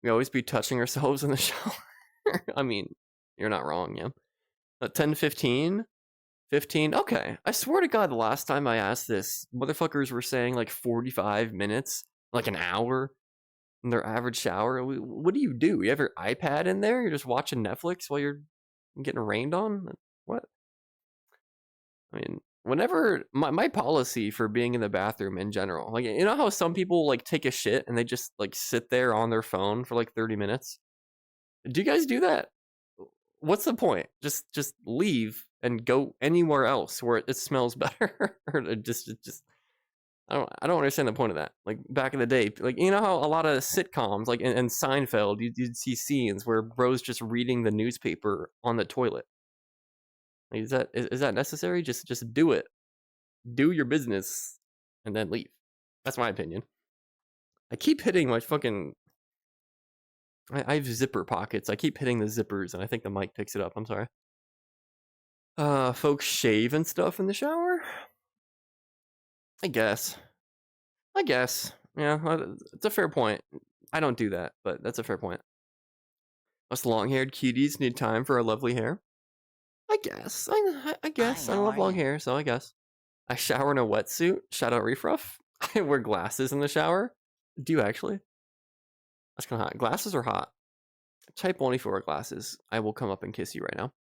We always be touching ourselves in the shower. I mean, you're not wrong, yeah. 10 to 15? 15? Okay. I swear to God, the last time I asked this, motherfuckers were saying like 45 minutes, like an hour in their average shower. What do? You have your iPad in there? You're just watching Netflix while you're getting rained on? What? I mean, whenever my policy for being in the bathroom in general, like, you know how some people like take a shit and they just like sit there on their phone for like 30 minutes? Do you guys do that? What's the point? Just leave and go anywhere else where it smells better. Or just I don't understand the point of that. Like back in the day, like, you know how a lot of sitcoms, like in Seinfeld, you'd see scenes where bro's just reading the newspaper on the toilet. Like, is that necessary? Just do it. Do your business and then leave. That's my opinion. I keep hitting my fucking... I have zipper pockets. I keep hitting the zippers, and I think the mic picks it up. I'm sorry. Folks shave and stuff in the shower? I guess. Yeah, it's a fair point. I don't do that, but that's a fair point. Us long-haired cuties need time for our lovely hair. I guess. I guess. Hi, I how love are long ya? hair, so I guess. I shower in a wetsuit. Shout out Refruff. I wear glasses in the shower. Do you actually? That's kind of hot. Glasses are hot. Type 1 if you wear glasses. I will come up and kiss you right now.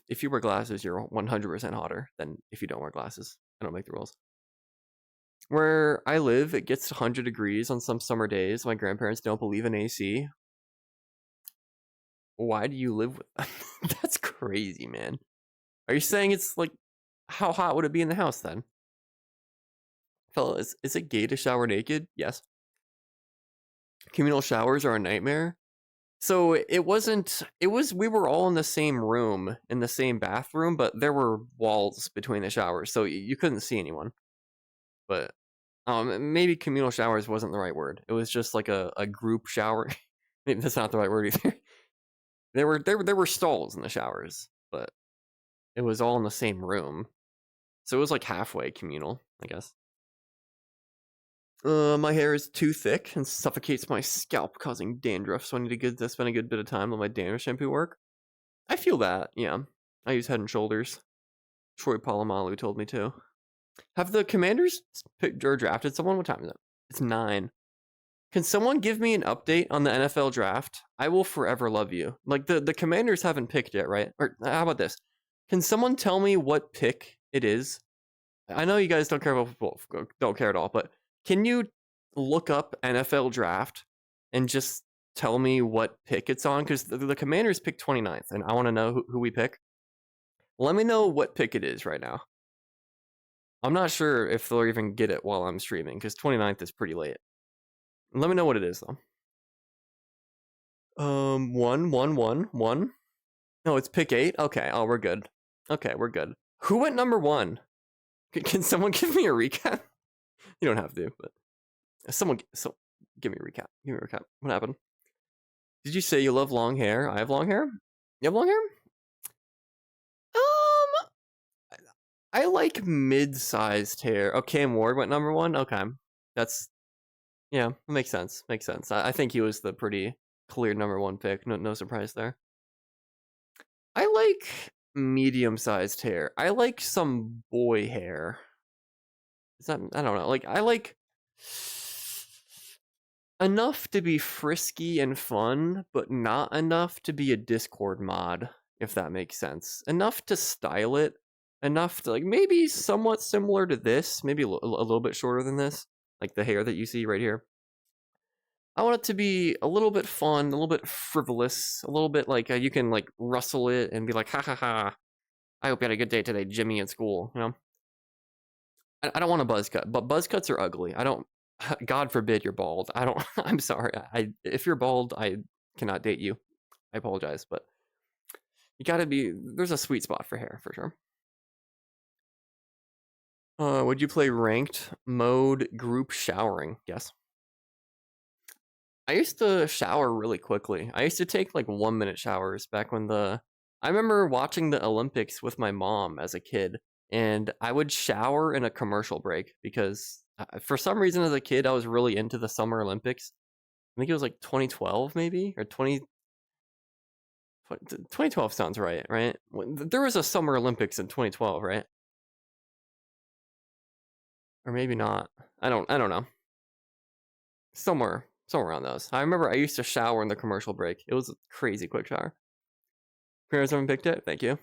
If you wear glasses, you're 100% hotter than if you don't wear glasses. I don't make the rules. Where I live, it gets 100 degrees on some summer days. My grandparents don't believe in AC. Why do you live with them? That's crazy, man. Are you saying it's like, how hot would it be in the house then? Fellas, is it gay to shower naked? Yes. Communal showers are a nightmare. So it was, we were all in the same room, in the same bathroom, but there were walls between the showers, so you couldn't see anyone. But maybe communal showers wasn't the right word. It was just like a group shower. Maybe that's not the right word either. There were stalls in the showers, but it was all in the same room. So it was like halfway communal, I guess. My hair is too thick and suffocates my scalp, causing dandruff, so I need to spend a good bit of time on my dandruff shampoo work. I feel that, yeah. I use Head & Shoulders. Troy Polamalu told me to. Have the Commanders picked or drafted someone? What time is it? It's 9. Can someone give me an update on the NFL draft? I will forever love you. Like, the Commanders haven't picked yet, right? Or how about this? Can someone tell me what pick it is? I know you guys don't care about football, don't care at all, but can you look up NFL draft and just tell me what pick it's on? Because the Commanders pick 29th, and I want to know who we pick. Let me know what pick it is right now. I'm not sure if they'll even get it while I'm streaming, because 29th is pretty late. Let me know what it is, though. 1, 1, 1, 1. No, it's pick 8? Okay, oh, we're good. Okay, we're good. Who went number 1? Can someone give me a recap? You don't have to, but someone give me a recap. Give me a recap. What happened? Did you say you love long hair? I have long hair? You have long hair? I like mid-sized hair. Oh, Cam Ward went number 1? Okay. That's, yeah, makes sense. Makes sense. I think he was the pretty clear number 1 pick. No surprise there. I like medium-sized hair. I like some boy hair. Is that, I don't know. Like, I like enough to be frisky and fun, but not enough to be a Discord mod, if that makes sense. Enough to style it. Enough to, like, maybe somewhat similar to this. Maybe a little bit shorter than this. Like the hair that you see right here. I want it to be a little bit fun, a little bit frivolous, a little bit like you can like rustle it and be like, ha ha ha. I hope you had a good day today, Jimmy, at school. You know, I don't want a buzz cut, but buzz cuts are ugly. I don't. God forbid you're bald. I don't. I'm sorry. If you're bald, I cannot date you. I apologize, but you gotta be. There's a sweet spot for hair for sure. Would you play ranked mode group showering? Yes. I used to shower really quickly. I used to take like 1-minute showers back when I remember watching the Olympics with my mom as a kid, and I would shower in a commercial break because for some reason as a kid I was really into the Summer Olympics. I think it was like 2012 maybe, or 2012 sounds right? There was a Summer Olympics in 2012, right? Or maybe not. I don't know. Somewhere around those. I remember I used to shower in the commercial break. It was a crazy quick shower. Parents haven't picked it. Thank you.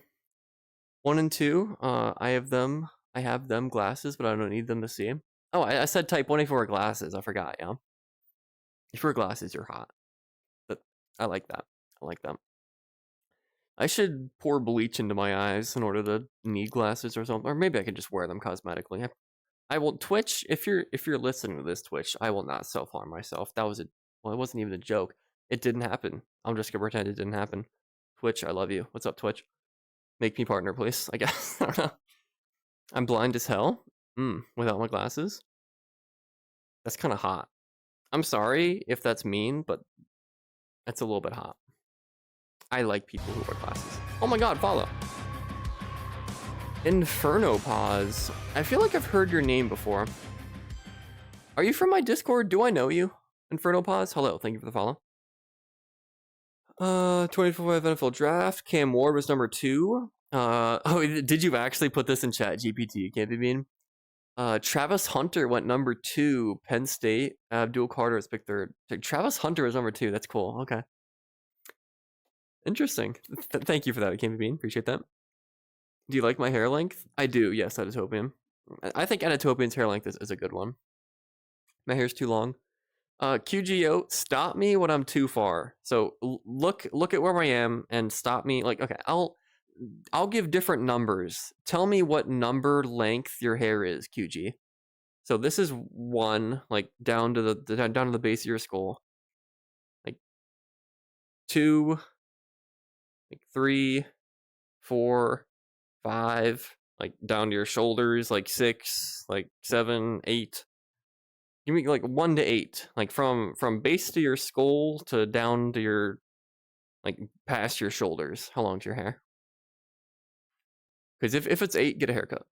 1 and 2. I have them glasses, but I don't need them to see. Oh, I said type 1 if you wear glasses. I forgot. Yeah. If you wear glasses, you're hot. But I like that. I like that. I should pour bleach into my eyes in order to need glasses or something, or maybe I could just wear them cosmetically. I will Twitch if you're listening to this Twitch. I will not self-harm myself. That was it wasn't even a joke. It didn't happen. I'm just gonna pretend it didn't happen. Twitch, I love you. What's up, Twitch? Make me partner, please. I guess. I don't know. I'm blind as hell. Without my glasses. That's kind of hot. I'm sorry if that's mean, but that's a little bit hot. I like people who wear glasses. Oh my god, follow. Inferno Pause. I feel like I've heard your name before. Are you from my Discord? Do I know you? Inferno Pause? Hello, thank you for the follow. 24 NFL Draft. Cam Ward was number 2. Oh, did you actually put this in chat GPT? Can't be mean. Travis Hunter went number 2. Penn State. Abdul Carter was picked 3rd. Travis Hunter was number 2. That's cool. Okay. Interesting. Thank you for that. It can't be mean. Appreciate that. Do you like my hair length? I do. Yes, Editopian. I think Editopian's hair length is a good one. My hair's too long. QGO, stop me when I'm too far. So look at where I am and stop me. Like, okay, I'll give different numbers. Tell me what number length your hair is, QG. So this is 1, like down to the base of your skull. Like 2, like 3, 4, 5, like down to your shoulders, like 6, like 7, 8. You mean like 1 to 8, like from base to your skull to down to your, like past your shoulders. How long's your hair? Because if it's 8, get a haircut.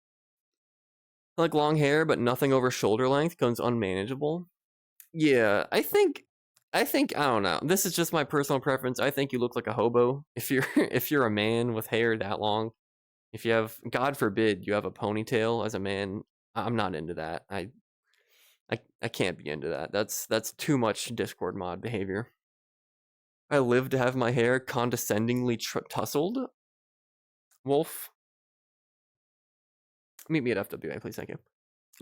I like long hair, but nothing over shoulder length becomes unmanageable. Yeah, I think I don't know. This is just my personal preference. I think you look like a hobo if you're a man with hair that long. If you have, God forbid, you have a ponytail as a man, I'm not into that. I can't be into that. That's too much Discord mod behavior. I live to have my hair condescendingly tousled. Wolf. Meet me at FWA, please. Thank you.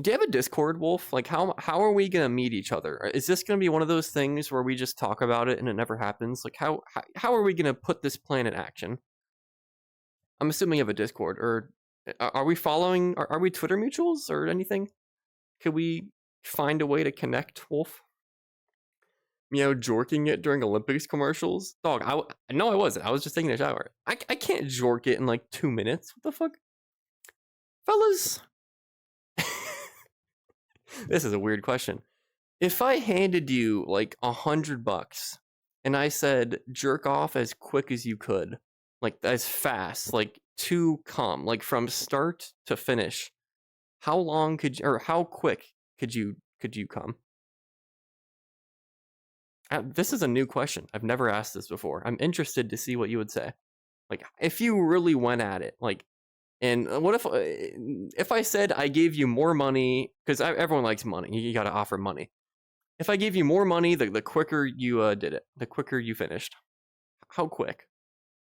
Do you have a Discord, Wolf? Like, how are we gonna meet each other? Is this gonna be one of those things where we just talk about it and it never happens? Like, how are we gonna put this plan in action? I'm assuming you have a Discord, or are we following? Are we Twitter mutuals or anything? Could we find a way to connect, Wolf? Meow jorking it during Olympics commercials? Dog, no, I wasn't. I was just taking a shower. I can't jork it in like 2 minutes. What the fuck? Fellas. This is a weird question. If I handed you like $100 and I said jerk off as quick as you could, like as fast, like to come, like from start to finish, how long could you, or how quick could you come? This is a new question. I've never asked this before. I'm interested to see what you would say. Like, if you really went at it, like, and what if I said I gave you more money, because everyone likes money. You got to offer money. If I gave you more money, the quicker you did it, the quicker you finished. How quick?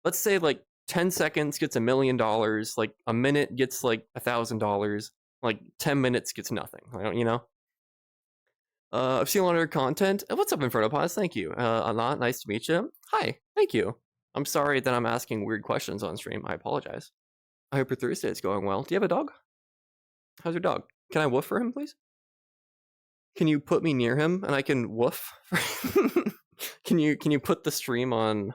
Let's say like 10 seconds gets $1 million, like a minute gets like $1,000, like 10 minutes gets nothing. You know. I've seen a lot of your content. What's up, Inferno Pause? Thank you. Anat, nice to meet you. Hi, thank you. I'm sorry that I'm asking weird questions on stream. I apologize. I hope your Thursday is going well. Do you have a dog? How's your dog? Can I woof for him, please? Can you put me near him and I can woof? Can you put the stream on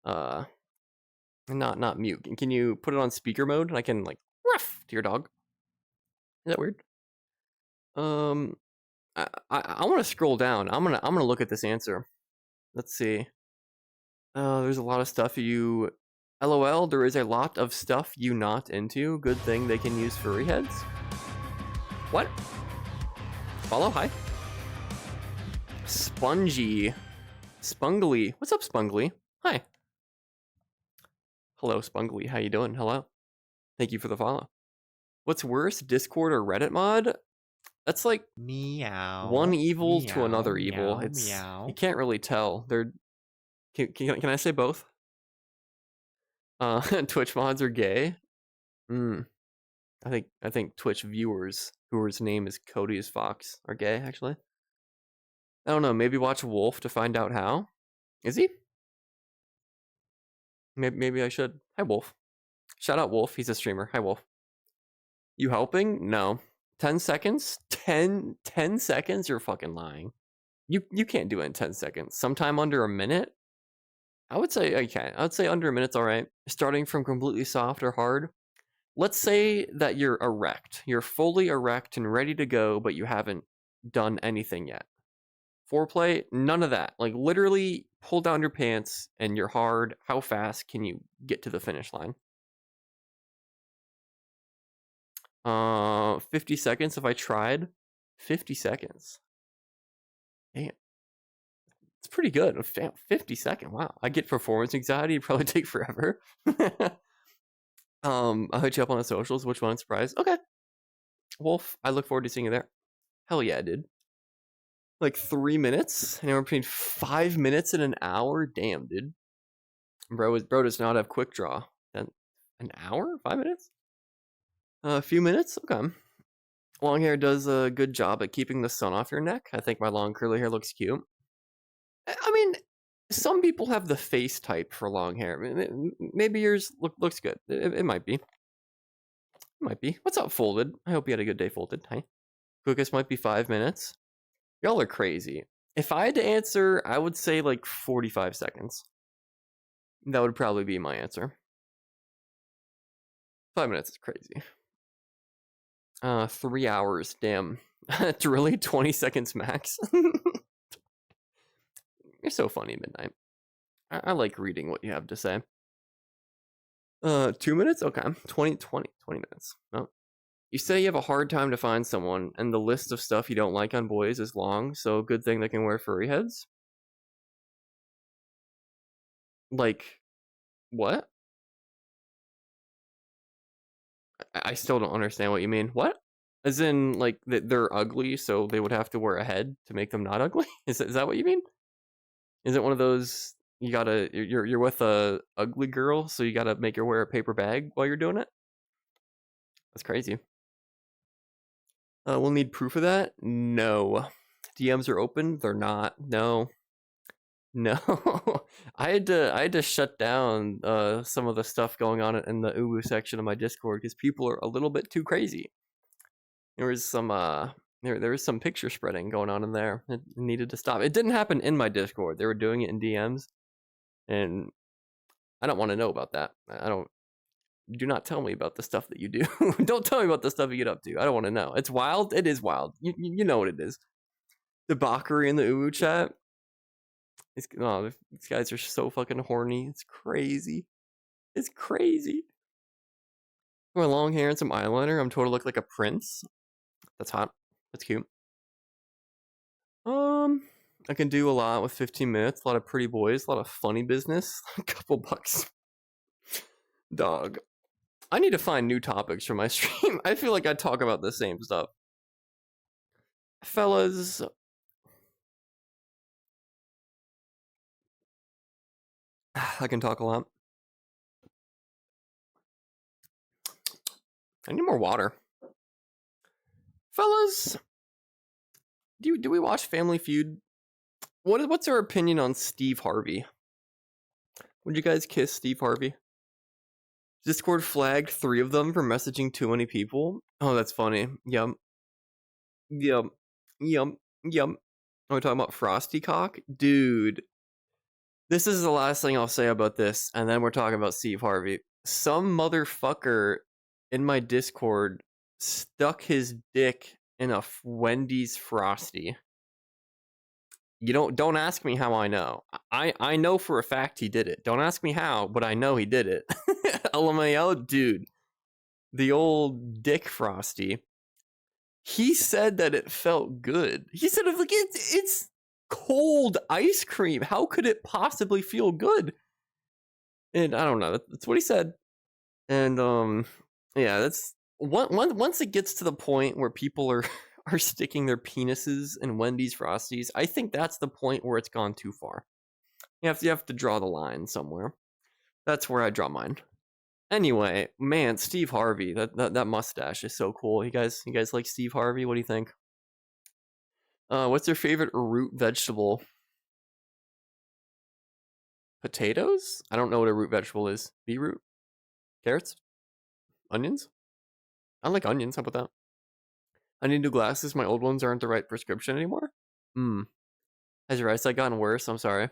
not mute? Can you put it on speaker mode and I can like ruff to your dog? Is that weird? I want to scroll down. I'm gonna look at this answer. Let's see. There's a lot of stuff you. LOL. There is a lot of stuff you not into. Good thing they can use furry heads. What? Follow. Hi. Spongly. What's up, Spongly? Hi. Hello, Spongly. How you doing? Hello. Thank you for the follow. What's worse, Discord or Reddit mod? That's like meow. One evil meow, to another evil. meow, It's meow. you can't really tell. They're can I say both? Twitch mods are gay. I think Twitch viewers whose name is Cody as Fox are gay. Actually, I don't know. Maybe watch Wolf to find out how. Is he? Maybe I should. Hi, Wolf. Shout out Wolf. He's a streamer. Hi, Wolf. You helping? No. 10 seconds? 10 seconds? You're fucking lying. You can't do it in 10 seconds. Sometime under a minute? I would say, okay. I would say under a minute's all right. Starting from completely soft or hard. Let's say that you're erect. You're fully erect and ready to go, but you haven't done anything yet. Foreplay, none of that. Like, literally pull down your pants and you're hard. How fast can you get to the finish line? 50 seconds if I tried. 50 seconds. Damn. It's pretty good. 50 seconds. Wow. I get performance anxiety. It'd probably take forever. I'll hit you up on the socials. Which one? Surprise. Okay. Wolf, I look forward to seeing you there. Hell yeah, dude. Like 3 minutes? Anywhere between 5 minutes and an hour? Damn, dude. Bro does not have quick draw. Then an hour? 5 minutes? A few minutes? Okay. Long hair does a good job at keeping the sun off your neck. I think my long curly hair looks cute. I mean, some people have the face type for long hair. Maybe yours looks good. It might be. It might be. What's up, Folded? I hope you had a good day, Folded. Hi. Quickest might be 5 minutes. Y'all are crazy. If I had to answer, I would say like 45 seconds. That would probably be my answer. 5 minutes is crazy. 3 hours, damn. It's really 20 seconds max. You're so funny, Midnight. I like reading what you have to say. 2 minutes? Okay. 20 minutes. Oh. You say you have a hard time to find someone, and the list of stuff you don't like on boys is long, so good thing they can wear furry heads? Like, what? I still don't understand what you mean. What? As in, like, they're ugly, so they would have to wear a head to make them not ugly? Is that what you mean? Is it one of those, you're with a ugly girl, so you gotta make her wear a paper bag while you're doing it? That's crazy. We'll need proof of that? No. DMs are open? They're not. No. I had to shut down some of the stuff going on in the OwO section of my Discord because people are a little bit too crazy. There was some there was some picture spreading going on in there. It needed to stop. It didn't happen in my Discord. They were doing it in DMs, and I don't want to know about that. Do not tell me about the stuff that you do. Don't tell me about the stuff you get up to. I don't want to know. It's wild. It is wild. You know what it is. Debauchery in the OwO chat. These guys are so fucking horny. It's crazy. It's crazy. My long hair and some eyeliner. I'm told to look like a prince. That's hot. That's cute. I can do a lot with 15 minutes. A lot of pretty boys. A lot of funny business. A couple bucks. Dog. I need to find new topics for my stream. I feel like I talk about the same stuff. Fellas. I can talk a lot. I need more water. Fellas. Do we watch Family Feud? What's our opinion on Steve Harvey? Would you guys kiss Steve Harvey? Discord flagged 3 of them for messaging too many people. Oh, that's funny. Yum. Are we talking about Frosty Cock? Dude. This is the last thing I'll say about this, and then we're talking about Steve Harvey. Some motherfucker in my Discord stuck his dick in a Wendy's Frosty. Don't ask me how I know. I know for a fact he did it. Don't ask me how, but I know he did it. LMAO, dude. The old Dick Frosty. He said that it felt good. He said like it's cold ice cream. How could it possibly feel good? And I don't know. That's what he said. And yeah, that's once it gets to the point where people are sticking their penises in Wendy's Frosties, I think that's the point where it's gone too far. You have to draw the line somewhere. That's where I draw mine. Anyway, man, Steve Harvey, that mustache is so cool. You guys like Steve Harvey? What do you think? What's your favorite root vegetable? Potatoes? I don't know what a root vegetable is. Beetroot? Carrots? Onions? I like onions. How about that? I need new glasses. My old ones aren't the right prescription anymore. Has your eyesight gotten worse? I'm sorry.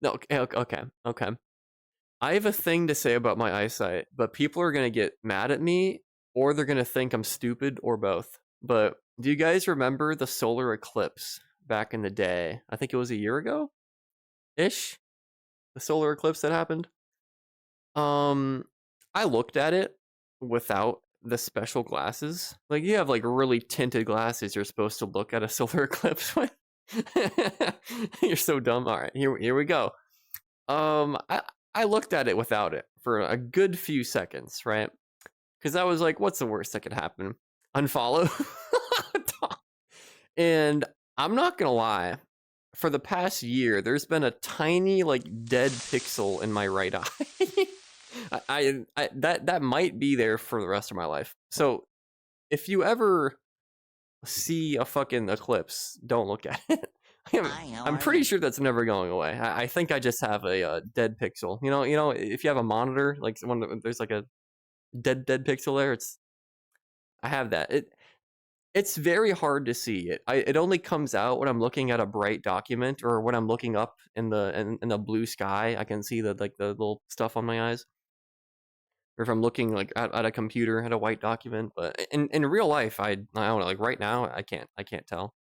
No, okay. I have a thing to say about my eyesight, but people are going to get mad at me, or they're going to think I'm stupid, or both. But Do you guys remember the solar eclipse back in the day? I think it was a year ago ish. The solar eclipse that happened. I looked at it without the special glasses. Like, you have like really tinted glasses you're supposed to look at a solar eclipse with. You're so dumb. All right, here we go. I looked at it without it for a good few seconds, right? Because I was like, what's the worst that could happen? Unfollow. And I'm not gonna lie, for the past year, there's been a tiny like dead pixel in my right eye. That might be there for the rest of my life. So if you ever see a fucking eclipse, don't look at it. I'm pretty sure that's never going away. I think I just have a dead pixel. You know, if you have a monitor, like there's like a dead pixel there. I have that. It's very hard to see it. It only comes out when I'm looking at a bright document or when I'm looking up in the blue sky. I can see the little stuff on my eyes. Or if I'm looking like at a computer at a white document. But in real life, I don't know. Like right now, I can't tell.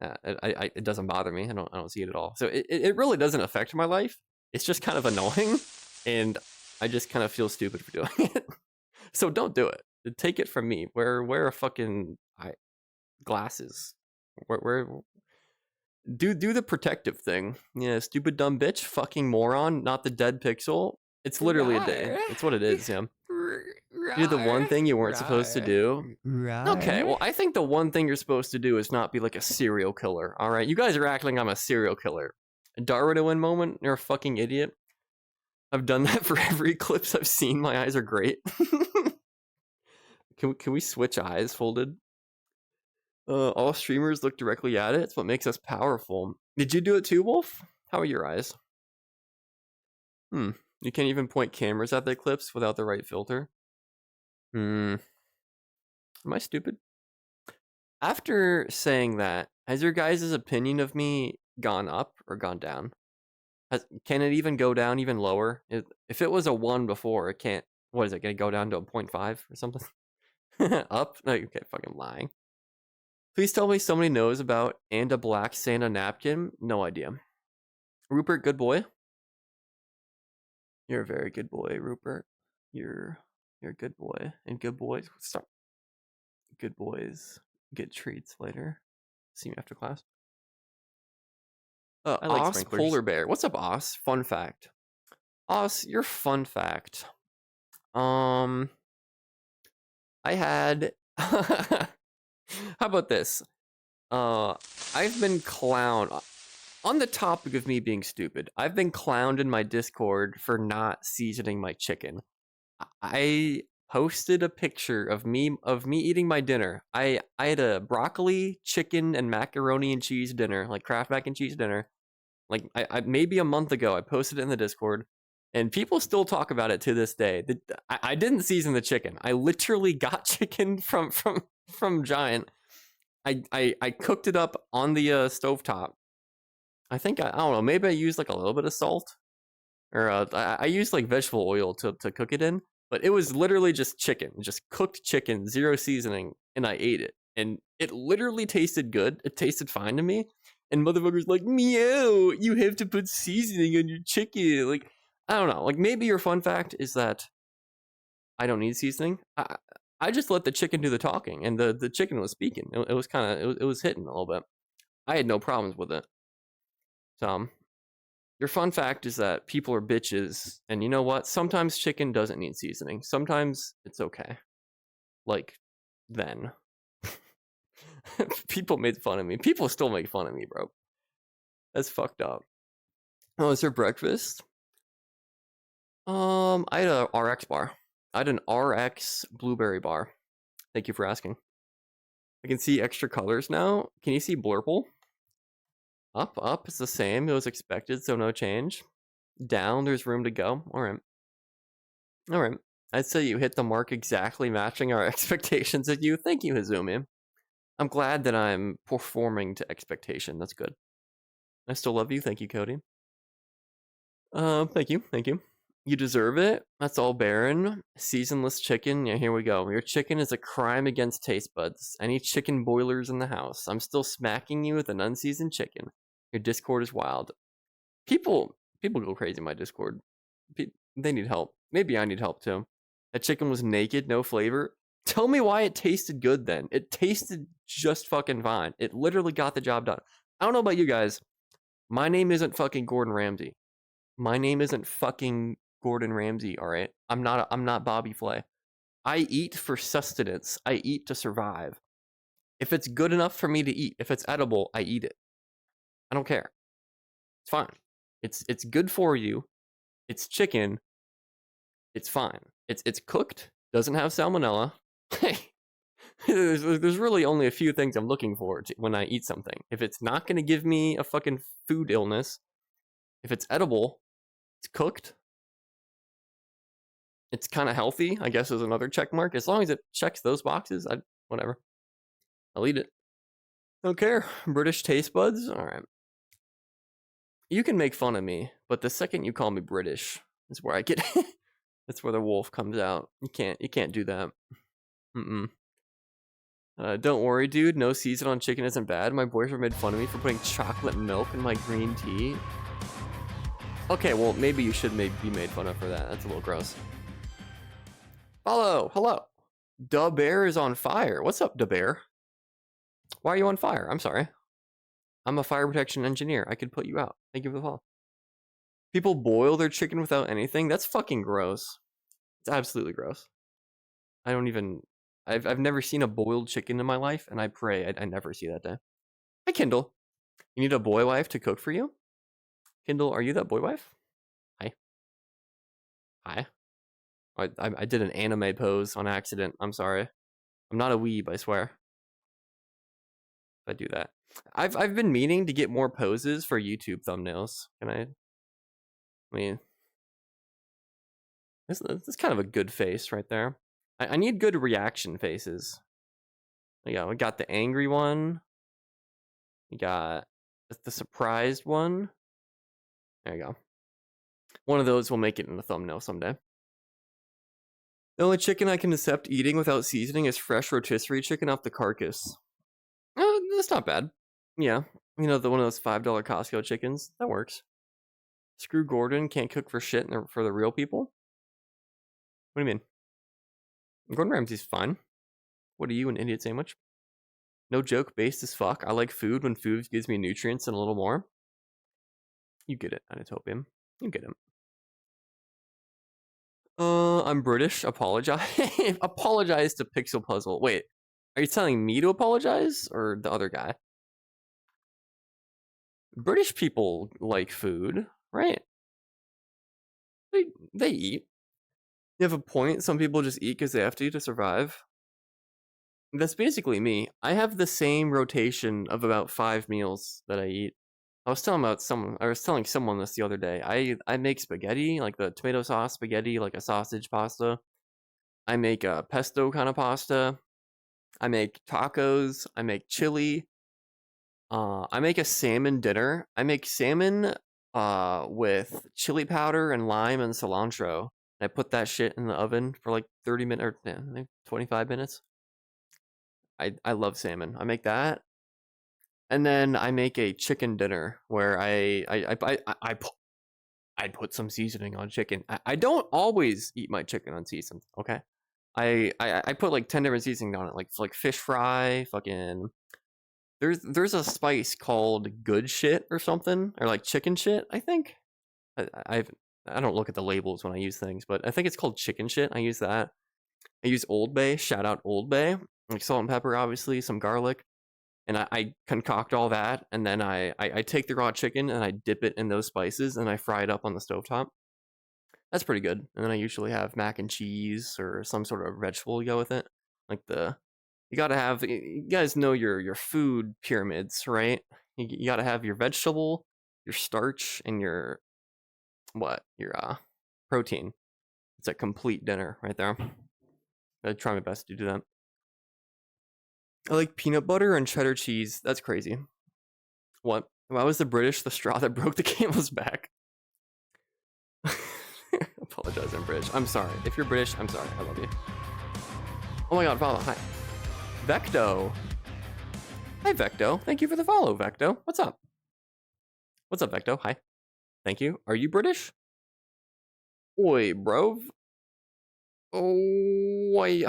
It doesn't bother me. I don't see it at all. So it really doesn't affect my life. It's just kind of annoying, and I just kind of feel stupid for doing it. So don't do it. Take it from me. Wear a fucking glasses. Do the protective thing. Yeah, stupid dumb bitch, fucking moron, not the dead pixel. It's literally a day. It's what it is, yeah. You did the one thing you weren't supposed to do. Okay, well, I think the one thing you're supposed to do is not be like a serial killer. All right, you guys are acting like I'm a serial killer. Darwin moment, you're a fucking idiot. I've done that for every eclipse I've seen. My eyes are great. Can we switch eyes folded? All streamers look directly at it. It's what makes us powerful. Did you do it too, Wolf? How are your eyes? You can't even point cameras at the eclipse without the right filter. Am I stupid? After saying that, has your guys' opinion of me gone up or gone down? Can it even go down even lower? If it was a 1 before, it can't. What is it, gonna go down to a 0.5 or something? Up? No, you can't fucking lying. Please tell me somebody knows about and a black Santa napkin. No idea. Rupert, good boy. You're a very good boy, Rupert. You're a good boy. And good boys, stop. Good boys get treats later. See me after class. I like Os Polar Bear. What's up, Os? Fun fact. Os, your fun fact. I had. How about this? I've been clowned. On the topic of me being stupid, I've been clowned in my Discord for not seasoning my chicken. I posted a picture of me eating my dinner. I had a broccoli, chicken, and macaroni and cheese dinner, like Kraft mac and cheese dinner. Like I maybe a month ago, I posted it in the Discord, and people still talk about it to this day. I didn't season the chicken. I literally got chicken from Giant. I cooked it up on the stovetop. I think I don't know. Maybe I used like a little bit of salt, or I used like vegetable oil to cook it in. But it was literally just chicken, just cooked chicken, zero seasoning, and I ate it, and it literally tasted good. It tasted fine to me. And motherfuckers like, meow, you have to put seasoning on your chicken. Like, I don't know. Like, maybe your fun fact is that I don't need seasoning. I just let the chicken do the talking, and the chicken was speaking. It was kind of, it was hitting a little bit. I had no problems with it. So, your fun fact is that people are bitches, and you know what? Sometimes chicken doesn't need seasoning. Sometimes it's okay. Like, then. People made fun of me. People still make fun of me, bro. That's fucked up. Oh, is there breakfast? I had a RX bar. I had an RX blueberry bar. Thank you for asking. I can see extra colors now. Can you see blurple? Up, it's the same. It was expected, so no change. Down, there's room to go. Alright. I'd say you hit the mark exactly matching our expectations of you. Thank you, Hazumi. I'm glad that I'm performing to expectation. That's good. I still love you. Thank you, Cody. Thank you. You deserve it. That's all barren. Seasonless chicken. Yeah, here we go. Your chicken is a crime against taste buds. Any chicken boilers in the house? I'm still smacking you with an unseasoned chicken. Your Discord is wild. People go crazy in my Discord. They need help. Maybe I need help too. That chicken was naked, no flavor. Tell me why it tasted good then. It tasted just fucking fine. It literally got the job done. I don't know about you guys. My name isn't fucking Gordon Ramsay. My name isn't fucking Gordon Ramsay, all right? I'm not Bobby Flay. I eat for sustenance. I eat to survive. If it's good enough for me to eat, if it's edible, I eat it. I don't care. It's fine. It's good for you. It's chicken. It's fine. It's cooked. Doesn't have salmonella. There's really only a few things I'm looking for when I eat something. If it's not going to give me a fucking food illness, if it's edible, it's cooked, it's kind of healthy, I guess is another check mark. As long as it checks those boxes, whatever. I'll eat it. Don't care. British taste buds? All right. You can make fun of me, but the second you call me British is where I get that's where the wolf comes out. You can't do that. Don't worry, dude. No season on chicken isn't bad. My boyfriend made fun of me for putting chocolate milk in my green tea. Okay, well, maybe you should be made fun of for that. That's a little gross. Hello. Da Bear is on fire. What's up, Da Bear? Why are you on fire? I'm sorry. I'm a fire protection engineer. I could put you out. Thank you for the follow. People boil their chicken without anything. That's fucking gross. It's absolutely gross. I don't even... I've never seen a boiled chicken in my life, and I pray I never see that day. Hi, Kindle. You need a boy wife to cook for you? Kindle, are you that boy wife? Hi. I did an anime pose on accident. I'm sorry. I'm not a weeb, I swear. If I do that. I've been meaning to get more poses for YouTube thumbnails. I mean, this is kind of a good face right there. I need good reaction faces. Yeah, we got the angry one. We got the surprised one. There you go. One of those will make it in a thumbnail someday. The only chicken I can accept eating without seasoning is fresh rotisserie chicken off the carcass. That's not bad. Yeah, you know, one of those $5 Costco chickens. That works. Screw Gordon, can't cook for shit for the real people? What do you mean? Gordon Ramsay's fine. What are you, an idiot sandwich? No joke, based as fuck. I like food when food gives me nutrients and a little more. You get it, Anatopium. You get him. I'm British. Apologize. Apologize to Pixel Puzzle. Wait, are you telling me to apologize or the other guy? British people like food, right? They eat. You have a point. Some people just eat because they have to survive. That's basically me. I have the same rotation of about 5 meals that I eat. I was telling someone this the other day. I make spaghetti, like the tomato sauce spaghetti, like a sausage pasta. I make a pesto kind of pasta. I make tacos. I make chili. I make a salmon dinner. I make salmon with chili powder and lime and cilantro. I put that shit in the oven for like 30 minutes or 25 minutes. I love salmon. I make that. And then I make a chicken dinner where I put some seasoning on chicken. I don't always eat my chicken unseasoned, okay? I put like 10 different seasonings on it, like fish fry, fucking there's a spice called good shit or something, or like chicken shit, I think. I don't look at the labels when I use things, but I think it's called chicken shit. I use that. I use Old Bay, shout out Old Bay, like salt and pepper, obviously, some garlic. And I concoct all that, and then I take the raw chicken and I dip it in those spices and I fry it up on the stovetop. That's pretty good. And then I usually have mac and cheese or some sort of vegetable to go with it. Like you gotta have, you guys know your food pyramids, right? You gotta have your vegetable, your starch, and your protein. It's a complete dinner right there. I try my best to do that. I like peanut butter and cheddar cheese. That's crazy. What? Why was the British the straw that broke the camel's back? apologize, I'm British. I'm sorry. If you're British, I'm sorry. I love you. Oh my god, follow. Hi. Vecto. Hi, Vecto. Thank you for the follow, Vecto. What's up? What's up, Vecto? Hi. Thank you. Are you British? Oi, bro. Oh, oi.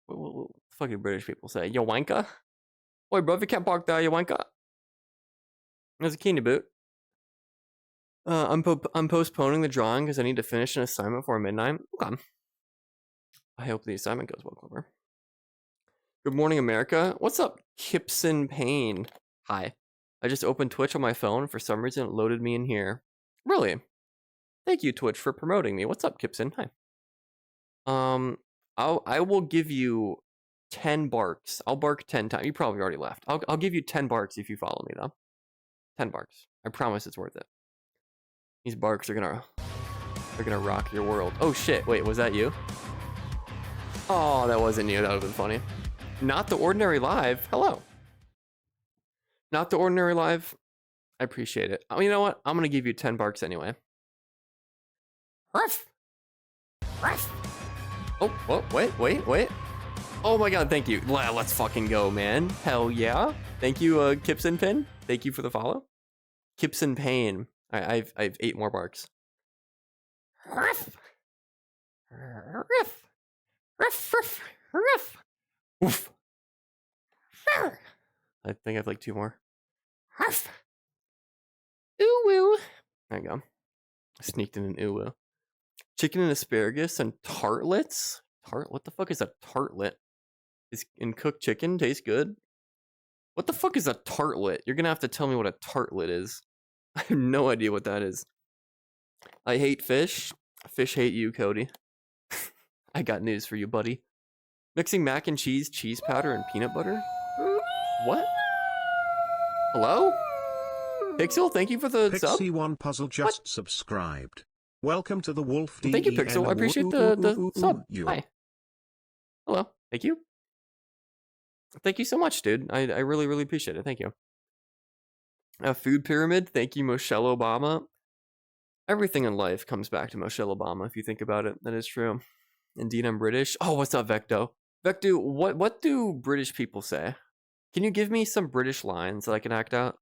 What fucking British people say? Yo, wanker? Oi, bro, you can't park there, you wanker. There's a key in the boot. I'm postponing the drawing because I need to finish an assignment before midnight. Okay. I hope the assignment goes well, Clover. Good morning, America. What's up, Kipson Payne? Hi. I just opened Twitch on my phone. For some reason, it loaded me in here. Really? Thank you, Twitch, for promoting me. What's up, Kipson? Hi. I will give you 10 barks. I'll bark 10 times. You probably already left. I'll give you 10 barks if you follow me, though. 10 barks. I promise it's worth it. These barks are gonna rock your world. Oh shit! Wait, was that you? Oh, that wasn't you. That would've been funny. Not the Ordinary Live. Hello. Not the Ordinary Live. I appreciate it. Oh, you know what? I'm gonna give you 10 barks anyway. Ruff. Ruff. Oh, whoa, wait. Oh my god, thank you. Let's fucking go, man. Hell yeah. Thank you, Kipson Pin. Thank you for the follow. Kipson Payne. I've 8 more barks. Ruff. Ruff. Ruff, ruff, ruff. Woof. I think I have like 2 more. Ruff. OwO. There you go. I sneaked in an OwO. Chicken and asparagus and tartlets? What the fuck is a tartlet? And cooked chicken tastes good? What the fuck is a tartlet? You're gonna have to tell me what a tartlet is. I have no idea what that is. I hate fish. Fish hate you, Cody. I got news for you, buddy. Mixing mac and cheese, cheese powder, and peanut butter? What? Hello? Pixel, thank you for the sub. Pixie1 Puzzle just subscribed. Welcome to the Wolf. Thank you, Pixel. I appreciate the sub. Hi. Hello. Thank you. Thank you so much, dude. I really, really appreciate it. Thank you. A food pyramid. Thank you, Michelle Obama. Everything in life comes back to Michelle Obama, if you think about it. That is true. Indeed, I'm British. Oh, what's up, Vecto? Vecto, what do British people say? Can you give me some British lines that I can act out?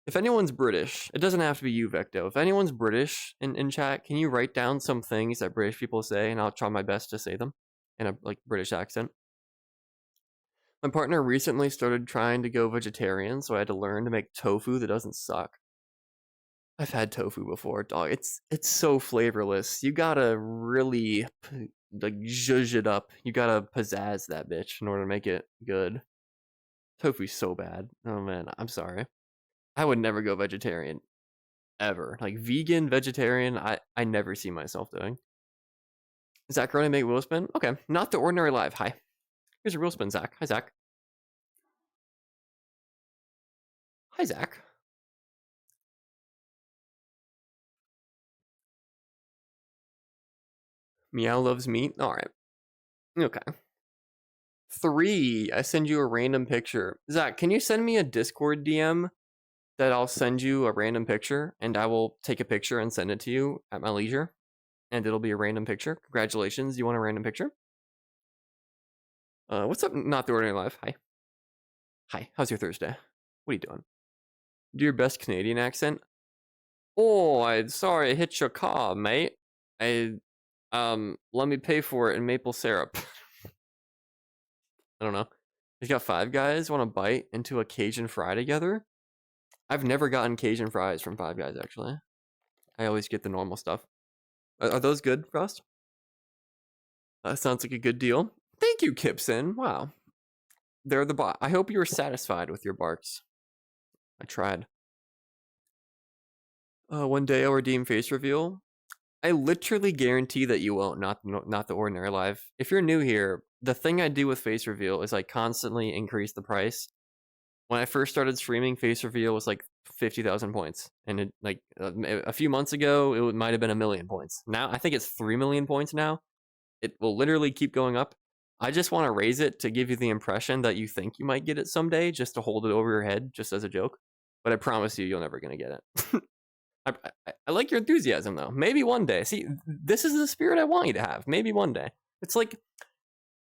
If anyone's British, it doesn't have to be you, Vecto. If anyone's British in chat, can you write down some things that British people say, and I'll try my best to say them in a British accent. My partner recently started trying to go vegetarian, so I had to learn to make tofu that doesn't suck. I've had tofu before, dog. It's so flavorless. You gotta really zhuzh it up. You gotta pizzazz that bitch in order to make it good. Tofu's so bad. Oh man, I'm sorry. I would never go vegetarian. Ever. Like vegan, vegetarian, I never see myself doing. Zach Ronan make wheel spin? Okay. Not the Ordinary Live. Hi. Here's a wheel spin, Zach. Hi, Zach. Hi, Zach. Meow loves meat. Alright. Okay. 3. I send you a random picture. Zach, can you send me a Discord DM that I'll send you a random picture and I will take a picture and send it to you at my leisure? And it'll be a random picture. Congratulations. You want a random picture? What's up? Not the Ordinary Life. Hi. Hi. How's your Thursday? What are you doing? Do your best Canadian accent. Oh, I'm sorry I hit your car, mate. Let me pay for it in maple syrup. I don't know. He's got 5 Guys. Want to bite into a Cajun fry together? I've never gotten Cajun fries from 5 Guys, actually. I always get the normal stuff. Are those good, Frost? That sounds like a good deal. Thank you, Kipson. Wow. They're the bot. I hope you were satisfied with your barks. I tried. One day I'll redeem face reveal. I literally guarantee that you won't, not the Ordinary Live. If you're new here, the thing I do with face reveal is I constantly increase the price. When I first started streaming, face reveal was like 50,000 points. And it, like a few months ago, it might have been 1 million points. Now, I think it's 3 million points now. It will literally keep going up. I just want to raise it to give you the impression that you think you might get it someday, just to hold it over your head, just as a joke. But I promise you, you're never going to get it. I like your enthusiasm though. Maybe one day. See, this is the spirit I want you to have. Maybe one day. It's like,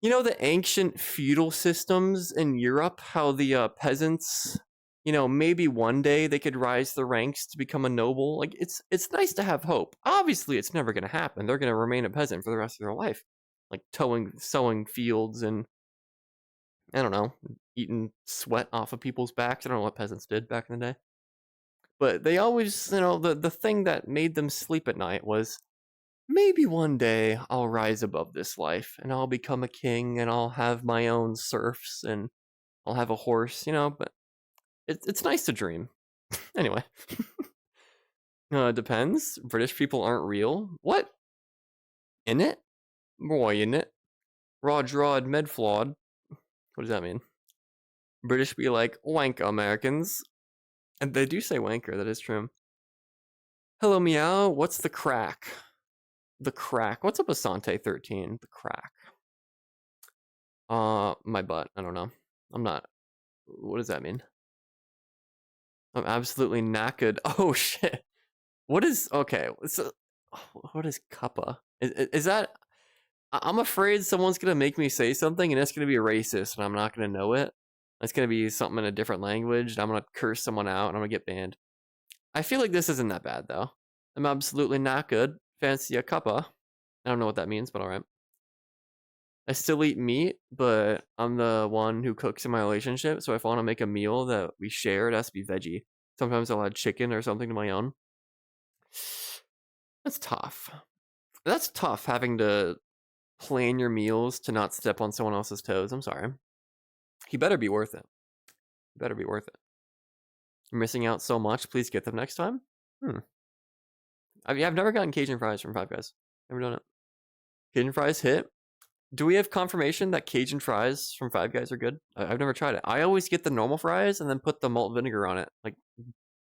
you know, the ancient feudal systems in Europe, how the peasants, you know, maybe one day they could rise the ranks to become a noble. Like, it's nice to have hope. Obviously, it's never going to happen. They're going to remain a peasant for the rest of their life, like sowing fields and, I don't know, eating sweat off of people's backs. I don't know what peasants did back in the day. But they always, you know, the thing that made them sleep at night was, maybe one day I'll rise above this life and I'll become a king and I'll have my own serfs and I'll have a horse, you know, but it's nice to dream. Anyway. Depends. British people aren't real. What? In it? Boy, in it. Rod Medflawed. What does that mean? British be like, wank Americans. And they do say wanker, that is true. Hello, Meow. What's the crack? The crack. What's up, Asante 13? The crack. My butt. I don't know. I'm not. What does that mean? I'm absolutely knackered. Oh shit. What is okay? So, what is cuppa? Is that? I'm afraid someone's gonna make me say something and it's gonna be racist and I'm not gonna know it. It's gonna be something in a different language and I'm gonna curse someone out and I'm gonna get banned. I feel like this isn't that bad though. I'm absolutely not good. Fancy a cuppa. I don't know what that means, but alright. I still eat meat, but I'm the one who cooks in my relationship, so if I want to make a meal that we share, it has to be veggie. Sometimes I'll add chicken or something to my own. That's tough. That's tough having to plan your meals to not step on someone else's toes. I'm sorry. You better be worth it. You better be worth it. You're missing out so much. Please get them next time. I've never gotten Cajun fries from Five Guys. Never done it. Cajun fries hit. Do we have confirmation that Cajun fries from Five Guys are good? I've never tried it. I always get the normal fries and then put the malt vinegar on it. Like,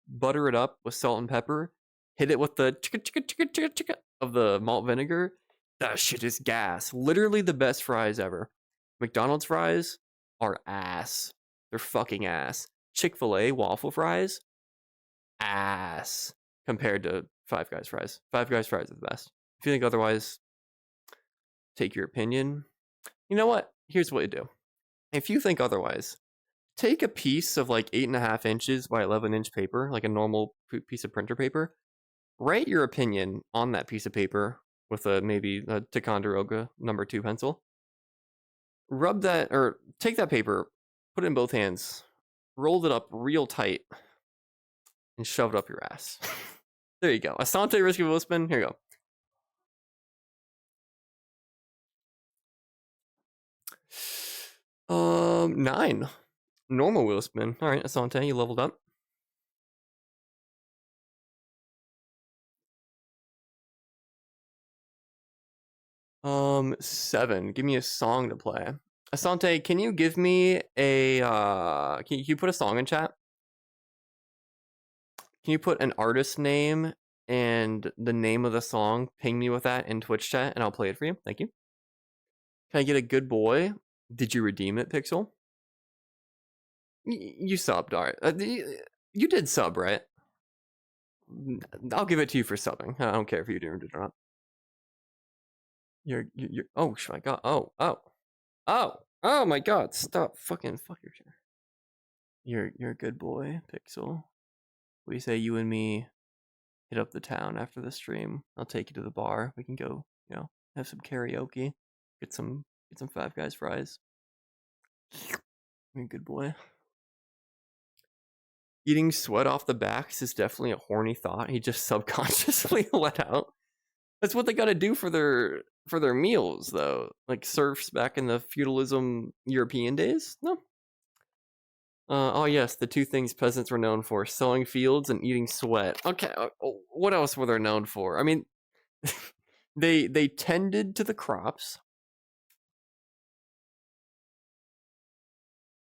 butter it up with salt and pepper. Hit it with the chicka of the malt vinegar. That shit is gas. Literally the best fries ever. McDonald's fries are ass. They're fucking ass. Chick-fil-A waffle fries, ass. Compared to Five Guys fries. Five Guys fries are the best. If you think otherwise, take your opinion. You know what? Here's what you do. If you think otherwise, take a piece of like 8.5 inches by 11-inch paper, like a normal piece of printer paper. Write your opinion on that piece of paper with maybe a Ticonderoga No. 2 pencil. Rub that, or take that paper, put it in both hands, roll it up real tight, and shove it up your ass. There you go. Asante Risky Wheel Spin. Here you go. 9. Normal wheel spin. Alright, Asante, you leveled up. Seven. Give me a song to play. Asante, can you give me a can you put a song in chat? Can you put an artist name and the name of the song? Ping me with that in Twitch chat and I'll play it for you. Thank you. Can I get a good boy? Did you redeem it, Pixel? You subbed, alright. You did sub, right? I'll give it to you for subbing. I don't care if you did or not. You're oh my god. Oh my god. Stop. Fuck your chair. You're a good boy, Pixel. We say you and me hit up the town after the stream. I'll take you to the bar. We can go, you know, have some karaoke. Get some Five Guys fries. You're a good boy. Eating sweat off the backs is definitely a horny thought he just subconsciously let out. That's what they gotta do for their meals, though. Like serfs back in the feudalism European days? No. Oh yes, the two things peasants were known for: sowing fields and eating sweat. Okay, what else were they known for? I mean, they tended to the crops.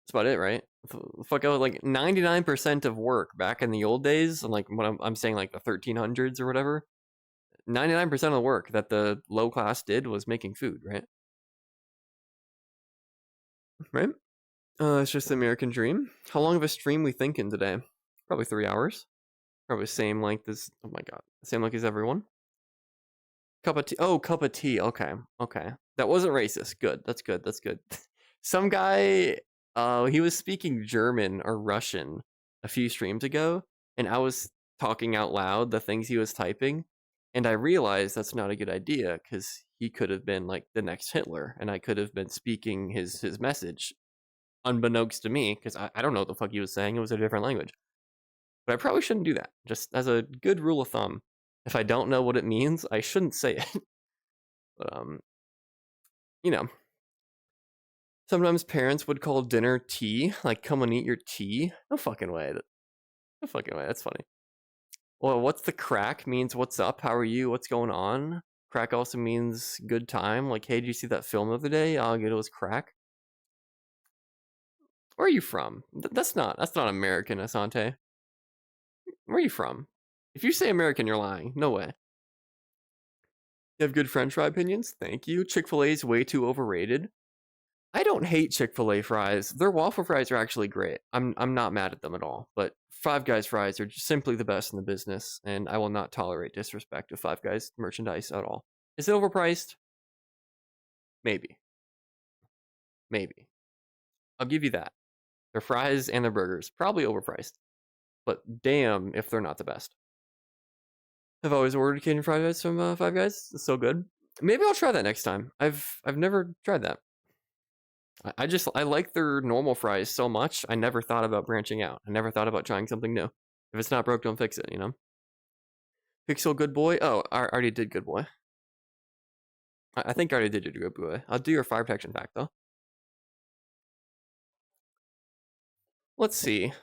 That's about it, right? Fuck out, like 99% of work back in the old days, and like when I'm saying like the 1300s or whatever, 99% of the work that the low class did was making food, right? Right? It's just the American dream. How long of a stream we thinking today? Probably 3 hours. Probably same length as, oh my god, same length as everyone. Cup of tea. Oh, cup of tea. Okay, okay. That wasn't racist. Good. That's good. That's good. Some guy, he was speaking German or Russian a few streams ago, and I was talking out loud the things he was typing, and I realized that's not a good idea because he could have been like the next Hitler, and I could have been speaking his message unbeknownst to me because I don't know what the fuck he was saying. It was a different language. But I probably shouldn't do that. Just as a good rule of thumb, if I don't know what it means, I shouldn't say it. But you know, sometimes parents would call dinner tea, like come and eat your tea. No fucking way. No fucking way. That's funny. Well, what's the crack means what's up? How are you? What's going on? Crack also means good time. Like, hey, did you see that film of the day? All I get was crack. Where are you from? That's not American, Asante. Where are you from? If you say American, you're lying. No way. You have good French fry opinions? Thank you. Chick-fil-A is way too overrated. I don't hate Chick-fil-A fries. Their waffle fries are actually great. I'm not mad at them at all. But Five Guys fries are just simply the best in the business, and I will not tolerate disrespect of Five Guys merchandise at all. Is it overpriced? Maybe. Maybe. I'll give you that. Their fries and their burgers, probably overpriced. But damn if they're not the best. I've always ordered Cajun fried rice from Five Guys. It's so good. Maybe I'll try that next time. I've never tried that. I like their normal fries so much. I never thought about branching out. I never thought about trying something new. If it's not broke, don't fix it. You know. Pixel Good Boy. Oh, I already did Good Boy. I think I already did Good Boy. I'll do your fire protection pack though. Let's see.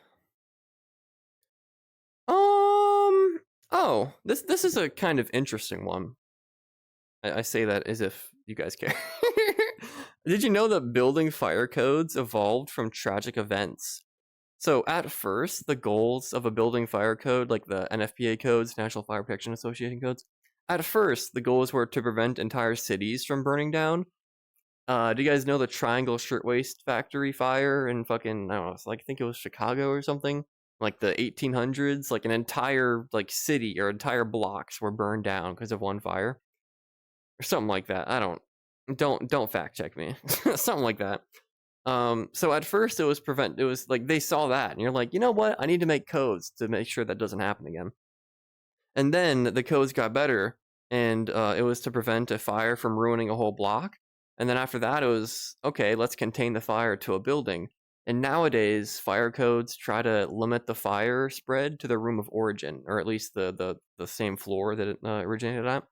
Oh, this is a kind of interesting one. I say that as if you guys care. Did you know that building fire codes evolved from tragic events? So at first, the goals of a building fire code, like the NFPA codes, National Fire Protection Association codes, at first, the goals were to prevent entire cities from burning down. Do you guys know the Triangle Shirtwaist Factory fire in fucking, I don't know, I think it was Chicago or something? Like the 1800s, like an entire like city or entire blocks were burned down because of one fire. Or something like that. Don't fact check me. Something like that. So at first it was like they saw that and you're like, you know what? I need to make codes to make sure that doesn't happen again. And then the codes got better and it was to prevent a fire from ruining a whole block. And then after that it was, okay, let's contain the fire to a building. And nowadays fire codes try to limit the fire spread to the room of origin, or at least the same floor that it originated at.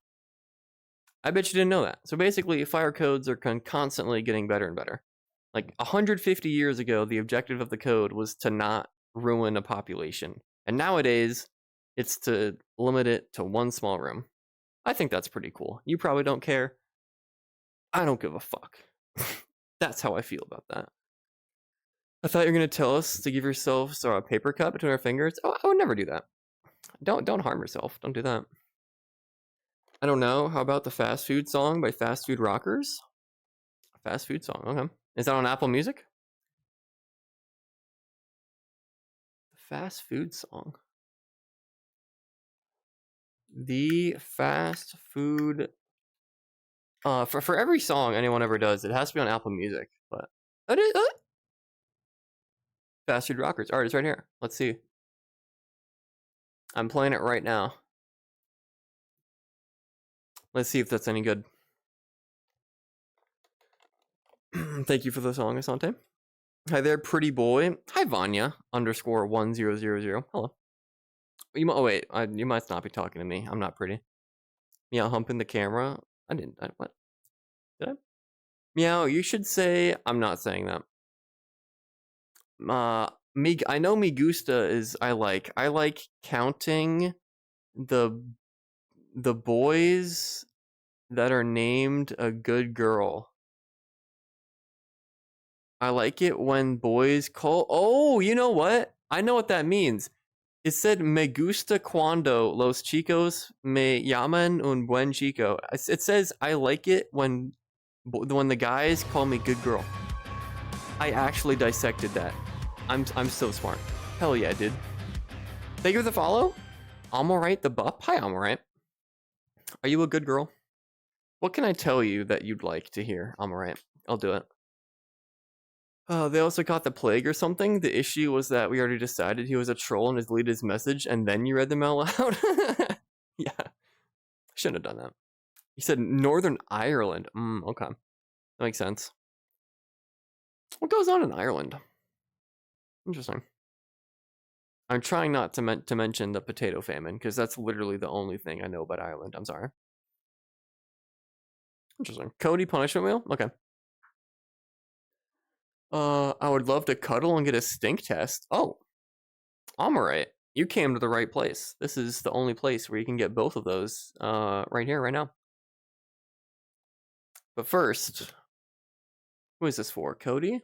I bet you didn't know that. So basically, fire codes are constantly getting better and better. Like 150 years ago, the objective of the code was to not ruin a population. And nowadays, it's to limit it to one small room. I think that's pretty cool. You probably don't care. I don't give a fuck. That's how I feel about that. I thought you were going to tell us to give yourselves a paper cut between our fingers. Oh, I would never do that. Don't harm yourself. Don't do that. I don't know. How about the Fast Food Song by Fast Food Rockers? Fast Food Song. Okay. Is that on Apple Music? The Fast Food Song. The Fast Food. For every song anyone ever does, it has to be on Apple Music. But Fast Food Rockers. All right, it's right here. Let's see. I'm playing it right now. Let's see if that's any good. Thank you for the song, Asante. Hi there, pretty boy. Hi, Vanya _1000. Hello. Oh wait, you must not be talking to me. I'm not pretty. Meow humping the camera. What? Did I? Meow, you should say. I'm not saying that. I know me gusta is I like counting the boys that are named a good girl. I like it when boys call. Oh, you know what? I know what that means. It said me gusta cuando los chicos me llaman un buen chico. It says I like it when the guys call me good girl. I actually dissected that. I'm so smart. Hell yeah, dude. Thank you for the follow. Alright the Bup. Hi, Alright. Are you a good girl? What can I tell you that you'd like to hear? Alright. I'll do it. They also caught the plague or something. The issue was that we already decided he was a troll and has deleted his message, and then you read them out loud. Yeah. Shouldn't have done that. He said Northern Ireland. Okay. That makes sense. What goes on in Ireland? Interesting. I'm trying not to mention the potato famine, because that's literally the only thing I know about Ireland. I'm sorry. Interesting. Cody punishment wheel? Okay. I would love to cuddle and get a stink test. Oh. Alright. You came to the right place. This is the only place where you can get both of those right here, right now. But first, who is this for? Cody?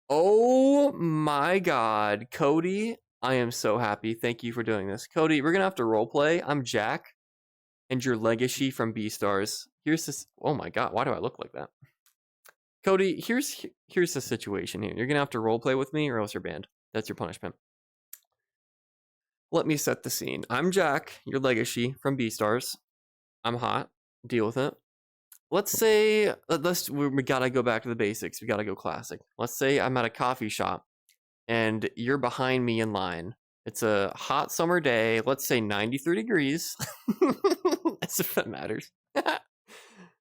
Oh my god. Cody, I am so happy. Thank you for doing this. Cody, we're gonna have to roleplay. I'm Jack, and your legacy from Beastars. Here's this. Oh my god, why do I look like that? Cody, here's the situation here. You're gonna have to roleplay with me or else you're banned. That's your punishment. Let me set the scene. I'm Jack, your legacy from Beastars. I'm hot. Deal with it. Let's say, we gotta go back to the basics. We gotta go classic. Let's say I'm at a coffee shop and you're behind me in line. It's a hot summer day. Let's say 93 degrees. As if that matters.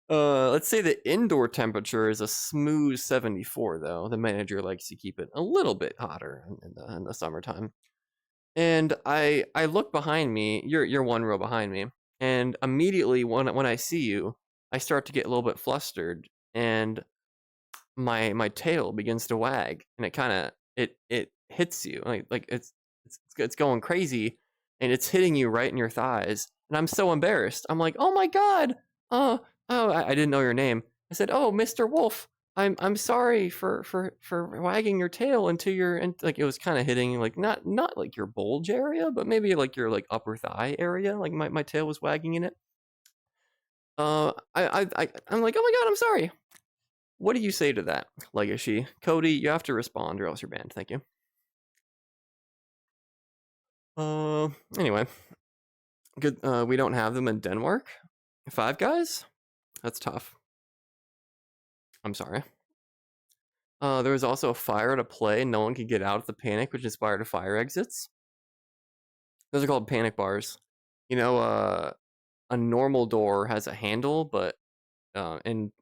Let's say the indoor temperature is a smooth 74 though. The manager likes to keep it a little bit hotter in the summertime. And I look behind me. You're one row behind me, and immediately when I see you, I start to get a little bit flustered, and my tail begins to wag, and it kind of it hits you like it's going crazy, and it's hitting you right in your thighs, and I'm so embarrassed. I'm like, oh my god, I didn't know your name. I said, oh, Mr. Wolf. I'm sorry for wagging your tail into your, and like it was kind of hitting like not like your bulge area, but maybe like your like upper thigh area. Like my tail was wagging in it. I'm like, oh my god, I'm sorry. What do you say to that, Legacy? Cody, you have to respond or else you're banned. Thank you. Anyway, good. We don't have them in Denmark. Five Guys? That's tough. I'm sorry. There was also a fire at a play. No one could get out of the panic, which inspired a fire exits. Those are called panic bars. You know, a normal door has a handle, but in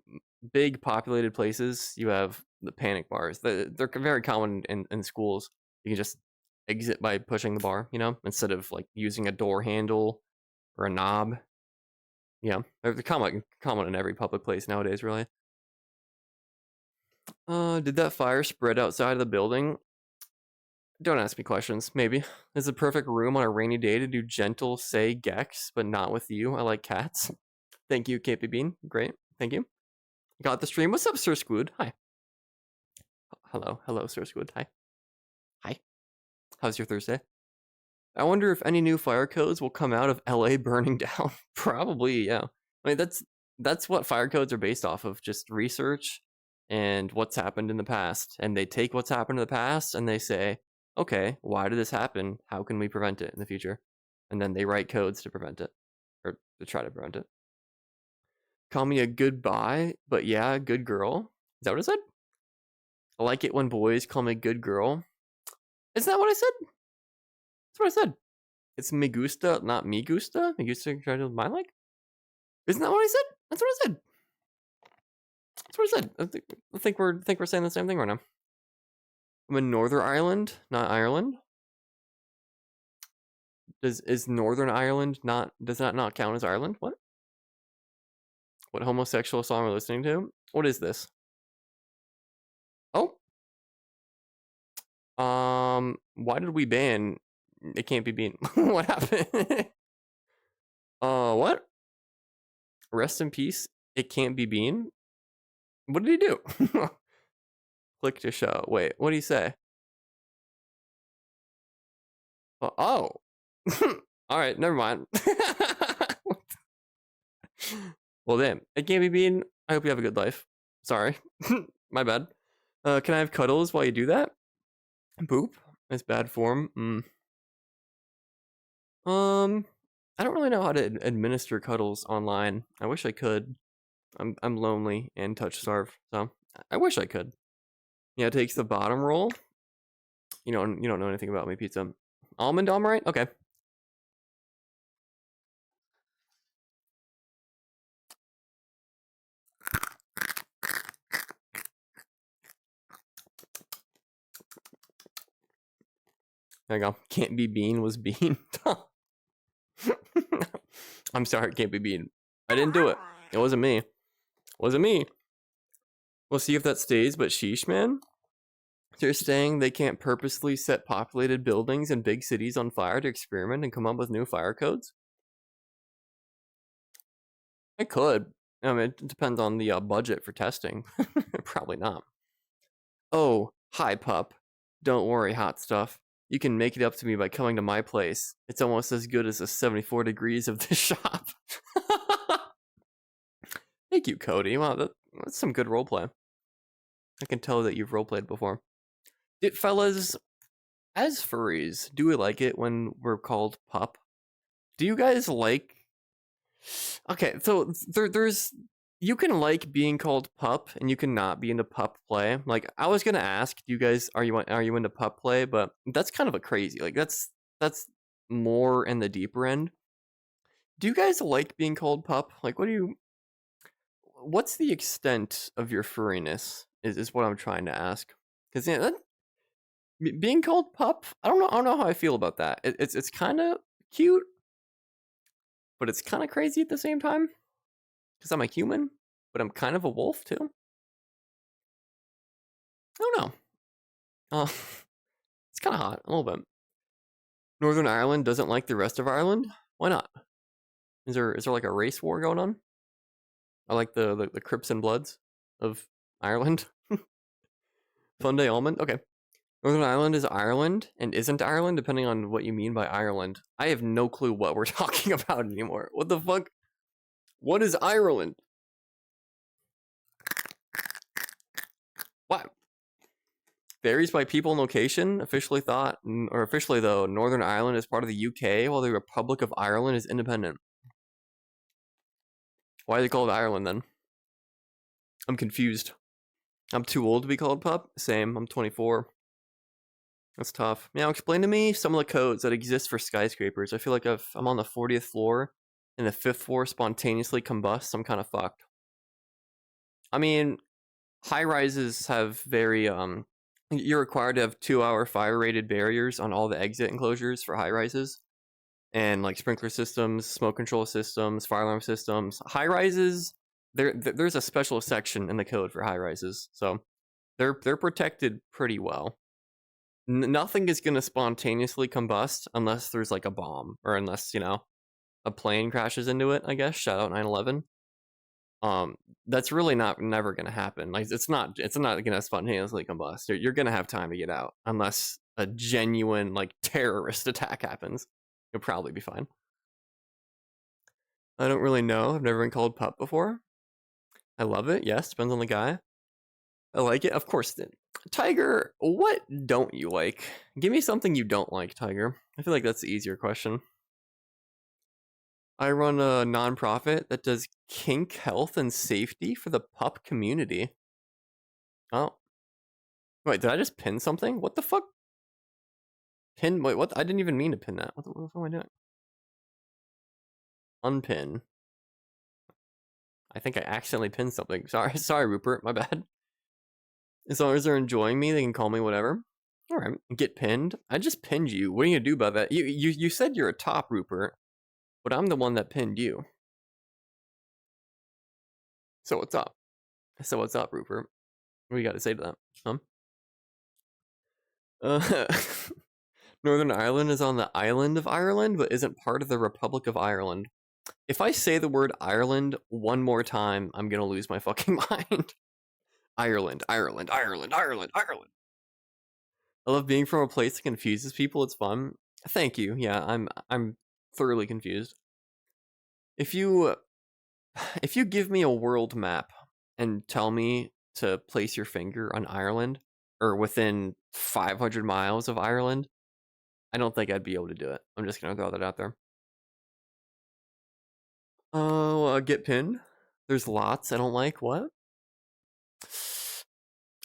big populated places, you have the panic bars. They're very common in schools. You can just exit by pushing the bar, you know, instead of like using a door handle or a knob. Yeah, they're common in every public place nowadays, really. Did that fire spread outside of the building? Don't ask me questions. Maybe. It's a perfect room on a rainy day to do gentle say Gex, but not with you. I like cats. Thank you, KP Bean. Great. Thank you. Got the stream. What's up, Sir Squid? Hi. Hello, Sir Squid. Hi. Hi. How's your Thursday? I wonder if any new fire codes will come out of LA burning down. Probably, yeah. I mean, that's what fire codes are based off of, just research and what's happened in the past. And they take what's happened in the past and they say, okay, why did this happen? How can we prevent it in the future? And then they write codes to prevent it, or to try to prevent it. Call me a goodbye, but yeah, good girl. Is that what I said? I like it when boys call me good girl. Isn't that what I said? That's what I said. It's me gusta, not me gusta. Me gusta try to my like. Isn't that what I said? That's what I said. That's what I said. I think we're saying the same thing right now. I'm in Northern Ireland, not Ireland. Is Northern Ireland does that not count as Ireland? What? What homosexual song we're listening to? What is this? Oh. Why did we ban It Can't Be Bean? What happened? What? Rest in peace, It Can't Be Bean? What did he do? Click to show. Wait, what did he say? Oh. Alright, never mind. Well, damn. It Can't Be Bean. I hope you have a good life. Sorry. My bad. Can I have cuddles while you do that? Boop. That's bad form. I don't really know how to administer cuddles online. I wish I could. I'm lonely and touch starved, so I wish I could. Yeah, it takes the bottom roll. You don't know anything about me, pizza. Almond right? Okay. There you go. Can't be bean was bean. I'm sorry, can't be bean. I didn't do it. It wasn't me. Wasn't me. We'll see if that stays, but sheesh, man. They're saying they can't purposely set populated buildings in big cities on fire to experiment and come up with new fire codes? I could. I mean, it depends on the budget for testing. Probably not. Oh, hi, pup. Don't worry, hot stuff. You can make it up to me by coming to my place. It's almost as good as the 74 degrees of the shop. Thank you, Cody. Wow, that's some good roleplay. I can tell that you've roleplayed before. Fellas, as furries, do we like it when we're called pup? Do you guys like... Okay, so there's... You can like being called pup, and you can not be into pup play. Like, I was gonna ask, do you guys... Are you into pup play? But that's kind of a crazy... Like, that's more in the deeper end. Do you guys like being called pup? Like, what's the extent of your furriness is what I'm trying to ask. Because yeah, being called pup, I don't know how I feel about that. It's kind of cute, but it's kind of crazy at the same time. Because I'm a human, but I'm kind of a wolf too. I don't know. It's kind of hot, a little bit. Northern Ireland doesn't like the rest of Ireland. Why not? Is there like a race war going on? I like the Crips and Bloods of Ireland. Fun day almond. Okay. Northern Ireland is Ireland and isn't Ireland, depending on what you mean by Ireland. I have no clue what we're talking about anymore. What the fuck? What is Ireland? What? Varies by people and location. Officially though, Northern Ireland is part of the UK, while the Republic of Ireland is independent. Why are they called Ireland then? I'm confused. I'm too old to be called pup? Same, I'm 24. That's tough. Now explain to me some of the codes that exist for skyscrapers. I feel like if I'm on the 40th floor and the 5th floor spontaneously combusts, I'm kind of fucked. I mean, high rises have very you're required to have 2-hour fire rated barriers on all the exit enclosures for high rises, and like sprinkler systems, smoke control systems, fire alarm systems. High rises, there's a special section in the code for high rises, so they're protected pretty well. Nothing is gonna spontaneously combust unless there's like a bomb, or unless, you know, a plane crashes into it, I guess. Shout out 9/11. That's really never gonna happen. Like, it's not gonna spontaneously combust. You're gonna have time to get out, unless a genuine like terrorist attack happens. You'll probably be fine. I don't really know. I've never been called pup before. I love it. Yes, depends on the guy. I like it, of course. Tiger, what don't you like? Give me something you don't like, Tiger. I feel like that's the easier question. I run a nonprofit that does kink health and safety for the pup community. Oh. Wait, did I just pin something? What the fuck? Pin? Wait, what? I didn't even mean to pin that. What the fuck am I doing? Unpin. I think I accidentally pinned something. Sorry, Rupert. My bad. As long as they're enjoying me, they can call me whatever. All right, get pinned. I just pinned you. What are you gonna do about that? You said you're a top, Rupert, but I'm the one that pinned you. So what's up? So what's up, Rupert? What do you got to say to that? Northern Ireland is on the island of Ireland, but isn't part of the Republic of Ireland. If I say the word Ireland one more time, I'm gonna lose my fucking mind. Ireland, Ireland, Ireland, Ireland, Ireland. I love being from a place that confuses people. It's fun. Thank you. Yeah, I'm thoroughly confused. If you give me a world map and tell me to place your finger on Ireland, or within 500 miles of Ireland, I don't think I'd be able to do it. I'm just gonna throw that out there. Get pinned. There's lots I don't like. What?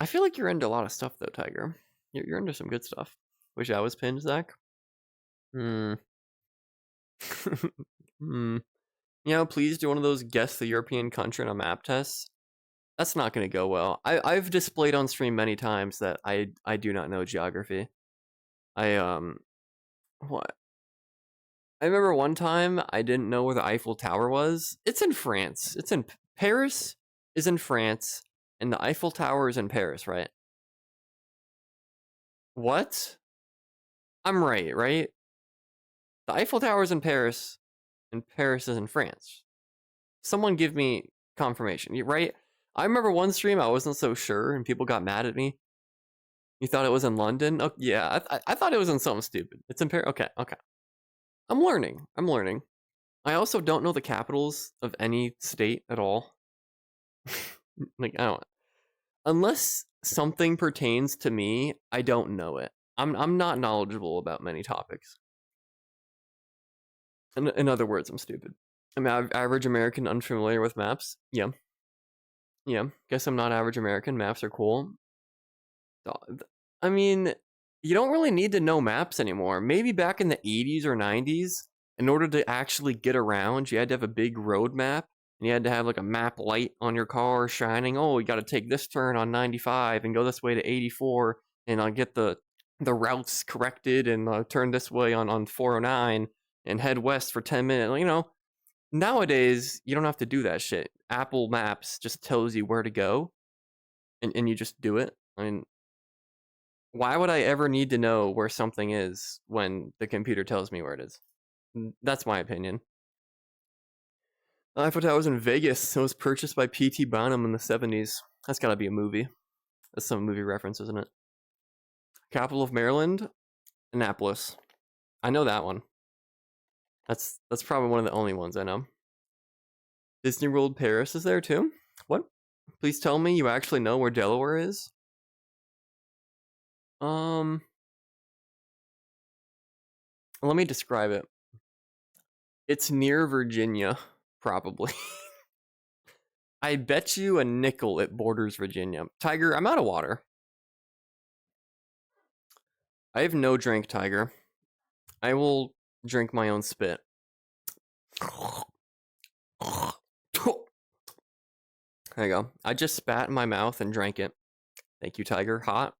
I feel like you're into a lot of stuff though, Tiger. You're into some good stuff. Wish I was pinned, Zach. Hmm. Hmm. You know, please do one of those guess the European country on a map test. That's not going to go well. I've displayed on stream many times that I do not know geography. What? I remember one time I didn't know where the Eiffel Tower was. It's in France. It's in Paris is in France, and the Eiffel Tower is in Paris, right? What? I'm right, right? The Eiffel Tower is in Paris, and Paris is in France. Someone give me confirmation, right? I remember one stream I wasn't so sure, and people got mad at me. You thought it was in London? Oh, yeah, I thought it was in something stupid. It's in Paris. Okay. I'm learning. I also don't know the capitals of any state at all. Like, I don't. Unless something pertains to me, I don't know it. I'm not knowledgeable about many topics. In other words, I'm stupid. I'm average American, unfamiliar with maps. Yeah. Guess I'm not average American. Maps are cool. I mean, you don't really need to know maps anymore. Maybe back in the 80s or 90s, in order to actually get around, you had to have a big road map, and you had to have like a map light on your car shining. Oh, you got to take this turn on 95 and go this way to 84, and I'll get the routes corrected and turn this way on 409 and head west for 10 minutes. You know, nowadays you don't have to do that shit. Apple Maps just tells you where to go, and you just do it. I mean, why would I ever need to know where something is when the computer tells me where it is? That's my opinion. Eiffel Tower was in Vegas. It was purchased by P.T. Barnum in the 70s. That's gotta be a movie. That's some movie reference, isn't it? Capital of Maryland? Annapolis. I know that one. That's probably one of the only ones I know. Disney World Paris is there too? What? Please tell me you actually know where Delaware is? Let me describe it. It's near Virginia, probably. I bet you a nickel it borders Virginia. Tiger, I'm out of water. I have no drink, Tiger. I will drink my own spit. There you go. I just spat in my mouth and drank it. Thank you, Tiger. Hot.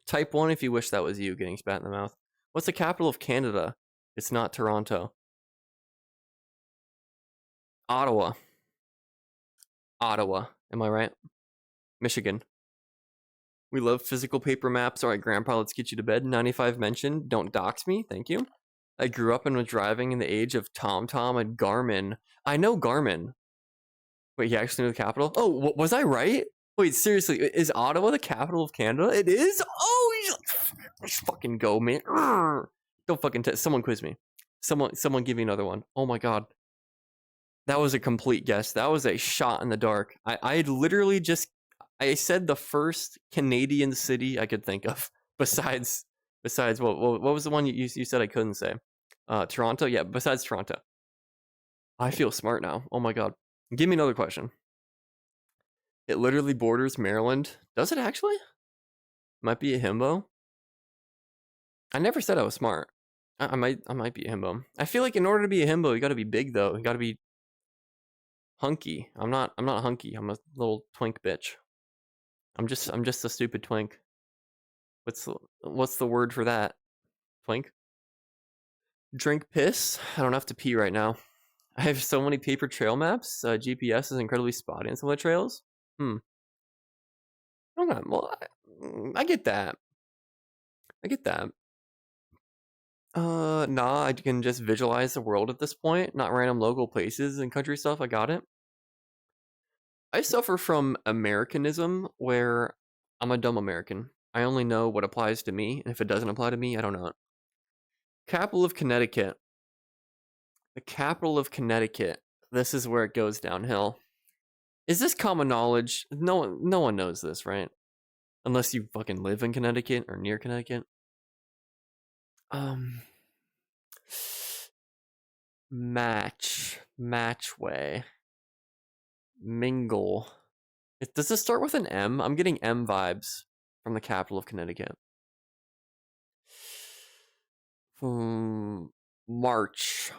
Type 1 if you wish that was you getting spat in the mouth. What's the capital of Canada? It's not Toronto. Ottawa. Am I right? Michigan. We love physical paper maps. All right, Grandpa, let's get you to bed. 95 mentioned. Don't dox me. Thank you. I grew up and was driving in the age of TomTom and Garmin. I know Garmin. Wait, he actually knew the capital? Oh, was I right? Wait, seriously, is Ottawa the capital of Canada? It is? Oh, let's fucking go, man. Don't fucking someone quiz me. Someone give me another one. Oh my god. That was a complete guess. That was a shot in the dark. I literally just... I said the first Canadian city I could think of. Besides what was the one you said I couldn't say? Toronto? Yeah, besides Toronto. I feel smart now. Oh my god. Give me another question. It literally borders Maryland. Does it actually? Might be a himbo. I never said I was smart. I might be a himbo. I feel like in order to be a himbo, you gotta be big though. You gotta be hunky. I'm not hunky. I'm a little twink bitch. I'm just a stupid twink. What's the word for that? Twink? Drink piss? I don't have to pee right now. I have so many paper trail maps. GPS is incredibly spotty in some of the trails. Okay, well, I get that. Nah, I can just visualize the world at this point, not random local places and country stuff. I got it. I suffer from Americanism, where I'm a dumb American. I only know what applies to me, and if it doesn't apply to me, I don't know it. Capital of Connecticut. The capital of Connecticut. This is where it goes downhill. Is this common knowledge? No one knows this, right? Unless you fucking live in Connecticut or near Connecticut. Matchway. Mingle. Does this start with an M? I'm getting M vibes from the capital of Connecticut. March.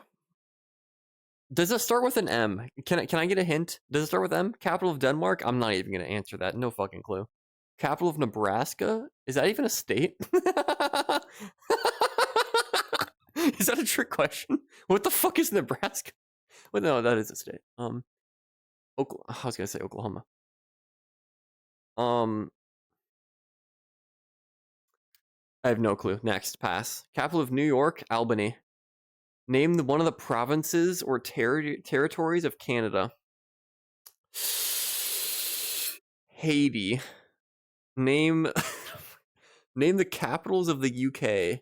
Does it start with an M? Can I get a hint? Does it start with M? Capital of Denmark? I'm not even gonna answer that. No fucking clue. Capital of Nebraska? Is that even a state? Is that a trick question? What the fuck is Nebraska? Well, no, that is a state. I was gonna say Oklahoma. I have no clue. Next, pass. Capital of New York, Albany. Name one of the provinces or territories of Canada. Haiti. Name the capitals of the UK.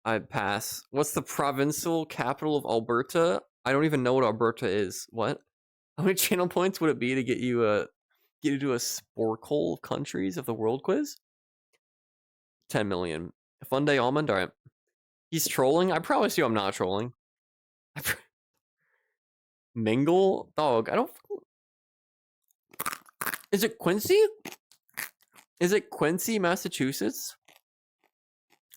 I pass. What's the provincial capital of Alberta? I don't even know what Alberta is. What? How many channel points would it be to get you to a Sporkle of countries of the world quiz? 10 million. Fun day almond. All right. He's trolling. I promise you, I'm not trolling. Mingle, dog. I don't. Is it Quincy? Is it Quincy, Massachusetts?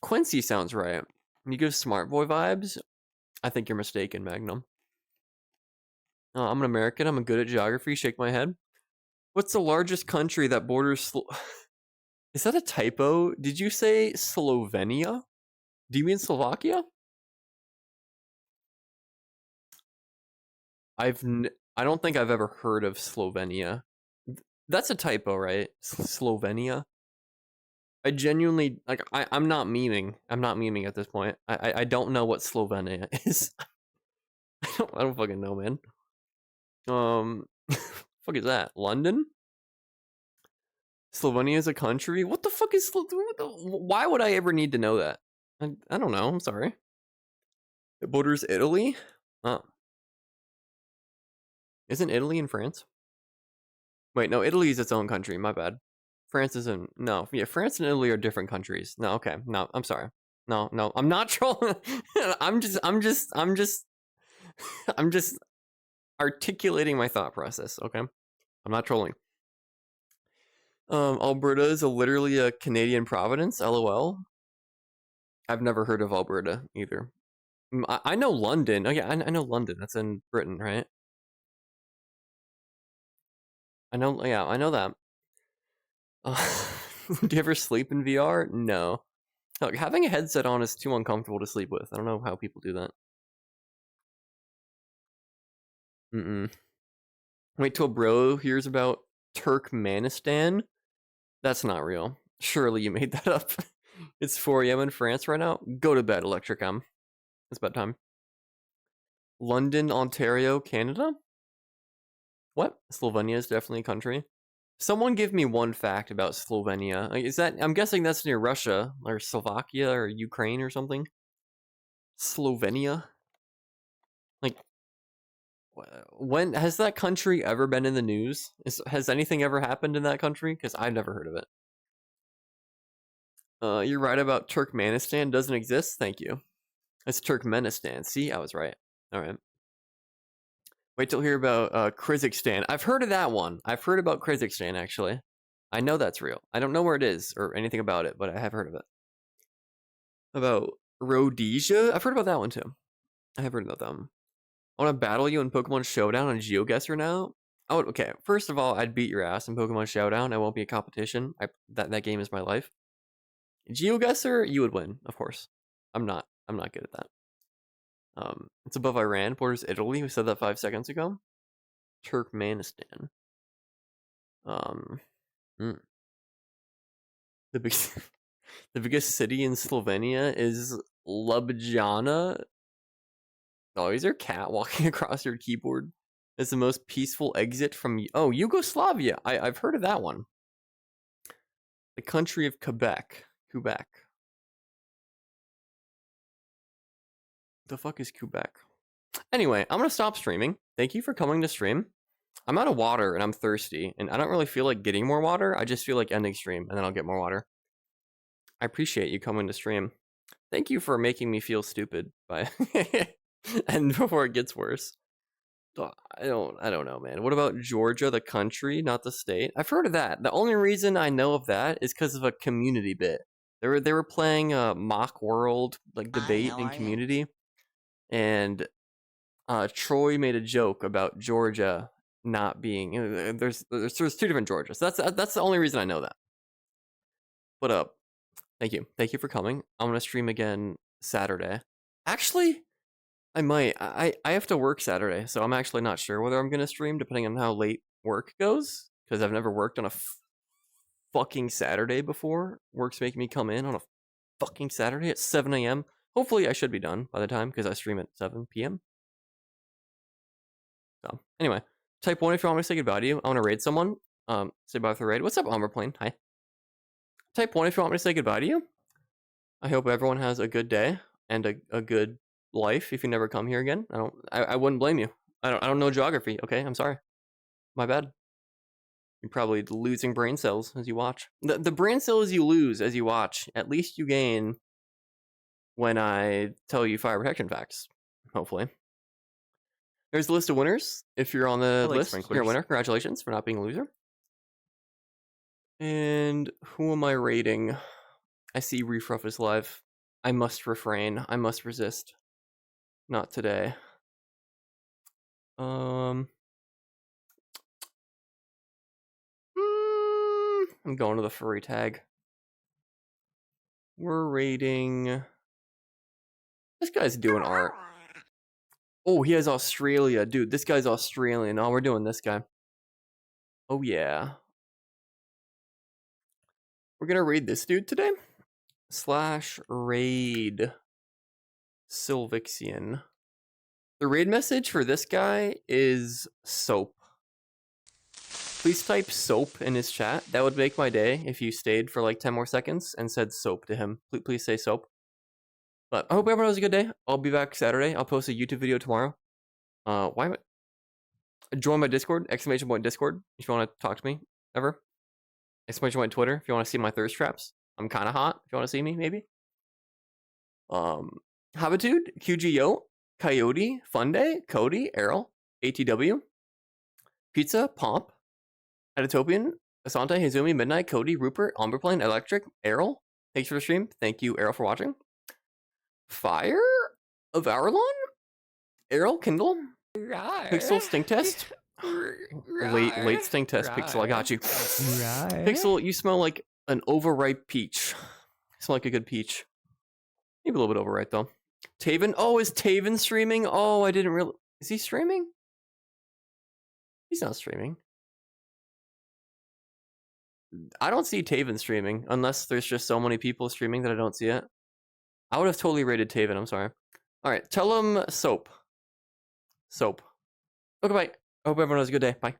Quincy sounds right. You give smart boy vibes. I think you're mistaken, Magnum. I'm an American. I'm good at geography. Shake my head. What's the largest country that borders? Is that a typo? Did you say Slovenia? Do you mean Slovakia? I don't think I've ever heard of Slovenia. That's a typo, right? Slovenia. I genuinely like. I'm not memeing. I'm not memeing at this point. I don't know what Slovenia is. I don't fucking know, man. Fuck is that? London? Slovenia is a country? What the fuck is why would I ever need to know that? I don't know. I'm sorry. It borders Italy? Oh. Isn't Italy in France? Wait, no, Italy is its own country. My bad. France isn't. No, yeah, France and Italy are different countries. No, okay. No, I'm sorry. No, I'm not trolling. I'm just articulating my thought process, okay? I'm not trolling. Alberta is literally a Canadian province, LOL. I've never heard of Alberta either. I know London. Oh yeah, I know London. That's in Britain, right? I know that. Do you ever sleep in VR? No. Look, having a headset on is too uncomfortable to sleep with. I don't know how people do that. Wait till bro hears about Turkmenistan? That's not real. Surely you made that up. It's 4 a.m. in France right now. Go to bed, Electric M. It's bedtime. London, Ontario, Canada? What? Slovenia is definitely a country. Someone give me one fact about Slovenia. Like, is that? I'm guessing that's near Russia or Slovakia or Ukraine or something. Slovenia. Like, when has that country ever been in the news? Has anything ever happened in that country? Because I've never heard of it. You're right about Turkmenistan doesn't exist. Thank you. It's Turkmenistan. See, I was right. All right. Wait till hear about Kyrgyzstan. I've heard of that one. I've heard about Kyrgyzstan, actually. I know that's real. I don't know where it is or anything about it, but I have heard of it. About Rhodesia? I've heard about that one, too. I have heard about them. I want to battle you in Pokemon Showdown on GeoGuessr now? Oh, okay. First of all, I'd beat your ass in Pokemon Showdown. I won't be a competition. That game is my life. GeoGuessr, you would win, of course. I'm not good at that. It's above Iran, borders Italy. We said that 5 seconds ago. Turkmenistan. The biggest city in Slovenia is Ljubljana. Oh, is there a cat walking across your keyboard? It's the most peaceful exit from Yugoslavia. I've heard of that one. The country of Quebec. The fuck is Quebec? Anyway, I'm gonna stop streaming. Thank you for coming to stream. I'm out of water and I'm thirsty, and I don't really feel like getting more water. I just feel like ending stream, and then I'll get more water. I appreciate you coming to stream. Thank you for making me feel stupid by and before it gets worse. I don't know, man. What about Georgia, the country, not the state? I've heard of that. The only reason I know of that is because of a community bit. They were playing a mock world like debate how in are ya? community, and Troy made a joke about Georgia not being. There's two different Georgias. That's the only reason I know that. But thank you for coming. I'm gonna stream again Saturday. Actually, I might. I have to work Saturday, so I'm actually not sure whether I'm gonna stream, depending on how late work goes. Because I've never worked on a fucking Saturday before. Work's making me come in on a fucking Saturday at 7 a.m. Hopefully, I should be done by the time because I stream at 7 p.m. So anyway, type 1 if you want me to say goodbye to you. I want to raid someone. Say bye for raid. What's up, Plane? Hi. Type 1 if you want me to say goodbye to you. I hope everyone has a good day and a good life. If you never come here again, I wouldn't blame you. I don't know geography. Okay, I'm sorry. My bad. You're probably losing brain cells as you watch. The brain cells you lose as you watch, at least you gain when I tell you fire protection facts. Hopefully. There's a list of winners. If you're on the list, you're a winner. Congratulations for not being a loser. And who am I rating? I see Refruff is live. I must refrain. I must resist. Not today. I'm going to the furry tag. We're rating. This guy's doing art. Oh, he has Australia. Dude, this guy's Australian. Oh, we're doing this guy. Oh, yeah. We're going to raid this dude today. /raid Sylvixian. The raid message for this guy is soap. Please type soap in his chat. That would make my day if you stayed for like 10 more seconds and said soap to him. Please say soap. But I hope everyone has a good day. I'll be back Saturday. I'll post a YouTube video tomorrow. Join my Discord, ! Discord, if you want to talk to me ever. ! Twitter, if you want to see my thirst traps. I'm kind of hot, if you want to see me, maybe. Habitude, QGO, Coyote, Funday, Cody, Errol, ATW, Pizza, Pomp, Editopian, Asante, Hazumi, Midnight, Cody, Rupert, Umberplane, Electric, Errol. Thanks for the stream. Thank you, Errol, for watching. Fire of Auralon, Errol, Kindle, Pixel, Stink Test. Late stink test, Pixel, I got you. Pixel, you smell like an overripe peach. You smell like a good peach. Maybe a little bit overripe, though. Taven? Oh, is Taven streaming? Oh, I didn't really... Is he streaming? He's not streaming. I don't see Taven streaming, unless there's just so many people streaming that I don't see it. I would have totally rated Taven, I'm sorry. Alright, tell him soap. Soap. Okay, bye. I hope everyone has a good day. Bye.